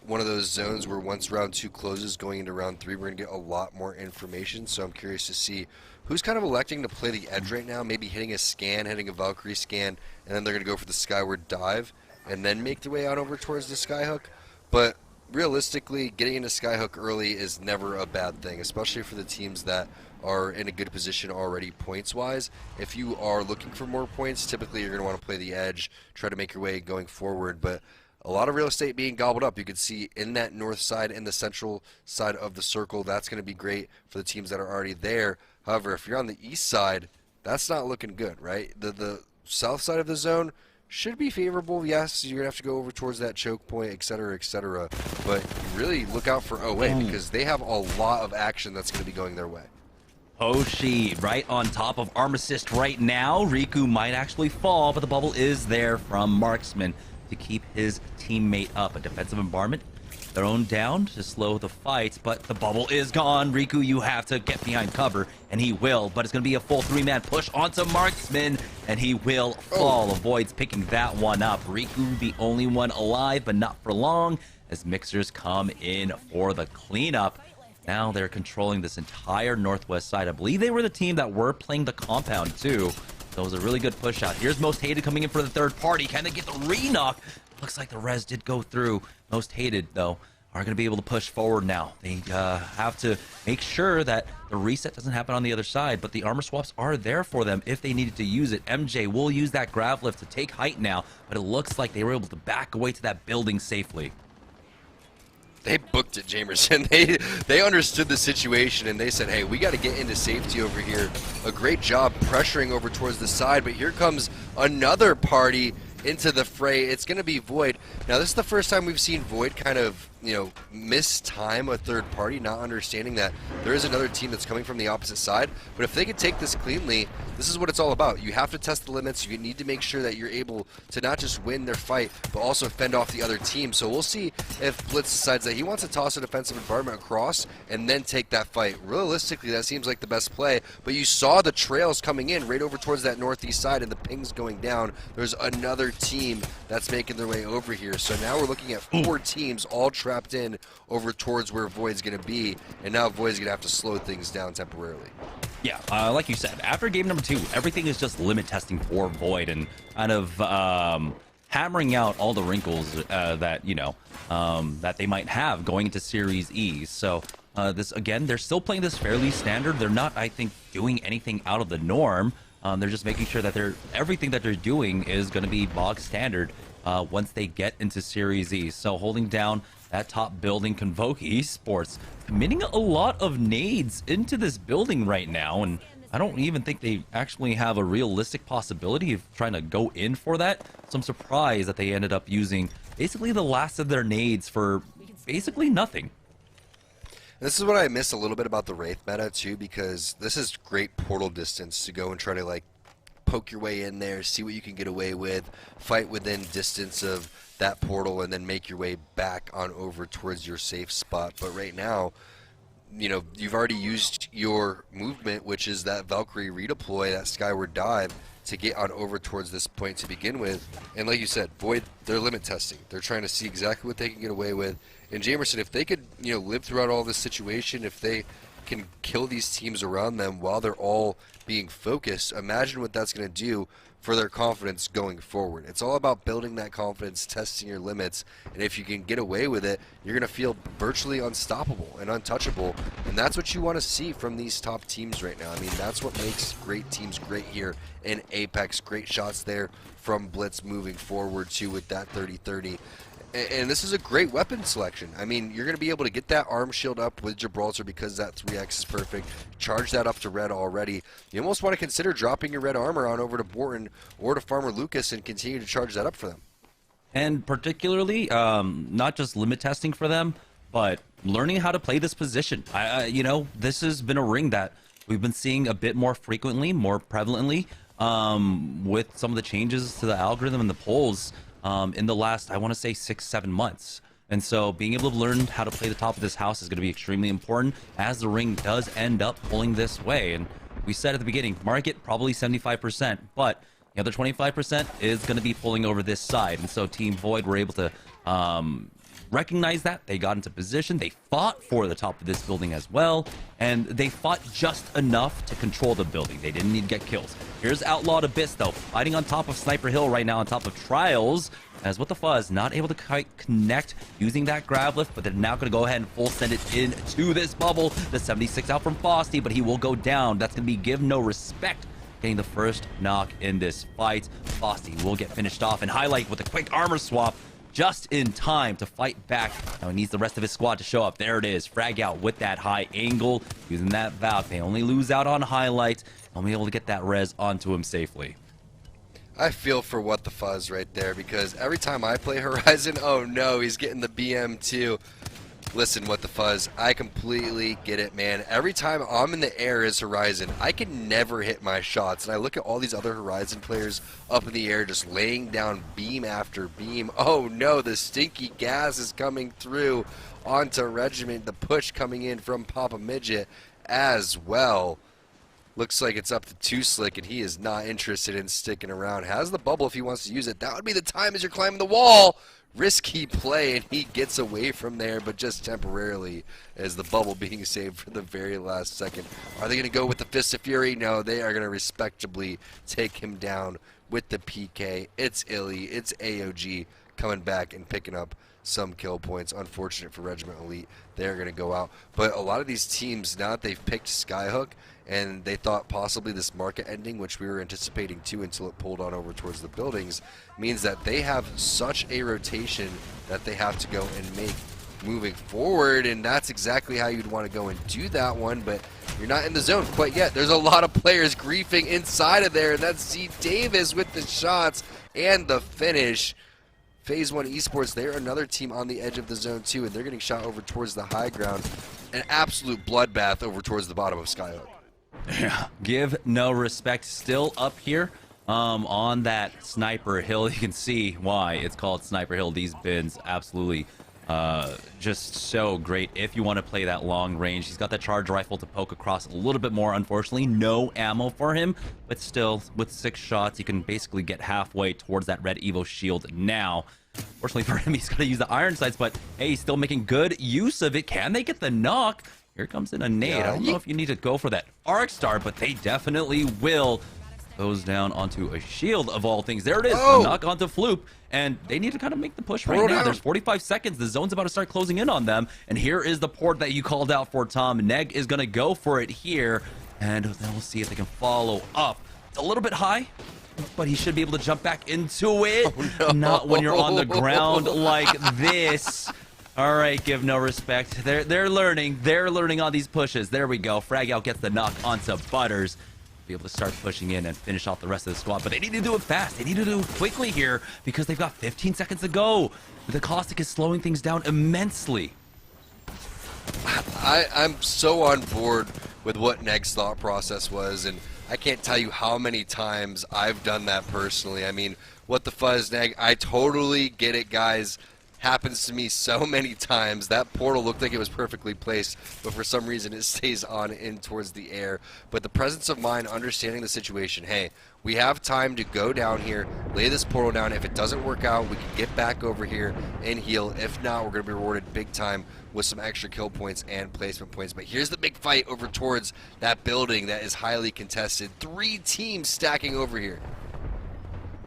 one of those zones where once round 2 closes, going into round 3, we're going to get a lot more information. So I'm curious to see who's kind of electing to play the edge right now, maybe hitting a scan, hitting a Valkyrie scan, and then they're going to go for the Skyward Dive and then make their way out over towards the Skyhook. But realistically, getting into Skyhook early is never a bad thing, especially for the teams that are in a good position already points-wise. If you are looking for more points, typically you're going to want to play the edge, try to make your way going forward, but a lot of real estate being gobbled up. You can see in that north side, in the central side of the circle, that's going to be great for the teams that are already there. However, if you're on the east side, that's not looking good, right? The south side of the zone should be favorable. Yes, you're going to have to go over towards that choke point, etc., etc. But you really look out for OA because they have a lot of action that's going to be going their way. Hoshi right on top of Arm Assist right now. Riku might actually fall, but the bubble is there from Marksman to keep his teammate up. A defensive bombardment thrown down to slow the fight, but the bubble is gone. Riku, you have to get behind cover, and he will, but it's going to be a full 3-man push onto Marksman, and he will fall. Avoids picking that one up. Riku, the only one alive, but not for long, as Mixers come in for the cleanup. Now they're controlling this entire northwest side. I believe they were the team that were playing the compound, too. So it was a really good push out. Here's Most Hated coming in for the third party. Can they get the re-knock? Looks like the res did go through. Most Hated, though, are going to be able to push forward now. They have to make sure that the reset doesn't happen on the other side, but the armor swaps are there for them if they needed to use it. MJ will use that grav lift to take height now, but it looks like they were able to back away to that building safely. They booked it, Jamerson. They understood the situation, and they said, hey, we got to get into safety over here. A great job pressuring over towards the side, but here comes another party into the fray. It's going to be Void. Now, this is the first time we've seen Void kind of, miss time a third party, not understanding that there is another team that's coming from the opposite side. But if they could take this cleanly, this is what it's all about. You have to test the limits. You need to make sure that you're able to not just win their fight, but also fend off the other team. So we'll see if Blitz decides that he wants to toss a defensive environment across and then take that fight. Realistically, that seems like the best play, but you saw the trails coming in right over towards that northeast side and the pings going down. There's another team that's making their way over here. So now we're looking at 4 teams all trapped in over towards where Void's going to be, and now Void's going to have to slow things down temporarily. Yeah, like you said, after game number 2, everything is just limit testing for Void and kind of hammering out all the wrinkles that, that they might have going into Series E. So this, again, they're still playing this fairly standard. They're not, I think, doing anything out of the norm. They're just making sure that everything that they're doing is going to be bog standard once they get into Series E. So holding down that top building, Convoke Esports, committing a lot of nades into this building right now, and I don't even think they actually have a realistic possibility of trying to go in for that. So I'm surprised that they ended up using basically the last of their nades for basically nothing. This is what I miss a little bit about the Wraith meta too, because this is great portal distance to go and try to like poke your way in there, see what you can get away with, fight within distance of that portal, and then make your way back on over towards your safe spot. But right now, you've already used your movement, which is that Valkyrie redeploy, that Skyward dive, to get on over towards this point to begin with. And like you said, Void, they're limit testing. They're trying to see exactly what they can get away with. And Jamerson, if they could, live throughout all this situation, if they can kill these teams around them while they're all being focused, imagine what that's going to do for their confidence going forward. It's all about building that confidence, testing your limits, and if you can get away with it, you're going to feel virtually unstoppable and untouchable, and that's what you want to see from these top teams right now. I mean, that's what makes great teams great here in Apex. Great shots there from Blitz moving forward too with that 30-30. And this is a great weapon selection. I mean, you're going to be able to get that arm shield up with Gibraltar because that 3x is perfect. Charge that up to red already. You almost want to consider dropping your red armor on over to Borton or to Farmer Lucas and continue to charge that up for them. And particularly, not just limit testing for them, but learning how to play this position. This has been a ring that we've been seeing a bit more frequently, more prevalently, with some of the changes to the algorithm and the polls in the last, I want to say, 6-7 months. And so being able to learn how to play the top of this house is going to be extremely important as the ring does end up pulling this way. And we said at the beginning, market probably 75%, but the other 25% is going to be pulling over this side. And so Team Void were able to recognize that. They got into position. They fought for the top of this building as well. And they fought just enough to control the building. They didn't need to get kills. Here's Outlawed Abyss, though, fighting on top of Sniper Hill right now, on top of Trials. As What the Fuzz, not able to quite connect using that grab lift, but they're now going to go ahead and full send it into this bubble. The 76 out from Frosty, but he will go down. That's going to be Give No Respect, getting the first knock in this fight. Frosty will get finished off, and Highlight with a quick armor swap just in time to fight back. Now he needs the rest of his squad to show up. There it is. Frag out with that high angle, using that Valk. They only lose out on Highlight. Only able to get that res onto him safely. I feel for What the Fuzz right there, because every time I play Horizon, oh no, he's getting the BM too. Listen, What the Fuzz, I completely get it, man. Every time I'm in the air as Horizon, I can never hit my shots. And I look at all these other Horizon players up in the air just laying down beam after beam. Oh no, the stinky gas is coming through onto Regiment. The push coming in from Papa Midget as well. Looks like it's up to 2 Slick, and he is not interested in sticking around. Has the bubble if he wants to use it. That would be the time as you're climbing the wall. Risky play, and he gets away from there, but just temporarily, as the bubble being saved for the very last second. Are they going to go with the Fist of Fury? No, they are going to respectably take him down with the PK. It's Illy, it's AOG coming back and picking up some kill points. Unfortunate for Regiment Elite, they're going to go out. But a lot of these teams, now that they've picked Skyhook, and they thought possibly this market ending, which we were anticipating too until it pulled on over towards the buildings, means that they have such a rotation that they have to go and make moving forward, and that's exactly how you'd want to go and do that one, but you're not in the zone quite yet. There's a lot of players griefing inside of there, and that's Z Davis with the shots and the finish. Phase 1 Esports, they're another team on the edge of the zone too, and they're getting shot over towards the high ground. An absolute bloodbath over towards the bottom of Skyhook. Yeah, give no respect. Still up here on that Sniper Hill. You can see why it's called Sniper Hill. These bins absolutely just so great if you want to play that long range. He's got that charge rifle to poke across a little bit more. Unfortunately, no ammo for him, but still, with 6 shots, you can basically get halfway towards that red Evo shield now. Fortunately for him, he's got to use the iron sights, but hey, he's still making good use of it. Can they get the knock? Here comes in a nade. I don't know if you need to go for that arc star, but they definitely will. Goes down onto a shield of all things. There it is. A knock onto Floop, and they need to kind of make the push right now. There's 45 seconds. The zone's about to start closing in on them, and here is the port that you called out for, Tom. Neg is going to go for it here, and then we'll see if they can follow up. It's a little bit high, but he should be able to jump back into it. Oh, no. Not when you're on the ground like this. All right, give no respect. They're learning. They're learning on these pushes. There we go. Frag out gets the knock onto Butters. Be able to start pushing in and finish off the rest of the squad, but they need to do it fast. They need to do it quickly here because they've got 15 seconds to go. The caustic is slowing things down immensely. I'm so on board with what Neg's thought process was, and I can't tell you how many times I've done that personally. I mean, what the fuzz, Neg? I totally get it, guys. Happens to me so many times. That portal looked like it was perfectly placed, but for some reason it stays on in towards the air. But the presence of mind, understanding the situation, hey, we have time to go down here, lay this portal down. If it doesn't work out, we can get back over here and heal. If not, we're going to be rewarded big time with some extra kill points and placement points. But here's the big fight over towards that building that is highly contested. 3 teams stacking over here.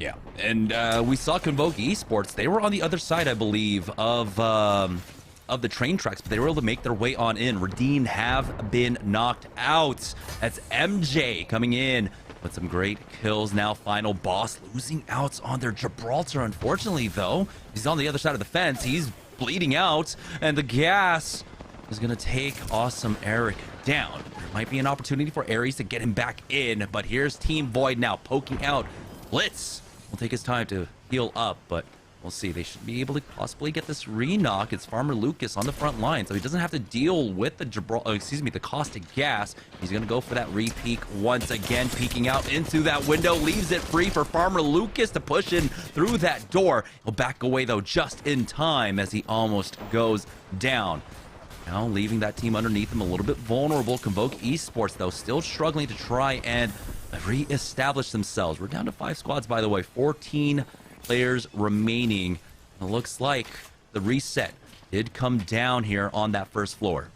Yeah, and we saw Convoke Esports. They were on the other side, I believe, of the train tracks, but they were able to make their way on in. Redeemed have been knocked out. That's MJ coming in with some great kills now. Final boss losing out on their Gibraltar, unfortunately, though. He's on the other side of the fence. He's bleeding out, and the gas is going to take Awesome Eric down. There might be an opportunity for Ares to get him back in, but here's Team Void now poking out. Blitz will take his time to heal up, but we'll see. They should be able to possibly get this re-knock. It's Farmer Lucas on the front line, so he doesn't have to deal with the the caustic gas. He's going to go for that re-peek once again, peeking out into that window, leaves it free for Farmer Lucas to push in through that door. He'll back away, though, just in time as he almost goes down. Now leaving that team underneath him a little bit vulnerable. Convoke Esports, though, still struggling to try and re-establish themselves. We're down to 5 squads, by the way. 14 players remaining. It looks like the reset did come down here on that first floor.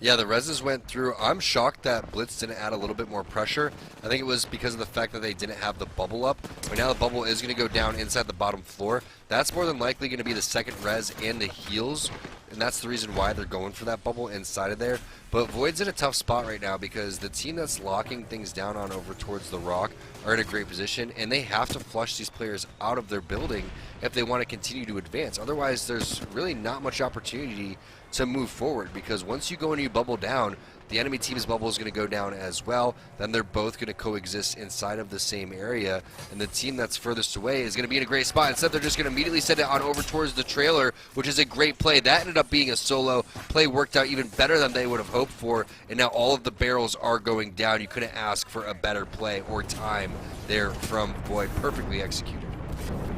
Yeah, the reses went through. I'm shocked that Blitz didn't add a little bit more pressure. I think it was because of the fact that they didn't have the bubble up. But now the bubble is going to go down inside the bottom floor. That's more than likely going to be the second res and the heals. And that's the reason why they're going for that bubble inside of there. But Void's in a tough spot right now because the team that's locking things down on over towards the rock are in a great position, and they have to flush these players out of their building if they want to continue to advance. Otherwise, there's really not much opportunity to move forward, because once you go and you bubble down, the enemy team's bubble is going to go down as well. Then they're both going to coexist inside of the same area, and the team that's furthest away is going to be in a great spot. Instead, they're just going to immediately send it on over towards the trailer, which is a great play. That ended up being a solo play, worked out even better than they would have hoped for, and now all of the barrels are going down. You couldn't ask for a better play or time there from Void. Perfectly executed.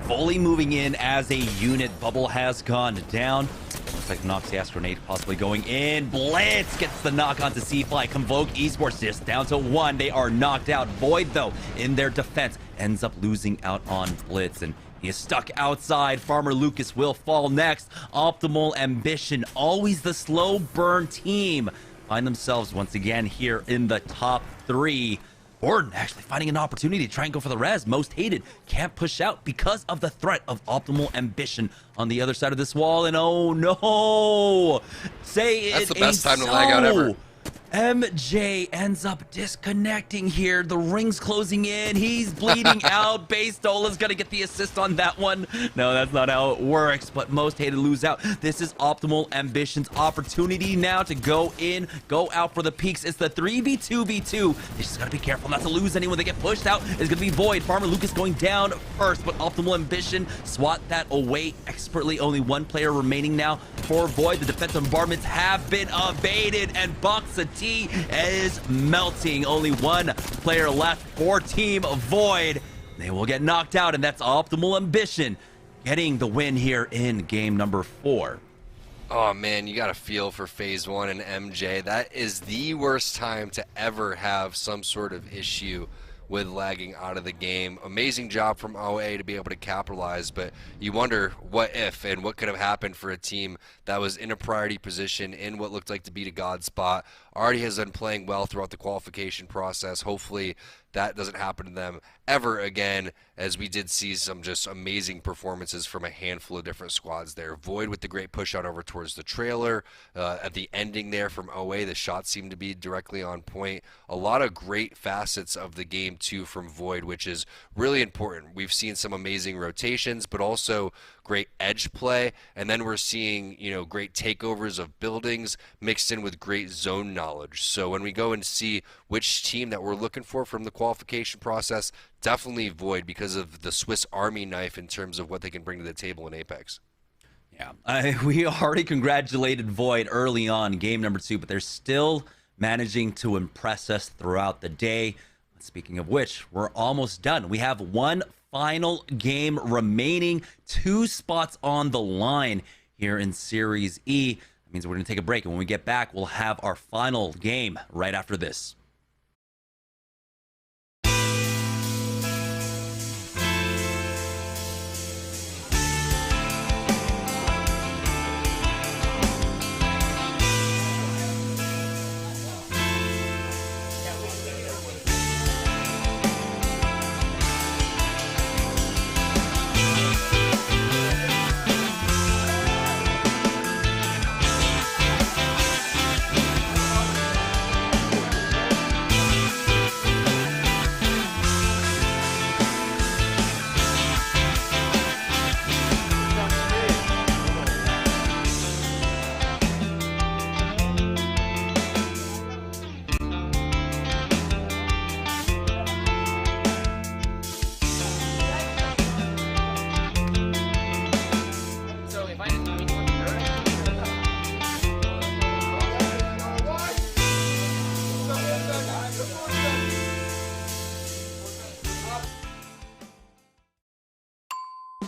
Fully moving in as a unit. Bubble has gone down. Looks like Noxias grenade possibly going in. Blitz gets the knock onto C-Fly. Convoke Esports just down to 1. They are knocked out. Void, though, in their defense, ends up losing out on Blitz, and he is stuck outside. Farmer Lucas will fall next. Optimal Ambition, always the slow burn team, find themselves once again here in the top 3. Borden actually finding an opportunity to try and go for the res. Most hated can't push out because of the threat of Optimal Ambition on the other side of this wall. And oh no! Say That's it the best time ain't to lag out ever. MJ ends up disconnecting here. The ring's closing in. He's bleeding out. Basedola's gonna get the assist on that one. No, that's not how it works, but most hated lose out. This is Optimal Ambition's opportunity now to go in, go out for the peaks. It's the 3v2v2. They just gotta be careful not to lose anyone. They get pushed out. It's gonna be Void. Farmer Lucas going down first, but Optimal Ambition swat that away expertly. Only one player remaining now for Void. The defensive bombardments have been evaded, and Boxa T is melting. Only one player left for Team Void. They will get knocked out, and that's Optimal Ambition getting the win here in game number 4. Oh man, you got to feel for phase 1 and MJ. That is the worst time to ever have some sort of issue with lagging out of the game. Amazing job from OA to be able to capitalize, but you wonder what if and what could have happened for a team that was in a priority position in what looked like to be a god spot. Already has been playing well throughout the qualification process. Hopefully that doesn't happen to them ever again, as we did see some just amazing performances from a handful of different squads there. Void with the great push out over towards the trailer. At the ending there from OA, the shots seemed to be directly on point. A lot of great facets of the game too from Void, which is really important. We've seen some amazing rotations, but also great edge play, and then we're seeing, you know, great takeovers of buildings mixed in with great zone knowledge. So when we go and see which team that we're looking for from the qualification process, definitely Void, because of the Swiss Army knife in terms of what they can bring to the table in Apex. Yeah, we already congratulated Void early on game number 2, but they're still managing to impress us throughout the day. Speaking of which, we're almost done. We have one final game remaining, 2 spots on the line here in Series E. That means we're going to take a break, and when we get back, we'll have our final game right after this.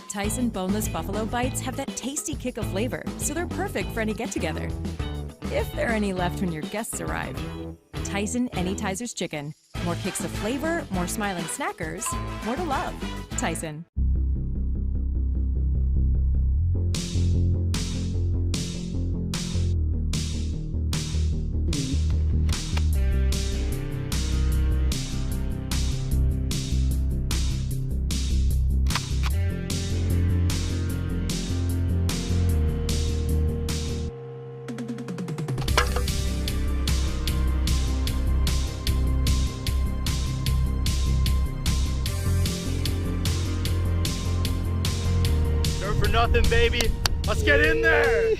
Tyson boneless buffalo bites have that tasty kick of flavor, so they're perfect for any get-together. If there are any left when your guests arrive. Tyson Anytizers Chicken. More kicks of flavor, more smiling snackers, more to love. Tyson. For nothing, baby. Let's get in there.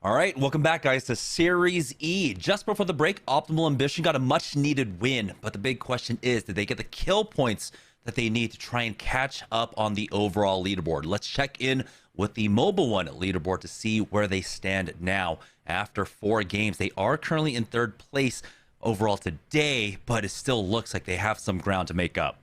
All right, welcome back, guys, to Series E. Just before the break, Optimal Ambition got a much-needed win, but the big question is, did they get the kill points that they need to try and catch up on the overall leaderboard? Let's check in with the Mobile One leaderboard to see where they stand now. After 4 games, they are currently in 3rd place overall today, but it still looks like they have some ground to make up.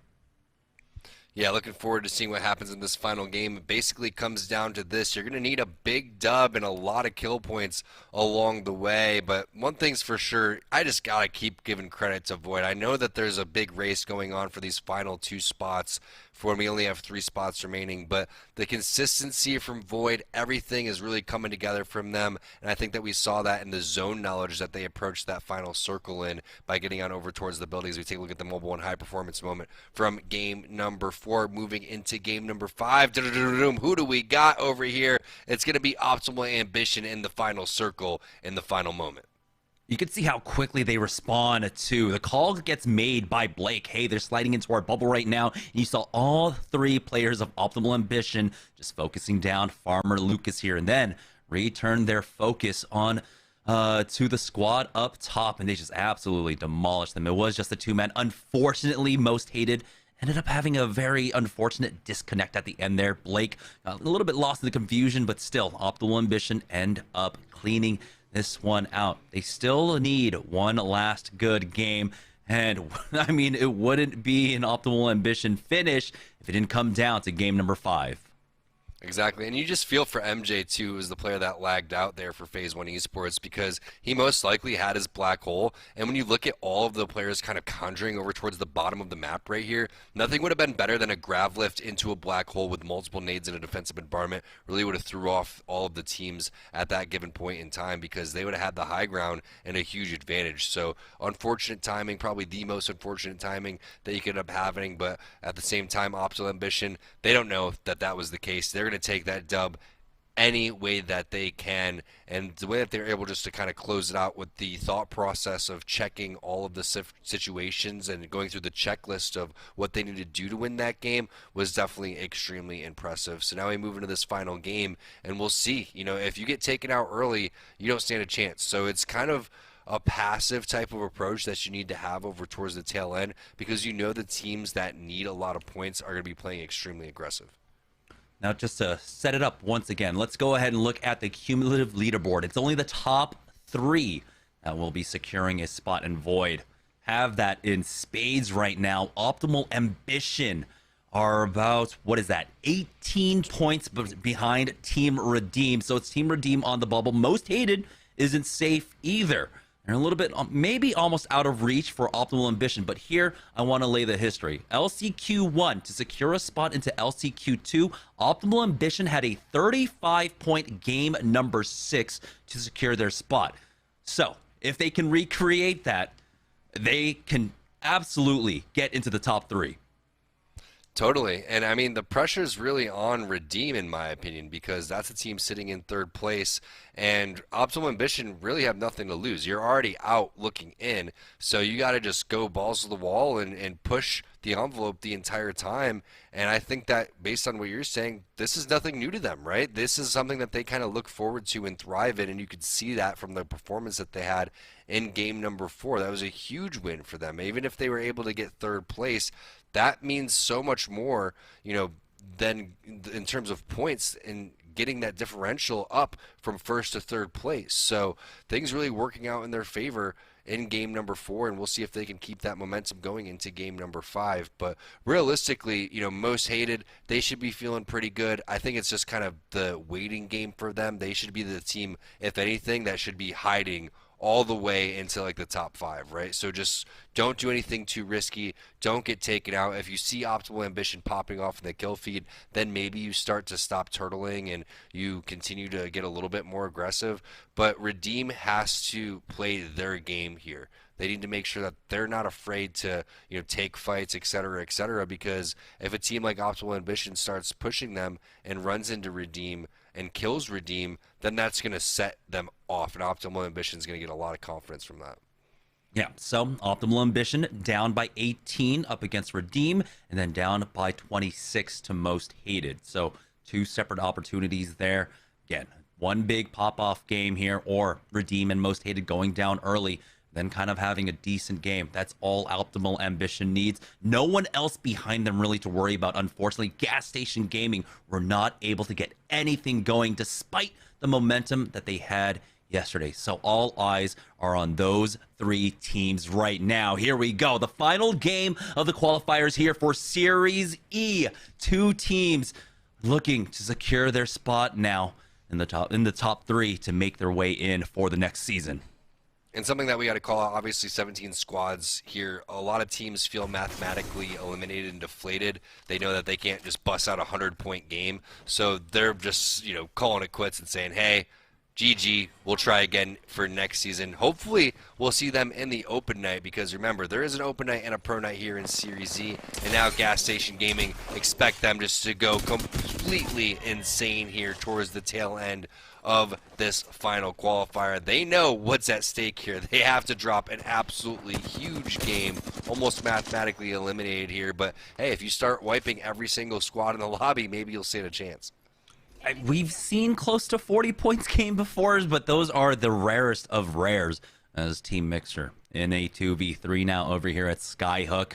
Yeah, looking forward to seeing what happens in this final game. It basically comes down to this. You're going to need a big dub and a lot of kill points along the way. But one thing's for sure, I just got to keep giving credit to Void. I know that there's a big race going on for these final 2 spots for when we only have 3 spots remaining. But the consistency from Void, everything is really coming together from them. And I think that we saw that in the zone knowledge that they approached that final circle in by getting on over towards the buildings. We take a look at the Mobile One high performance moment from game number 4, moving into game number 5. Who do we got over here? It's going to be Optimal Ambition in the final circle in the final moment. You can see how quickly they respond to the call that gets made by Blake. Hey, they're sliding into our bubble right now. And you saw all 3 players of Optimal Ambition just focusing down Farmer Lucas here, and then return their focus on to the squad up top, and they just absolutely demolished them. It was just a 2-man. Unfortunately, Most Hated ended up having a very unfortunate disconnect at the end there. Blake a little bit lost in the confusion, but still, Optimal Ambition end up cleaning this one out. They still need one last good game, and I mean, it wouldn't be an Optimal Ambition finish if it didn't come down to game number 5. Exactly, and you just feel for MJ too, as the player that lagged out there for Phase 1 Esports, because he most likely had his black hole, and when you look at all of the players kind of conjuring over towards the bottom of the map right here, nothing would have been better than a grav lift into a black hole with multiple nades in a defensive environment. Really would have threw off all of the teams at that given point in time, because they would have had the high ground and a huge advantage. So unfortunate timing, probably the most unfortunate timing that you could end up having, but at the same time, Optimal Ambition, they don't know that that was the case. They're going to take that dub any way that they can, and the way that they're able just to kind of close it out with the thought process of checking all of the situations and going through the checklist of what they need to do to win that game was definitely extremely impressive. So now we move into this final game, and we'll see, you know, if you get taken out early, you don't stand a chance. So it's kind of a passive type of approach that you need to have over towards the tail end, because you know the teams that need a lot of points are going to be playing extremely aggressive. Now, just to set it up once again, let's go ahead and look at the cumulative leaderboard. It's only the top 3 that will be securing a spot in Void. Have that in spades right now. Optimal Ambition are about, what is that, 18 points behind Team Redeem. So it's Team Redeem on the bubble. Most Hated isn't safe either. They're a little bit, maybe almost out of reach for Optimal Ambition, but here I want to lay the history. LCQ1, to secure a spot into LCQ2, Optimal Ambition had a 35-point game number 6 to secure their spot. So, if they can recreate that, they can absolutely get into the top 3. Totally. And I mean, the pressure is really on Redeem, in my opinion, because that's a team sitting in 3rd place, and Optimal Ambition really have nothing to lose. You're already out looking in, so you got to just go balls to the wall and push the envelope the entire time. And I think that based on what you're saying, this is nothing new to them, right? This is something that they kind of look forward to and thrive in, and you could see that from the performance that they had in game number 4. That was a huge win for them. Even if they were able to get 3rd place, that means so much more, you know, than in terms of points and getting that differential up from 1st to 3rd place. So things really working out in their favor in game number 4, and we'll see if they can keep that momentum going into game number 5. But realistically, you know, Most Hated, they should be feeling pretty good. I think it's just kind of the waiting game for them. They should be the team, if anything, that should be hiding all the way into like the top 5, right? So just don't do anything too risky. Don't get taken out. If you see Optimal Ambition popping off in the kill feed, then maybe you start to stop turtling and you continue to get a little bit more aggressive. But Redeem has to play their game here. They need to make sure that they're not afraid to, you know, take fights, et cetera, because if a team like Optimal Ambition starts pushing them and runs into Redeem and kills Redeem, then that's going to set them off, and Optimal Ambition is going to get a lot of confidence from that. Yeah, so Optimal Ambition down by 18 up against Redeem, and then down by 26 to Most Hated. So 2 separate opportunities there. Again, one big pop-off game here, or Redeem and Most Hated going down early, then kind of having a decent game. That's all Optimal Ambition needs. No one else behind them really to worry about. Unfortunately, Gas Station Gaming were not able to get anything going despite the momentum that they had yesterday. So all eyes are on those three teams right now. Here we go. The final game of the qualifiers here for Series E. Two teams looking to secure their spot now in the top three to make their way in for the next season. And something that we got to call out, obviously 17 squads here. A lot of teams feel mathematically eliminated and deflated. They know that they can't just bust out a 100-point game. So they're just, calling it quits and saying, hey, GG, we'll try again for next season. Hopefully, we'll see them in the open night because remember, there is an open night and a pro night here in Series Z. And now Gas Station Gaming, expect them just to go completely insane here towards the tail end of this final qualifier. They know what's at stake here. They have to drop an absolutely huge game, almost mathematically eliminated here. But hey, if you start wiping every single squad in the lobby, maybe you'll stand a chance. We've seen close to 40 points game before, but those are the rarest of rares as Team Mixer in a 2v3 now over here at Skyhook.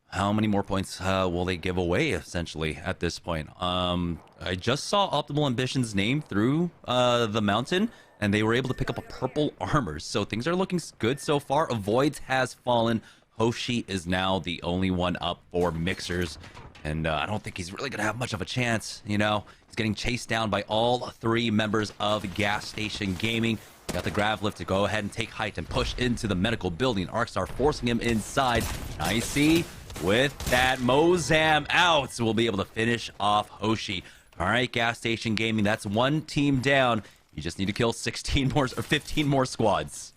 How many more points will they give away, essentially, at this point? I just saw Optimal Ambition's name through the mountain, and they were able to pick up a purple armor. So things are looking good so far. Avoids has fallen. Hoshi is now the only one up for Mixers. And I don't think he's really going to have much of a chance, He's getting chased down by all three members of Gas Station Gaming. Got the grav lift to go ahead and take height and push into the medical building. Arcstar forcing him inside. Nicey with that Mozam out. So we'll be able to finish off Hoshi. All right, Gas Station Gaming, that's one team down. You just need to kill 16 more or 15 more squads.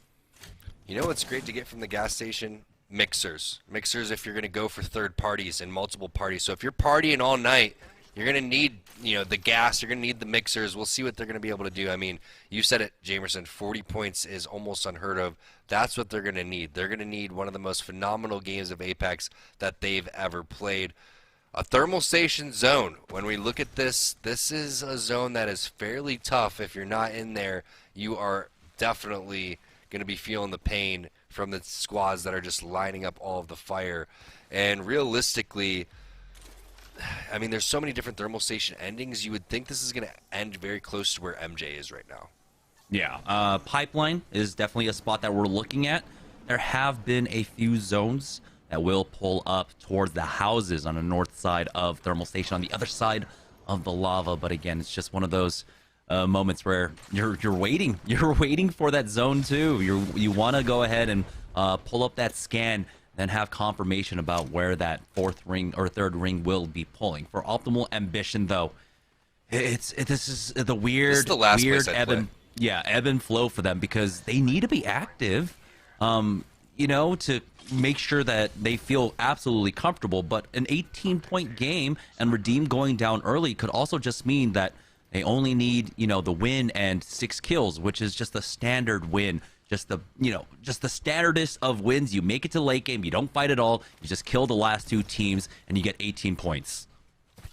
You know what's great to get from the gas station? Mixers. Mixers if you're going to go for third parties and multiple parties. So if you're partying all night, you're going to need, the gas. You're going to need the mixers. We'll see what they're going to be able to do. I mean, you said it, Jamerson. 40 points is almost unheard of. That's what they're going to need. They're going to need one of the most phenomenal games of Apex that they've ever played. A thermal station zone. When we look at this, this is a zone that is fairly tough. If you're not in there, you are definitely going to be feeling the pain from the squads that are just lining up all of the fire. And realistically, I mean, there's so many different thermal station endings. You would think this is going to end very close to where MJ is right now. Yeah, Pipeline is definitely a spot that we're looking at. There have been a few zones that will pull up towards the houses on the north side of thermal station, on the other side of the lava. But again, it's just one of those moments where you're waiting. You're waiting for that zone too. You want to go ahead and pull up that scan, then have confirmation about where that fourth ring or third ring will be pulling. For Optimal Ambition, though, this is the weird ebb and flow for them because they need to be active, to make sure that they feel absolutely comfortable. But an 18-point game and Redeem going down early could also just mean that they only need, the win and 6 kills, which is just a standard win. Just the standardest of wins. You make it to late game, you don't fight at all, you just kill the last two teams, and you get 18 points.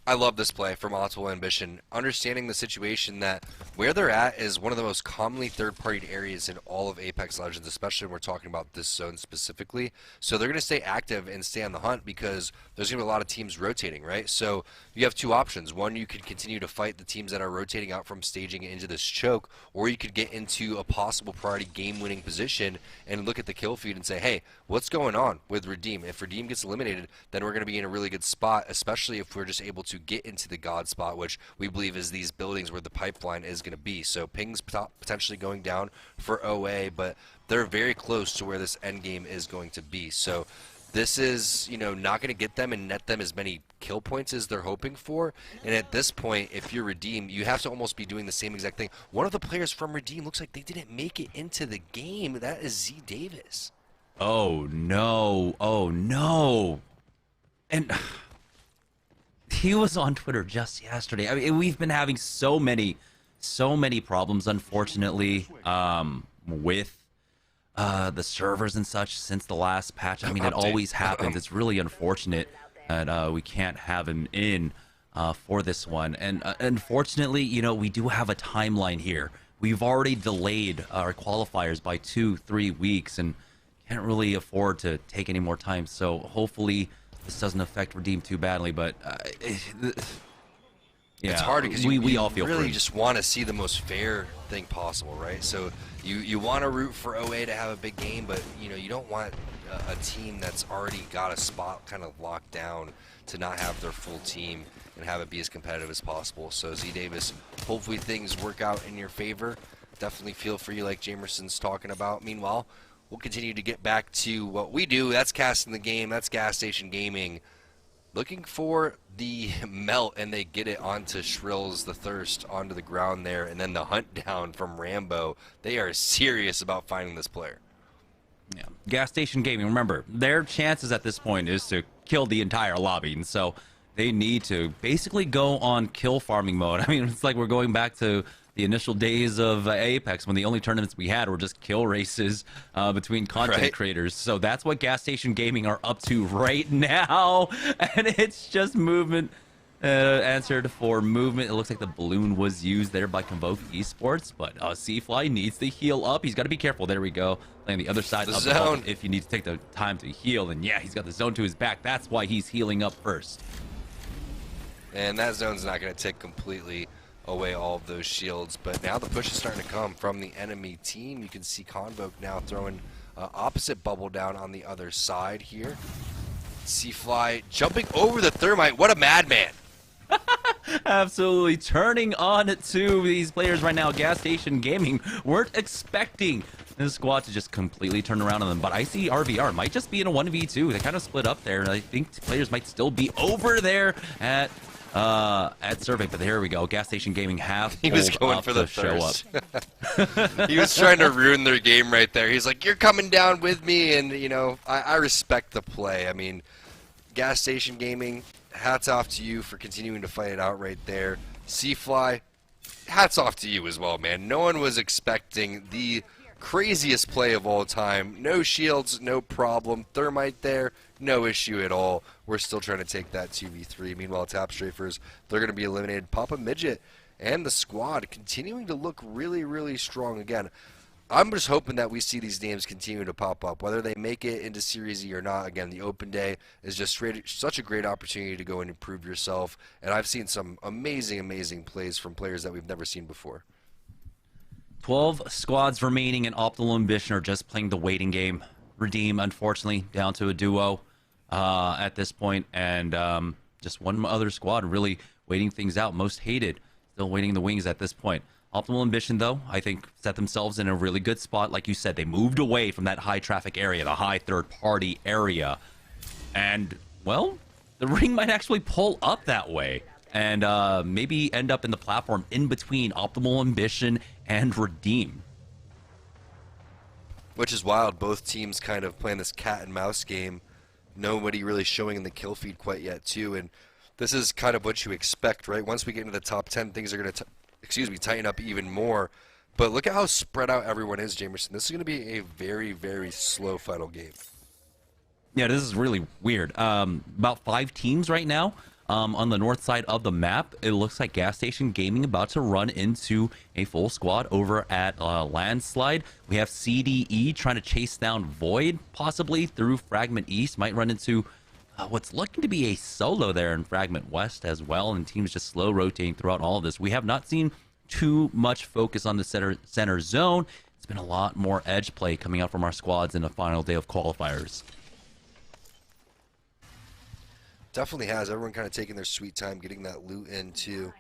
I love this play from Optimal Ambition. Understanding the situation that where they're at is one of the most commonly third-partied areas in all of Apex Legends, especially when we're talking about this zone specifically. So they're going to stay active and stay on the hunt because there's going to be a lot of teams rotating, right? So you have two options. One, you could continue to fight the teams that are rotating out from staging into this choke, or you could get into a possible priority game-winning position and look at the kill feed and say, hey, what's going on with Redeem? If Redeem gets eliminated, then we're going to be in a really good spot, especially if we're just able to get into the God spot, which we believe is these buildings where the pipeline is going to be. So ping's potentially going down for OA, but they're very close to where this end game is going to be. So this is, not going to get them and net them as many kill points as they're hoping for. And at this point, if you're Redeem, you have to almost be doing the same exact thing. One of the players from Redeem looks like they didn't make it into the game. That is Z Davis. Oh no. Oh no. And he was on Twitter just yesterday. I mean, we've been having so many problems, unfortunately, with the servers and such since the last patch. I mean, it always happens. It's really unfortunate that we can't have him in. for this one. And unfortunately, you know, we do have a timeline here. We've already delayed our qualifiers by 2-3 weeks and can't really afford to take any more time. So hopefully this doesn't affect Redeem too badly. But yeah, it's hard because we all feel really free. just want to see the most fair thing possible, right? So you want to root for OA to have a big game, but you know you don't want a team that's already got a spot kind of locked down to not have their full team and have it be as competitive as possible. So Z Davis, hopefully things work out in your favor. Definitely feel for you like Jamerson's talking about. Meanwhile, we'll continue to get back to what we do. That's casting the game. That's Gas Station Gaming. Looking for the melt, and they get it onto Shrill's the Thirst onto the ground there, and then the hunt down from Rambo. They are serious about finding this player. Yeah, Gas Station Gaming, remember, their chances at this point is to kill the entire lobby, and so they need to basically go on kill farming mode. I mean, it's like we're going back to the initial days of Apex when the only tournaments we had were just kill races between content creators. So that's what Gas Station Gaming are up to right now. And it's just movement. Answered for movement. It looks like the balloon was used there by Convoke Esports, but C-Fly needs to heal up. He's got to be careful. There we go. Playing the other side of the zone. If you need to take the time to heal, and yeah, he's got the zone to his back. That's why he's healing up first. And that zone's not going to take completely away all of those shields, but now the push is starting to come from the enemy team. You can see Convoke now throwing opposite bubble down on the other side here. C-Fly jumping over the thermite. What a madman. Absolutely turning on to these players right now. Gas Station Gaming weren't expecting this squad to just completely turn around on them, but I see RVR might just be in a 1v2. They kind of split up there, and I think players might still be over there at Survey, but here we go. Gas Station Gaming he was going for the show up. He was trying to ruin their game right there. He's like, you're coming down with me, and you know, I respect the play. I mean, Gas Station Gaming, hats off to you for continuing to fight it out right there. C-Fly, hats off to you as well, man. No one was expecting the craziest play of all time. No shields, no problem. Thermite there, no issue at all. We're still trying to take that 2v3. Meanwhile, Tap Strafers, they're going to be eliminated. Papa Midget and the squad continuing to look really, really strong again. I'm just hoping that we see these names continue to pop up, whether they make it into Series E or not. Again, the open day is just such a great opportunity to go and improve yourself, and I've seen some amazing, amazing plays from players that we've never seen before. 12 squads remaining, and Optimal Ambition are just playing the waiting game. Redeem, unfortunately, down to a duo at this point, and just one other squad really waiting things out. Most hated, still waiting in the wings at this point. Optimal Ambition, though, I think set themselves in a really good spot. Like you said, they moved away from that high traffic area, the high third-party area. And, well, the ring might actually pull up that way and maybe end up in the platform in between Optimal Ambition and Redeem. Which is wild. Both teams kind of playing this cat and mouse game. Nobody really showing in the kill feed quite yet, too. And this is kind of what you expect, right? Once we get into the top 10, things are going to tighten up even more. But look at how spread out everyone is, Jamerson. This is going to be a very, very slow final game. Yeah, this is really weird. About 5 teams right now on the north side of the map. It looks like Gas Station Gaming about to run into a full squad over at Landslide. We have CDE trying to chase down Void, possibly through Fragment East. Might run into what's looking to be a solo there in Fragment West as well, and teams just slow rotating throughout all of this. We have not seen too much focus on the center zone. It's been a lot more edge play coming out from our squads in the final day of qualifiers. Definitely has. Everyone kind of taking their sweet time getting that loot in too.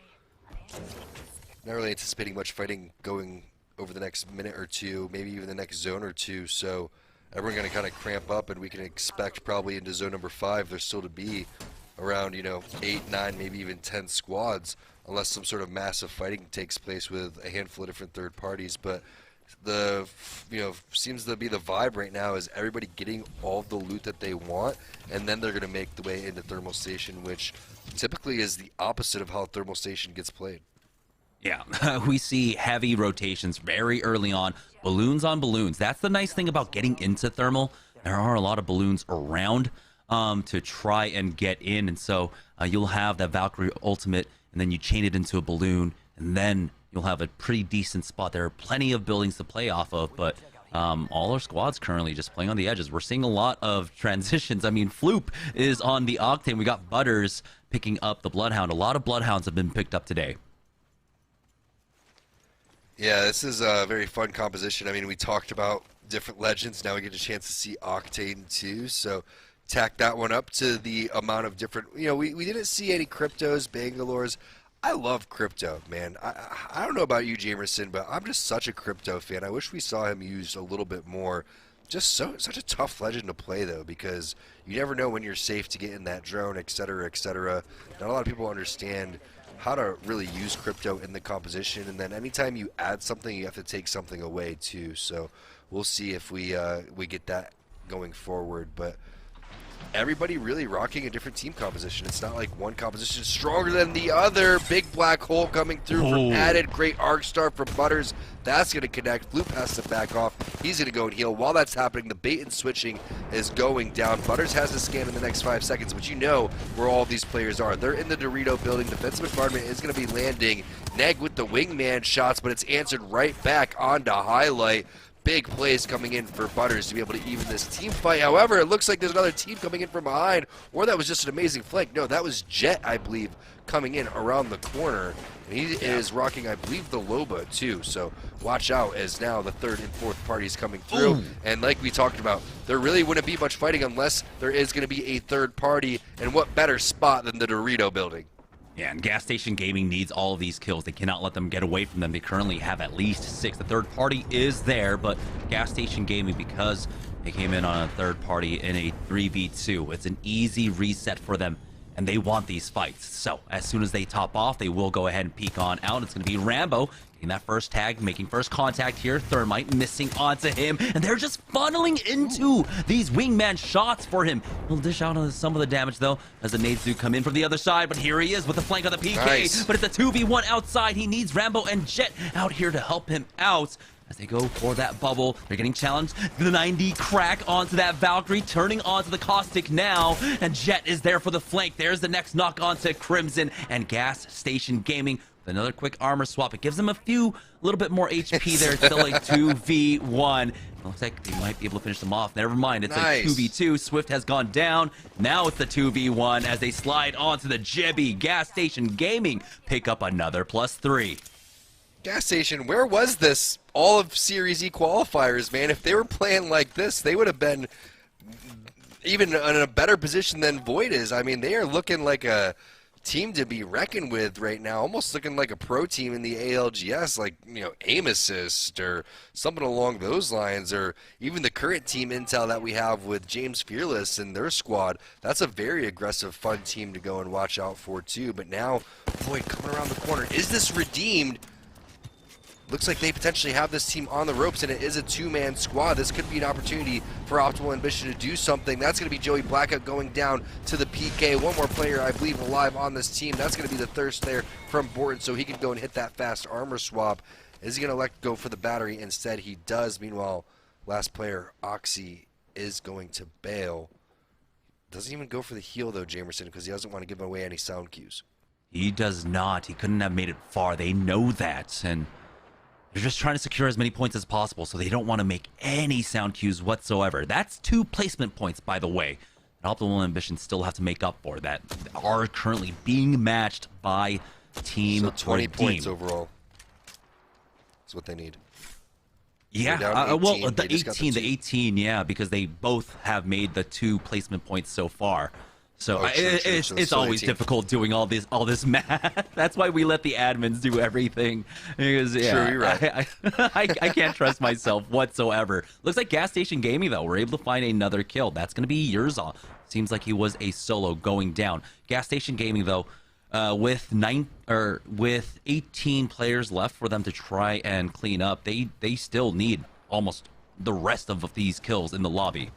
Not really anticipating much fighting going over the next minute or two, maybe even the next zone or two. So everyone going to kind of cramp up, and we can expect probably into zone number 5 there's still to be around, 8, 9, maybe even 10 squads, unless some sort of massive fighting takes place with a handful of different third parties. But the seems to be the vibe right now is everybody getting all of the loot that they want, and then they're going to make the way into Thermal Station, which typically is the opposite of how Thermal Station gets played. Yeah, we see heavy rotations very early on. Balloons on balloons. That's the nice thing about getting into Thermal. There are a lot of balloons around. to try and get in. And so you'll have that Valkyrie ultimate, and then you chain it into a balloon, and then you'll have a pretty decent spot. There are plenty of buildings to play off of, but all our squads currently just playing on the edges. We're seeing a lot of transitions. I mean, Floop is on the Octane. We got Butters picking up the Bloodhound. A lot of Bloodhounds have been picked up today. Yeah, this is a very fun composition. I mean, we talked about different legends. Now we get a chance to see Octane too. So tack that one up to the amount of different, you know, we didn't see any Cryptos, Bangalores. I love Crypto, man. I don't know about you, Jamerson, but I'm just such a Crypto fan. I wish we saw him used a little bit more. Just such a tough legend to play, though, because you never know when you're safe to get in that drone, etc., etc. Not a lot of people understand how to really use Crypto in the composition, and then anytime you add something, you have to take something away, too. So we'll see if we get that going forward, but everybody really rocking a different team composition. It's not like one composition is stronger than the other. Big black hole coming through from added. Great arc star from Butters. That's going to connect. Floop has to back off. He's going to go and heal. While that's happening, the bait and switching is going down. Butters has to scan in the next 5 seconds, but you know where all these players are. They're in the Dorito building. Defensive bombardment is going to be landing. Neg with the wingman shots, but it's answered right back onto Highlight. Big plays coming in for Butters to be able to even this team fight. However, it looks like there's another team coming in from behind, or that was just an amazing flank. No, that was Jet, I believe, coming in around the corner. And he is rocking, I believe, the Loba, too. So watch out, as now the third and fourth parties coming through. And like we talked about, there really wouldn't be much fighting unless there is going to be a third party. And what better spot than the Dorito building? Yeah, and Gas Station Gaming needs all of these kills. They cannot let them get away from them. They currently have at least 6. The third party is there, but Gas Station Gaming, because they came in on a third party in a 3v2, it's an easy reset for them, and they want these fights. So as soon as they top off, they will go ahead and peek on out. It's going to be Rambo getting that first tag, making first contact here. Thermite missing onto him, and they're just funneling into these wingman shots for him. He'll dish out on some of the damage, though, as the nades do come in from the other side, but here he is with the flank on the PK. Nice. But it's a 2v1 outside. He needs Rambo and Jet out here to help him out. As they go for that bubble, they're getting challenged. The 90 crack onto that Valkyrie, turning onto the Caustic now, and Jet is there for the flank. There's the next knock onto Crimson, and Gas Station Gaming with another quick armor swap. It gives them a little bit more HP there. It's still a 2v1. Looks like they might be able to finish them off. Never mind, it's a 2v2. Swift has gone down. Now it's the 2v1 as they slide onto the Jibby. Gas Station Gaming pick up another +3. Gas Station, where was this all of Series E qualifiers, man? If they were playing like this, they would have been even in a better position than Void is. I mean, they are looking like a team to be reckoned with right now, almost looking like a pro team in the ALGS, like, you know, aim assist or something along those lines, or even the current team intel that we have with James Fearless and their squad. That's a very aggressive, fun team to go and watch out for too. But now Void coming around the corner. Is this redeemed? Looks like they potentially have this team on the ropes, and it is a two-man squad. This could be an opportunity for Optimal Ambition to do something. That's going to be Joey Blackout going down to the PK. One more player, I believe, alive on this team. That's going to be the thirst there from Borton, so he can go and hit that fast armor swap. Is he going to elect to go for the battery? Instead, he does. Meanwhile, last player, Oxy, is going to bail. Doesn't even go for the heal, though, Jamerson, because he doesn't want to give away any sound cues. He does not. He couldn't have made it far. They know that, and they're just trying to secure as many points as possible, so they don't want to make any sound cues whatsoever. That's 2 placement points, by the way. And Optimal Ambition still have to make up for that. Are currently being matched by Team So 20 Redeem. points overall. That's what they need. Yeah, well, the 18, yeah, because they both have made the 2 placement points so far. So it's always difficult doing all this math. That's why we let the admins do everything. Because True, you're right. I can't trust myself whatsoever. Looks like Gas Station Gaming, though, we're able to find another kill. That's going to be Yurzal. Seems like he was a solo going down. Gas Station Gaming, though, with 18 players left for them to try and clean up, they still need almost the rest of these kills in the lobby.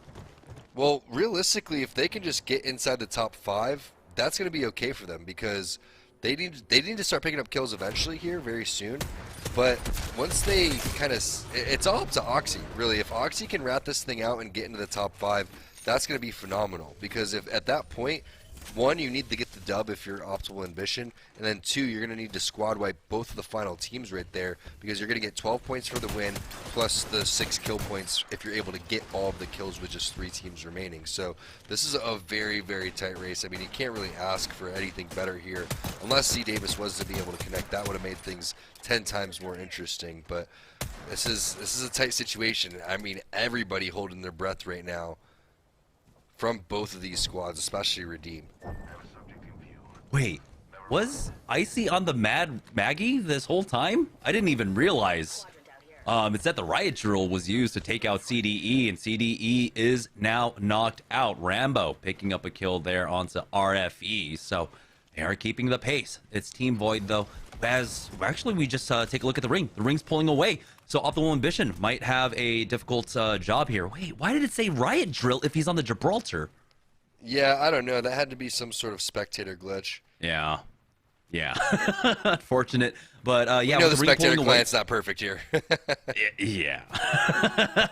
Well, realistically, if they can just get inside the top 5, that's going to be okay for them, because they need to start picking up kills eventually here very soon. But once they kind of, it's all up to Oxy, really. If Oxy can rat this thing out and get into the top 5, that's going to be phenomenal. Because if at that point, one, you need to get the dub if you're Optimal Ambition, and then two, you're going to need to squad wipe both of the final teams right there, because you're going to get 12 points for the win, plus the 6 kill points if you're able to get all of the kills with just 3 teams remaining. So this is a very, very tight race. I mean, you can't really ask for anything better here, unless C. Davis was to be able to connect. That would have made things 10 times more interesting, but this is a tight situation. I mean, everybody holding their breath right now from both of these squads, especially Redeem. Wait, was Icy on the Maggie this whole time? I didn't even realize. It said the riot drill was used to take out CDE, and CDE is now knocked out. Rambo picking up a kill there onto RFE, so they are keeping the pace. It's Team Void, though. As actually, we just take a look at the ring. The ring's pulling away, so Optimal Ambition might have a difficult job here. Wait, why did it say riot drill if he's on the Gibraltar? Yeah, I don't know. That had to be some sort of spectator glitch. Yeah. Unfortunate, but yeah. You know, the spectator client's not perfect here. Yeah.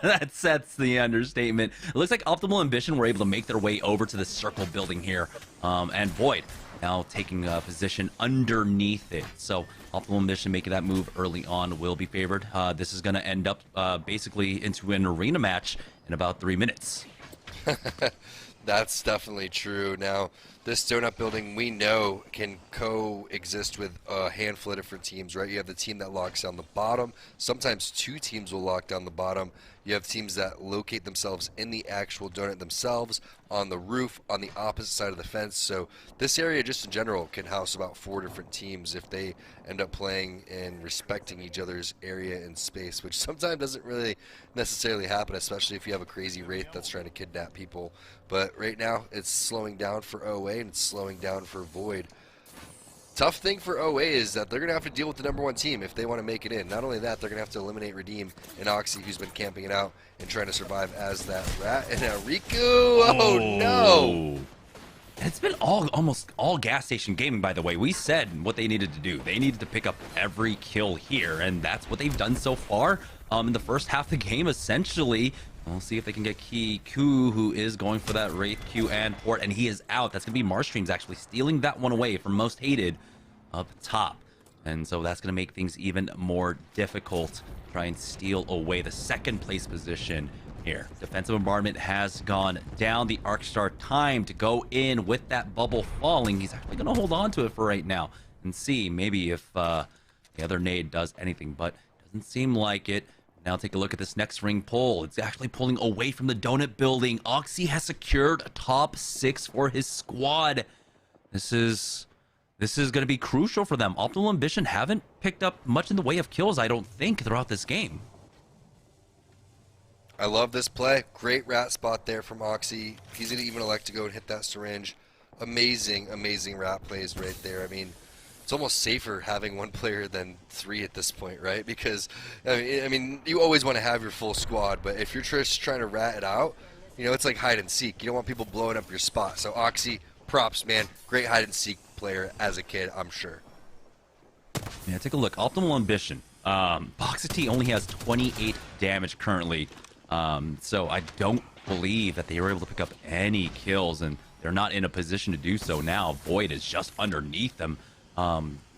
That's the understatement. It looks like Optimal Ambition were able to make their way over to the circle building here, and Void now taking a position underneath it. So Optimal Ambition making that move early on will be favored. This is going to end up basically into an arena match in about 3 minutes. That's definitely true. Now, this donut building we know can coexist with a handful of different teams, right? You have the team that locks down the bottom. Sometimes 2 teams will lock down the bottom. You have teams that locate themselves in the actual donut themselves, on the roof, on the opposite side of the fence. So this area just in general can house about 4 different teams if they end up playing and respecting each other's area and space, which sometimes doesn't really necessarily happen, especially if you have a crazy wraith that's trying to kidnap people. But right now it's slowing down for OA and it's slowing down for Void. Tough thing for OA is that they're going to have to deal with the #1 team if they want to make it in. Not only that, they're going to have to eliminate Redeem and Oxy, who's been camping it out and trying to survive as that rat. And Riku, oh no! It's been almost all gas station gaming, by the way. We said what they needed to do. They needed to pick up every kill here, and that's what they've done so far. In the first half of the game, essentially. We'll see if they can get Q, who is going for that Wraith Q and port, and he is out. That's going to be Marstreams actually stealing that one away from Most Hated up top. And so that's going to make things even more difficult. Try and steal away the second place position here. Defensive bombardment has gone down. The Arcstar time to go in with that bubble falling. He's actually going to hold on to it for right now and see maybe if the other nade does anything, but doesn't seem like it. Now take a look at this next ring pull. It's actually pulling away from the donut building. Oxy has secured a top 6 for his squad. This is going to be crucial for them. Optimal Ambition haven't picked up much in the way of kills, I don't think, throughout this game. I love this play. Great rat spot there from Oxy. He's going to even elect to go and hit that syringe. Amazing, amazing rat plays right there. I mean, it's almost safer having 1 player than 3 at this point, right? Because, I mean, you always want to have your full squad, but if you're just trying to rat it out, you know, it's like hide and seek. You don't want people blowing up your spot. So Oxy, props, man. Great hide and seek player as a kid, I'm sure. Yeah, take a look. Optimal Ambition. Boxity only has 28 damage currently. So I don't believe that they were able to pick up any kills, and they're not in a position to do so now. Void is just underneath them.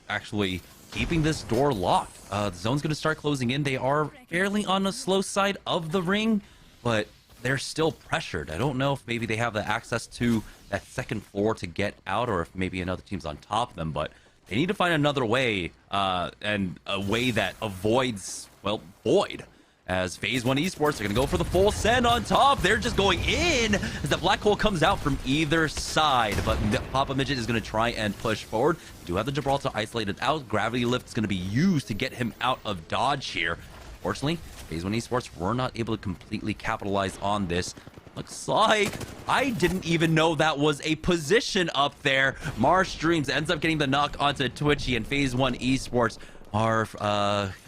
Actually keeping this door locked. The zone's going to start closing in. They are fairly on the slow side of the ring, but they're still pressured. I don't know if maybe they have the access to that second floor to get out, or if maybe another team's on top of them, but they need to find another way, and a way that avoids, well, Void. As Phase 1 Esports are going to go for the full send on top. They're just going in as the black hole comes out from either side. But Papa Midget is going to try and push forward. We do have the Gibraltar isolated out. Gravity lift is going to be used to get him out of dodge here. Fortunately, Phase 1 Esports were not able to completely capitalize on this. Looks like I didn't even know that was a position up there. Marsh Dreams ends up getting the knock onto Twitchy, and Phase 1 Esports are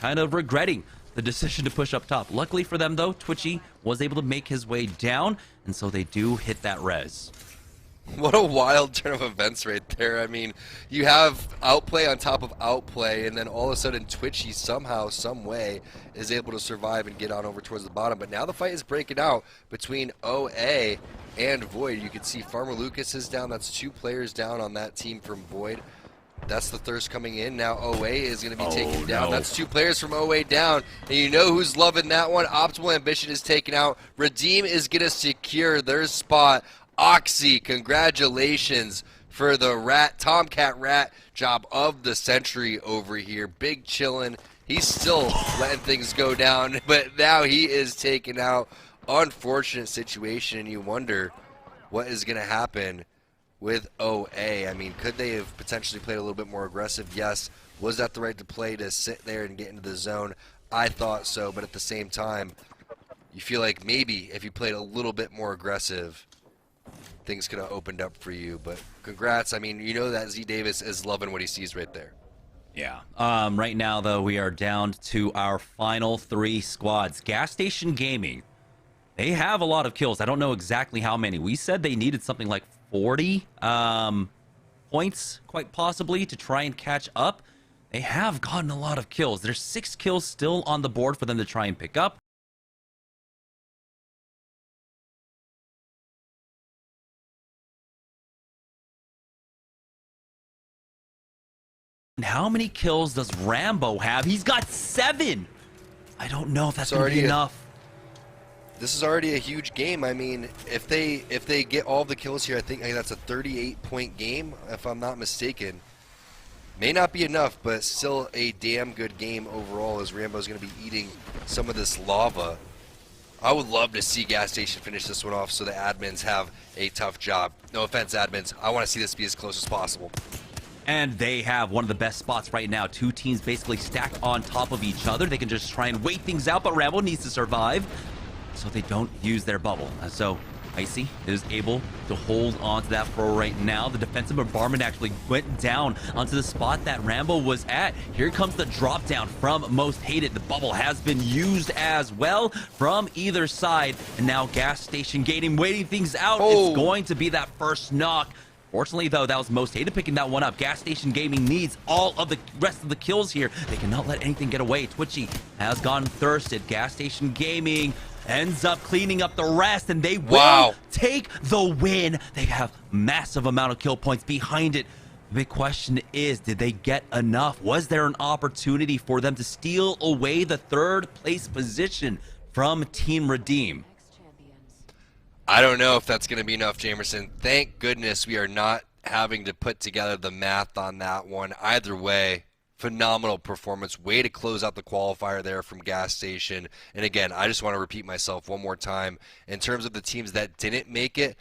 kind of regretting the decision to push up top. Luckily for them, though, Twitchy was able to make his way down, and so they do hit that res. What a wild turn of events right there. I mean, you have outplay on top of outplay, and then all of a sudden Twitchy somehow, some way, is able to survive and get on over towards the bottom. But now the fight is breaking out between OA and Void. You can see Farmer Lucas is down. That's 2 players down on that team from Void. That's the Thirst coming in. Now OA is going to be taken down. No. That's 2 players from OA down. And you know who's loving that one? Optimal Ambition is taken out. Redeem is going to secure their spot. Oxy, congratulations for the Rat, Tomcat Rat job of the century over here. Big chillin'. He's still letting things go down, but now he is taken out. Unfortunate situation, and you wonder what is going to happen with OA. I mean, could they have potentially played a little bit more aggressive? Yes. Was that the right play to sit there and get into the zone? I thought so, but at the same time, you feel like maybe if you played a little bit more aggressive, things could have opened up for you. But congrats. I mean, you know that Z Davis is loving what he sees right there. Yeah. Right now, though, we are down to our final 3 squads. Gas Station Gaming, they have a lot of kills. I don't know exactly how many. We said they needed something like 40 points, quite possibly, to try and catch up. They have gotten a lot of kills. There's 6 kills still on the board for them to try and pick up. And how many kills does Rambo have? He's got 7. I don't know if that's going to be enough. This is already a huge game. I mean, if they get all the kills here, I think that's a 38-point game, if I'm not mistaken. May not be enough, but still a damn good game overall, as Rambo's going to be eating some of this lava. I would love to see Gas Station finish this one off so the admins have a tough job. No offense, admins. I want to see this be as close as possible. And they have one of the best spots right now. 2 teams basically stacked on top of each other. They can just try and wait things out, but Rambo needs to survive so they don't use their bubble. So Icy is able to hold on to that pro right now. The defensive bombardment actually went down onto the spot that Rambo was at. Here comes the drop down from Most Hated. The bubble has been used as well from either side. And now Gas Station Gaming waiting things out. It's going to be that first knock. Fortunately, though, that was Most Hated picking that one up. Gas Station Gaming needs all of the rest of the kills here. They cannot let anything get away. Twitchy has gone thirsted. Gas Station Gaming ends up cleaning up the rest, and they will take the win. They have massive amount of kill points behind it. The big question is, did they get enough? Was there an opportunity for them to steal away the 3rd place position from Team Redeem? I don't know if that's going to be enough, Jamerson. Thank goodness we are not having to put together the math on that one. Either way, phenomenal performance. Way to close out the qualifier there from Gas Station. And again, I just want to repeat myself one more time. In terms of the teams that didn't make it,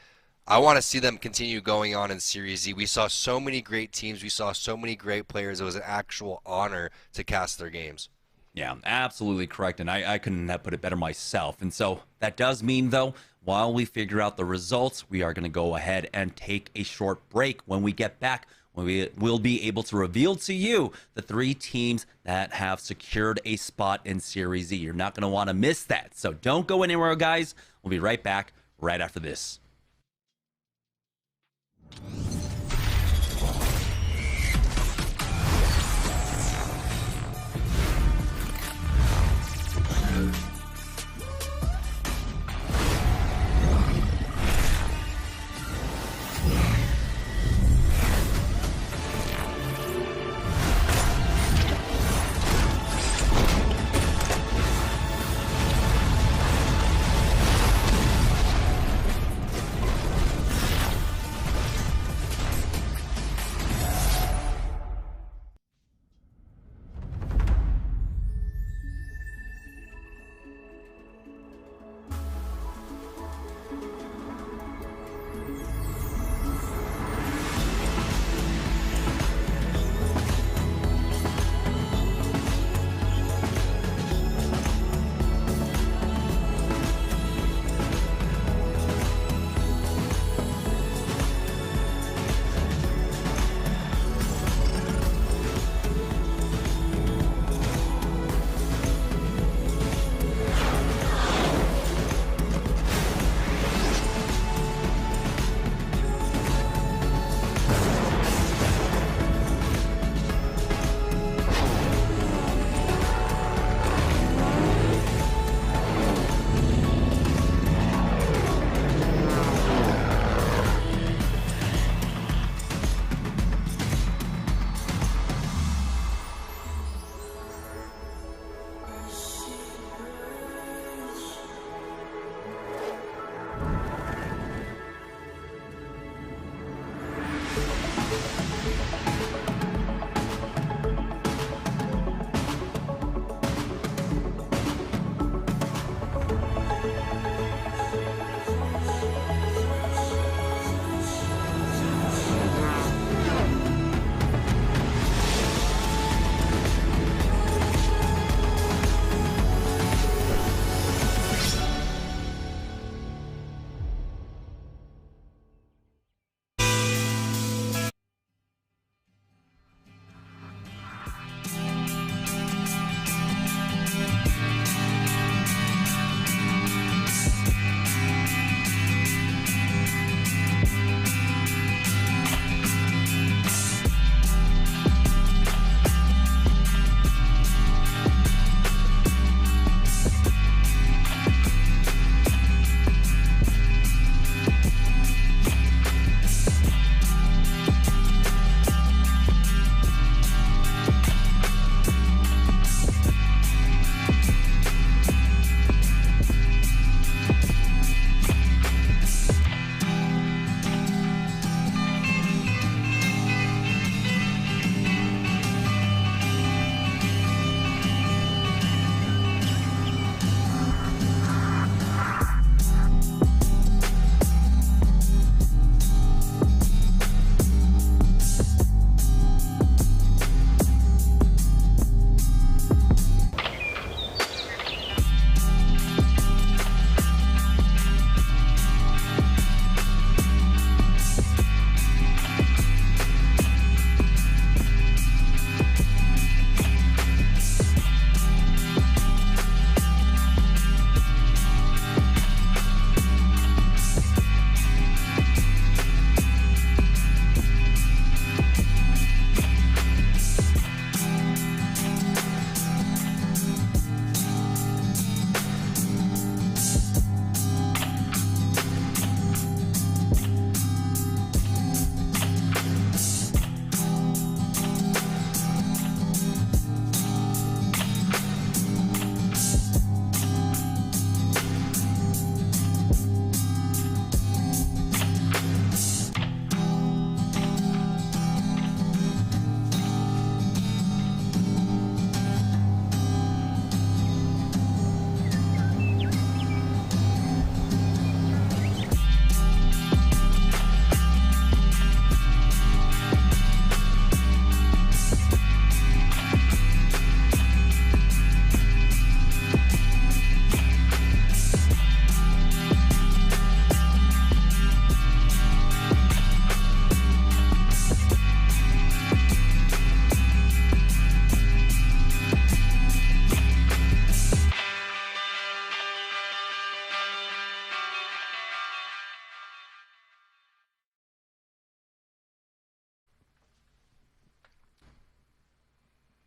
I want to see them continue going on in Series Z. We saw so many great teams. We saw so many great players. It was an actual honor to cast their games. Yeah, absolutely correct. And I couldn't have put it better myself. And so that does mean, though, while we figure out the results, we are going to go ahead and take a short break. When we get back, we will be able to reveal to you the 3 teams that have secured a spot in Series Z. You're not going to want to miss that. So don't go anywhere, guys. We'll be right back right after this.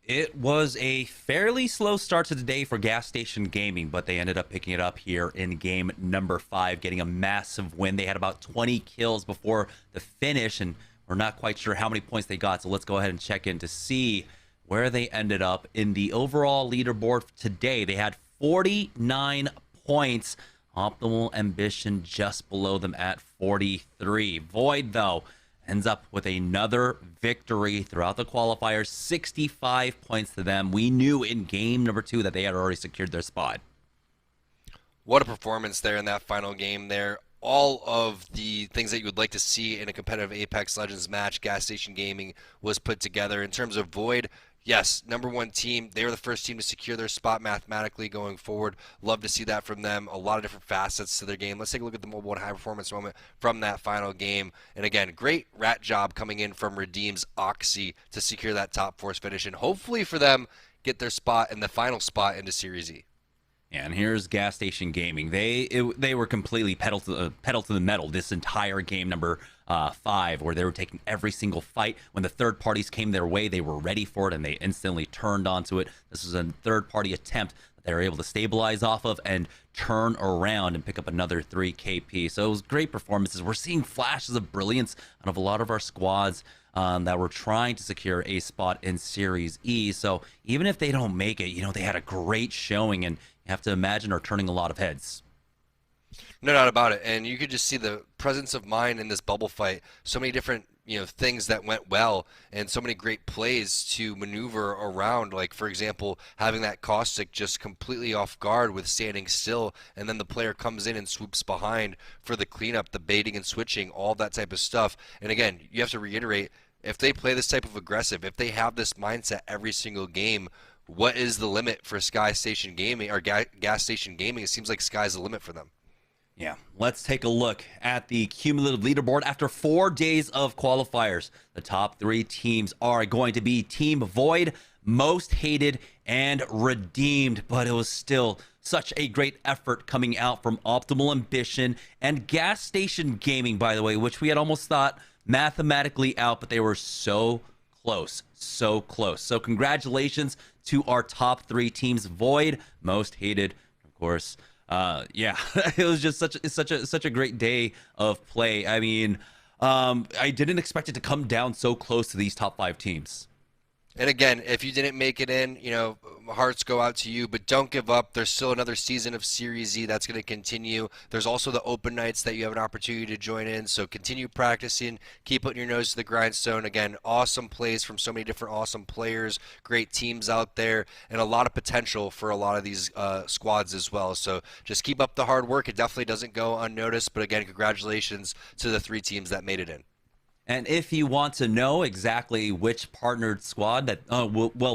It was a fairly slow start to the day for Gas Station Gaming, but they ended up picking it up here in game number 5, getting a massive win. They had about 20 kills before the finish, and we're not quite sure how many points they got, so let's go ahead and check in to see where they ended up in the overall leaderboard today. They had 49 points. Optimal Ambition just below them at 43. Void, though, ends up with another victory throughout the qualifiers, 65 points to them. We knew in game number 2 that they had already secured their spot. What a performance there in that final game there. All of the things that you would like to see in a competitive Apex Legends match, Gas Station Gaming was put together. In terms of Void, yes, #1 team. They were the first team to secure their spot mathematically going forward. Love to see that from them. A lot of different facets to their game. Let's take a look at the mobile and high performance moment from that final game. And again, great rat job coming in from Redeem's Oxy to secure that top 4 finish. And hopefully for them, get their spot in the final spot into Series E. And here's Gas Station Gaming. They were completely pedal to the metal this entire game number 5, where they were taking every single fight. When the third parties came their way, they were ready for it, and they instantly turned onto it. This was a third-party attempt that they were able to stabilize off of and turn around and pick up another 3 KP. So it was great performances. We're seeing flashes of brilliance out of a lot of our squads that were trying to secure a spot in Series E. So even if they don't make it, they had a great showing, and you have to imagine are turning a lot of heads. No doubt about it. And you could just see the presence of mind in this bubble fight. So many different things that went well, and so many great plays to maneuver around. Like, for example, having that caustic just completely off guard with standing still, and then the player comes in and swoops behind for the cleanup, the baiting and switching, all that type of stuff. And again, you have to reiterate, if they play this type of aggressive, if they have this mindset every single game, what is the limit for Gas Station Gaming? It seems like sky's the limit for them. Yeah, let's take a look at the cumulative leaderboard. After 4 days of qualifiers, the top 3 teams are going to be Team Void, Most Hated, and Redeemed. But it was still such a great effort coming out from Optimal Ambition and Gas Station Gaming, by the way, which we had almost thought mathematically out, but they were so close, so close. So congratulations to our top 3 teams: Void, Most Hated, of course. Yeah, it was just such a great day of play. I mean, I didn't expect it to come down so close to these top 5 teams. And again, if you didn't make it in, hearts go out to you, but don't give up. There's still another season of Series E that's going to continue. There's also the open nights that you have an opportunity to join in, so continue practicing, keep putting your nose to the grindstone. Again, awesome plays from so many different awesome players, great teams out there, and a lot of potential for a lot of these squads as well. So just keep up the hard work. It definitely doesn't go unnoticed, but again, congratulations to the 3 teams that made it in. And if you want to know exactly which partnered squad that,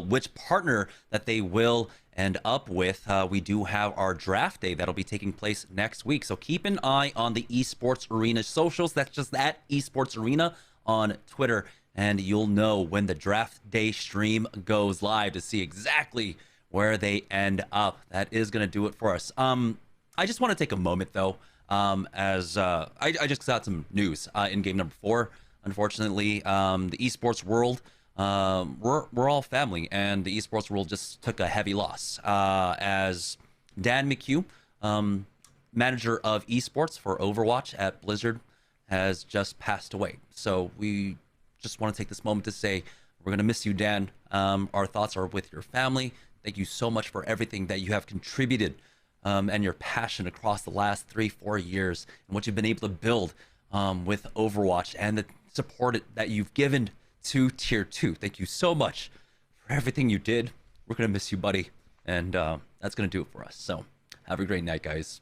which partner that they will end up with, we do have our draft day that'll be taking place next week. So keep an eye on the Esports Arena socials. That's just at Esports Arena on Twitter, and you'll know when the draft day stream goes live to see exactly where they end up. That is going to do it for us. I just want to take a moment though, as I just got some news in game number 4. Unfortunately, the esports world, we're all family, and the esports world just took a heavy loss as Dan McHugh, manager of esports for Overwatch at Blizzard, has just passed away. So we just want to take this moment to say we're going to miss you, Dan. Our thoughts are with your family. Thank you so much for everything that you have contributed and your passion across the last 3-4 years and what you've been able to build with Overwatch and the support that you've given to Tier 2. Thank you so much for everything you did. We're going to miss you, buddy. And that's going to do it for us. So have a great night, guys.